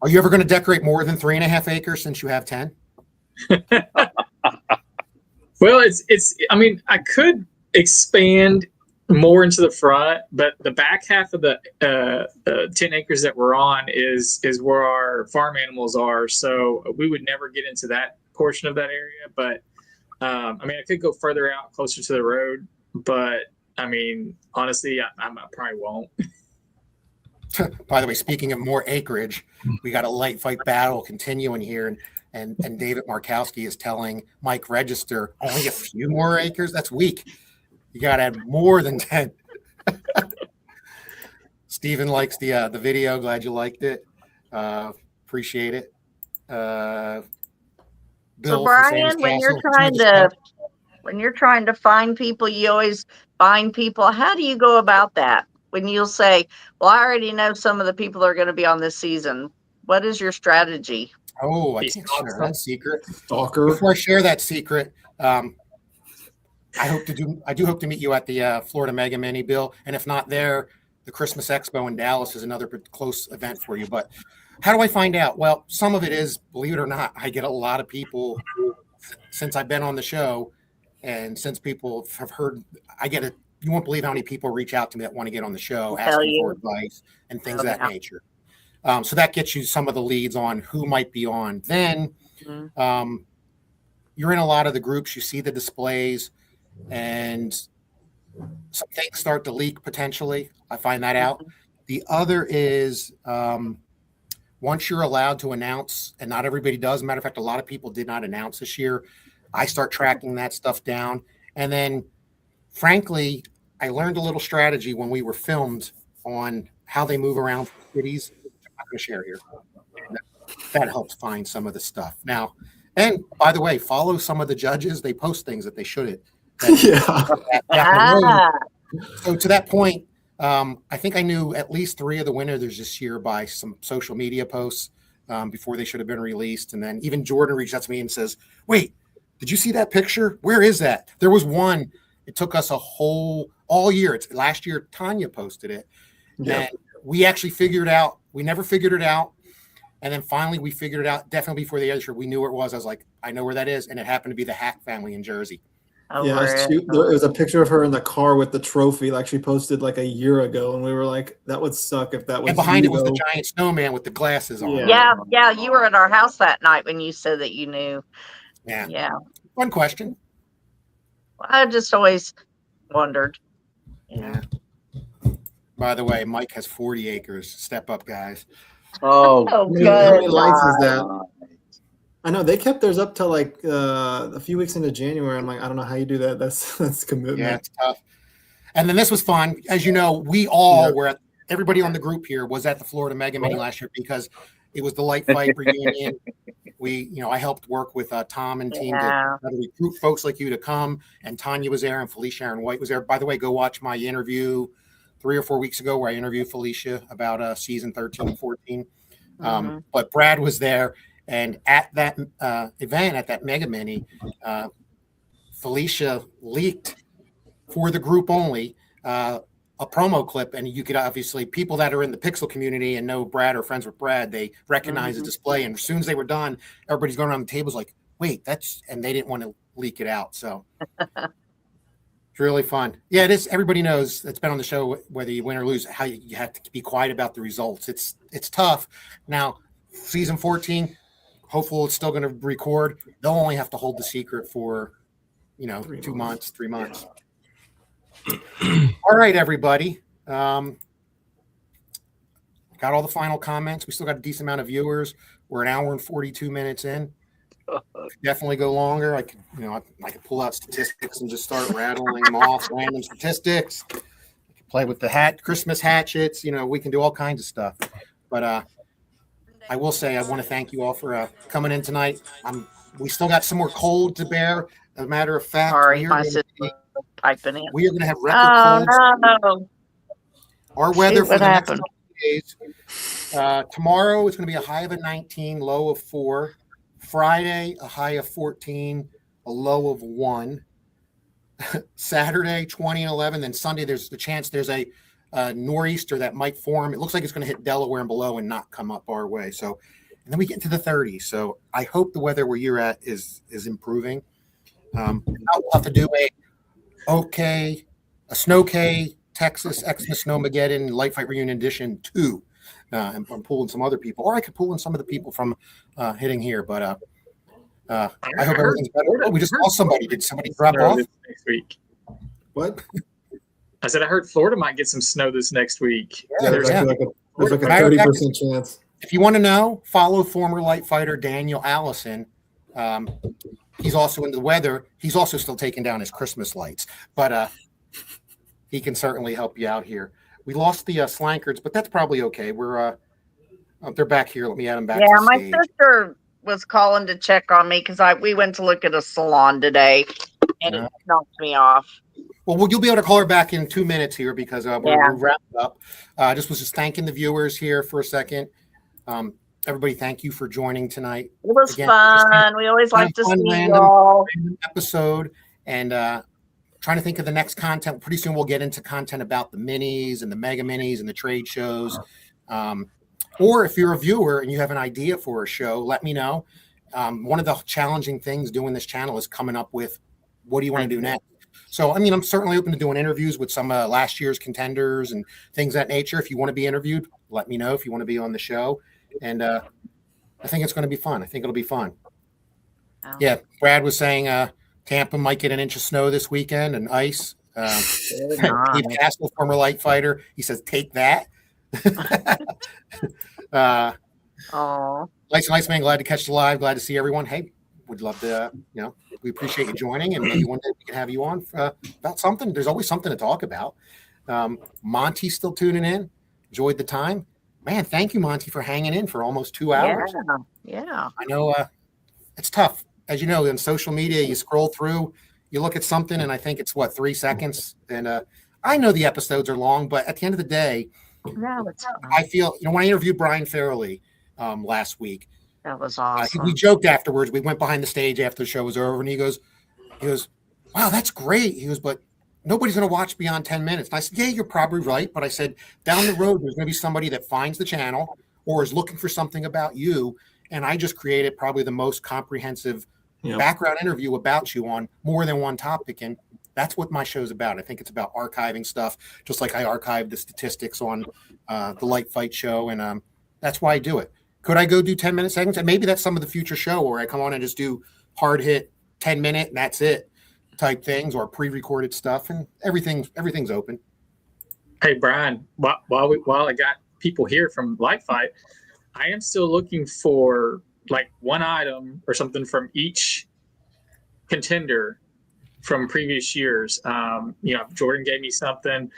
[SPEAKER 5] Are you ever going to decorate more than 3.5 acres since you have 10?
[SPEAKER 8] Well, it's. I mean, I could expand more into the front, but the back half of the 10 acres that we're on is where our farm animals are. So we would never get into that portion of that area. But I mean, I could go further out, closer to the road. But I mean, honestly, I probably won't.
[SPEAKER 5] By the way, speaking of more acreage, we got a light fight battle continuing here, and David Markowski is telling Mike Register only a few more acres. That's weak. You got to add more than 10. Steven likes the video. Glad you liked it. Appreciate it. Bill,
[SPEAKER 7] so Brian, when you're trying to find people, you always find people. How do you go about that? When you'll say, well, I already know some of the people that are going to be on this season. What is your strategy?
[SPEAKER 5] Oh, I can't share that secret.
[SPEAKER 9] Stalker.
[SPEAKER 5] Before I share that secret, I do hope to meet you at the Florida Mega Mini, Bill. And if not there, the Christmas Expo in Dallas is another close event for you. But how do I find out? Well, some of it is, believe it or not, I get a lot of people since I've been on the show, and since people have heard, you won't believe how many people reach out to me that want to get on the show, asking for advice and things of that nature. So that gets you some of the leads on who might be on. Then you're in a lot of the groups, you see the displays, and some things start to leak potentially. I find that out. The other is once you're allowed to announce, and not everybody does. Matter of fact, a lot of people did not announce this year. I start tracking that stuff down. And then, frankly, I learned a little strategy when we were filmed on how they move around cities. I'm not going to share here. That helps find some of the stuff. Now, and by the way, follow some of the judges. They post things that they shouldn't. So to that point, I think I knew at least 3 of the winners this year by some social media posts before they should have been released. And then even Jordan reached out to me and says, wait, did you see that picture? Where is that? There was one. It took us all year. It's last year. Tanya posted it. And we actually figured out, we never figured it out. And then finally we figured it out definitely before the other year. We knew where it was. I was like, I know where that is. And it happened to be the Hack family in Jersey.
[SPEAKER 9] It was a picture of her in the car with the trophy, like she posted like a year ago, and we were like, "That would suck if that was."
[SPEAKER 5] And behind
[SPEAKER 9] you,
[SPEAKER 5] it was
[SPEAKER 9] though.
[SPEAKER 5] the giant snowman with the glasses on.
[SPEAKER 7] Yeah. You were at our house that night when you said that you knew. Yeah.
[SPEAKER 5] One question.
[SPEAKER 7] I just always wondered.
[SPEAKER 5] Yeah. By the way, Mike has 40 acres. Step up, guys.
[SPEAKER 6] Oh,
[SPEAKER 9] How many lights is that? I know they kept theirs up till like a few weeks into January. I'm like, I don't know how you do that. That's commitment.
[SPEAKER 5] Yeah, it's tough. And then this was fun. As you know, we all were everybody on the group here was at the Florida Mega Mini last year because it was the Light Fight reunion. I helped work with Tom and team to recruit folks like you to come. And Tanya was there and Felicia Aaron White was there. By the way, go watch my interview 3 or 4 weeks ago where I interviewed Felicia about season 13 and 14. But Brad was there. And at that event, at that Mega Mini, Felicia leaked for the group only a promo clip. And you could obviously, people that are in the Pixel community and know Brad or friends with Brad, they recognize the display. And as soon as they were done, everybody's going around the tables like, wait, and they didn't want to leak it out. So it's really fun. Yeah, it is. Everybody knows it's been on the show, whether you win or lose, how you have to be quiet about the results. It's tough. Now, season 14, hopefully it's still going to record. They'll only have to hold the secret for, 2 months, 3 months. All right, everybody. Got all the final comments. We still got a decent amount of viewers. We're an hour and 42 minutes in. Definitely go longer. I could pull out statistics and just start rattling them off, random statistics. I could play with the Christmas hatchets. We can do all kinds of stuff. But I will say I want to thank you all for coming in tonight. We still got some more cold to bear. As a matter of fact,
[SPEAKER 7] Sorry, my sister piping in.
[SPEAKER 5] We are going to have record colds.
[SPEAKER 7] No.
[SPEAKER 5] Our weather for the next
[SPEAKER 7] happened?
[SPEAKER 5] couple days. Tomorrow it's going to be a high of a 19, low of 4. Friday, a high of 14, a low of 1. Saturday, 20 and 11. Then Sunday, there's the chance there's a nor'easter that might form. It looks like it's going to hit Delaware and below and not come up our way. So, and then we get into the 30s. So I hope the weather where you're at is improving. I'll have to do a SnOw-K Texas Xmas Snowmageddon Light Fight Reunion Edition 2. And I'm pulling some other people, or I could pull in some of the people from hitting here. But I hope everything's better. Oh, we just saw somebody. Did somebody drop off
[SPEAKER 8] next week?
[SPEAKER 5] What?
[SPEAKER 8] I said I heard Florida might get some snow this next week.
[SPEAKER 5] Yeah,
[SPEAKER 9] There's like a 30% chance.
[SPEAKER 5] If you want to know, follow former light fighter Daniel Allison. He's also into the weather. He's also still taking down his Christmas lights, but he can certainly help you out here. We lost the Slankards, but that's probably okay. We're they're back here. Let me add them back.
[SPEAKER 7] Yeah,
[SPEAKER 5] to the
[SPEAKER 7] my
[SPEAKER 5] stage.
[SPEAKER 7] sister was calling to check on me because we went to look at a salon today, and it knocked me off.
[SPEAKER 5] Well, you'll be able to call her back in 2 minutes here because we're wrapping up. Just thanking the viewers here for a second. Everybody, thank you for joining tonight.
[SPEAKER 7] It was fun. We always like to see you all.
[SPEAKER 5] Episode and trying to think of the next content. Pretty soon we'll get into content about the minis and the mega minis and the trade shows. Or if you're a viewer and you have an idea for a show, let me know. One of the challenging things doing this channel is coming up with what do you want to do next? So, I'm certainly open to doing interviews with some last year's contenders and things of that nature. If you want to be interviewed, let me know if you want to be on the show. And I think it's going to be fun. I think it'll be fun. Oh. Yeah, Brad was saying Tampa might get an inch of snow this weekend and ice. Steve Castle, former light fighter, he says, take that.
[SPEAKER 7] Oh,
[SPEAKER 5] Lights, man. Glad to catch the live. Glad to see everyone. Hey, would love to, we appreciate you joining, and maybe one day we can have you on about something. There's always something to talk about. Monty's still tuning in. Enjoyed the time. Man, thank you, Monty, for hanging in for almost 2 hours.
[SPEAKER 7] yeah.
[SPEAKER 5] I know it's tough. As you know, in social media, you scroll through, you look at something, and I think it's, 3 seconds? And I know the episodes are long, but at the end of the day,
[SPEAKER 7] No, it's
[SPEAKER 5] I feel, when I interviewed Brian Farrelly last week,
[SPEAKER 7] that was awesome.
[SPEAKER 5] we joked afterwards. We went behind the stage after the show was over, and he goes, wow, that's great. He goes, but nobody's going to watch beyond 10 minutes. And I said, yeah, you're probably right. But I said, down the road, there's going to be somebody that finds the channel or is looking for something about you. And I just created probably the most comprehensive background interview about you on more than one topic. And that's what my show's about. I think it's about archiving stuff, just like I archived the statistics on the Light Fight show. And that's why I do it. Could I go do 10-minute segments? And maybe that's some of the future show where I come on and just do hard hit 10-minute and that's it type things, or pre-recorded stuff, and everything's open.
[SPEAKER 8] Hey, Brian, while I got people here from Light Fight, I am still looking for like one item or something from each contender from previous years. Jordan gave me something,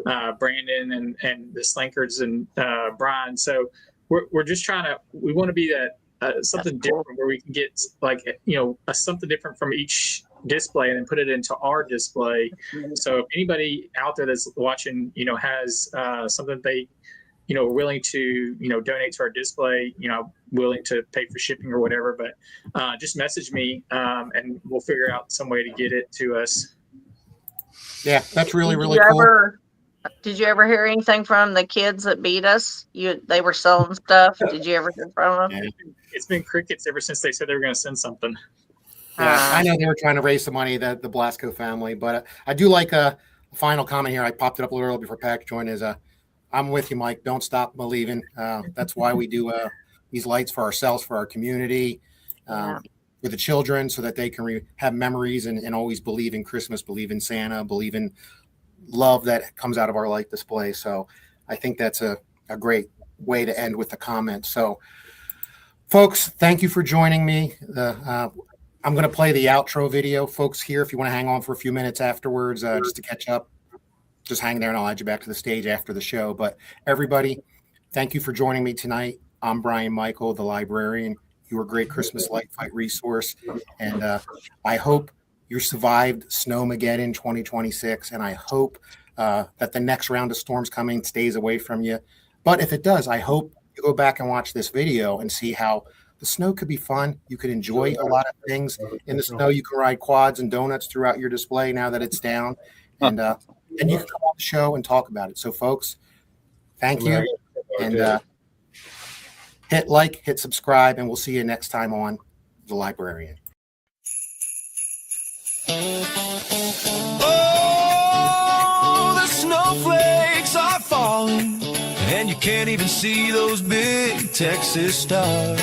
[SPEAKER 8] Brandon and the Slankards and Brian. So we're just we want to be that something different where we can get something different from each display and then put it into our display. So if anybody out there that's watching, has something they, are willing to, donate to our display, willing to pay for shipping or whatever, but just message me and we'll figure out some way to get it to us.
[SPEAKER 5] Yeah, that's really cool.
[SPEAKER 7] Did you ever hear anything from the kids that beat us? They were selling stuff. Did you ever hear from them?
[SPEAKER 5] Yeah.
[SPEAKER 8] It's been crickets ever since they said they were going to send something.
[SPEAKER 5] Yeah, I know they were trying to raise some money, the Blasco family, but I do like a final comment here. I popped it up a little early before Patrick joined. I'm with you, Mike. Don't stop believing. That's why we do these lights for ourselves, for our community, for the children, so that they can have memories and always believe in Christmas, believe in Santa, believe in love that comes out of our light display. So I think that's a great way to end with the comment. So, folks, thank you for joining me. I'm going to play the outro video, folks, here. If you want to hang on for a few minutes afterwards, just to catch up, just hang there and I'll add you back to the stage after the show. But everybody, thank you for joining me tonight. I'm Brian Michael, the Librarian, your great Christmas Light Fight resource. And I hope you survived Snowmageddon 2026. And I hope that the next round of storms coming stays away from you. But if it does, I hope you go back and watch this video and see how the snow could be fun. You could enjoy a lot of things in the snow. You can ride quads and donuts throughout your display now that it's down. And you can come on the show and talk about it. So, folks, thank you. And hit like, hit subscribe, and we'll see you next time on The Librarian.
[SPEAKER 3] Oh, the snowflakes are falling, and you can't even see those big Texas stars.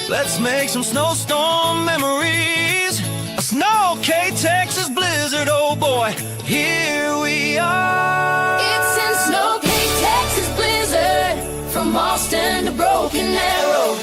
[SPEAKER 3] Let's make some snowstorm memories. A SnOw-K Texas blizzard, oh boy, here we are.
[SPEAKER 4] It's in SnOw-K Texas blizzard, from Austin to Broken Arrow.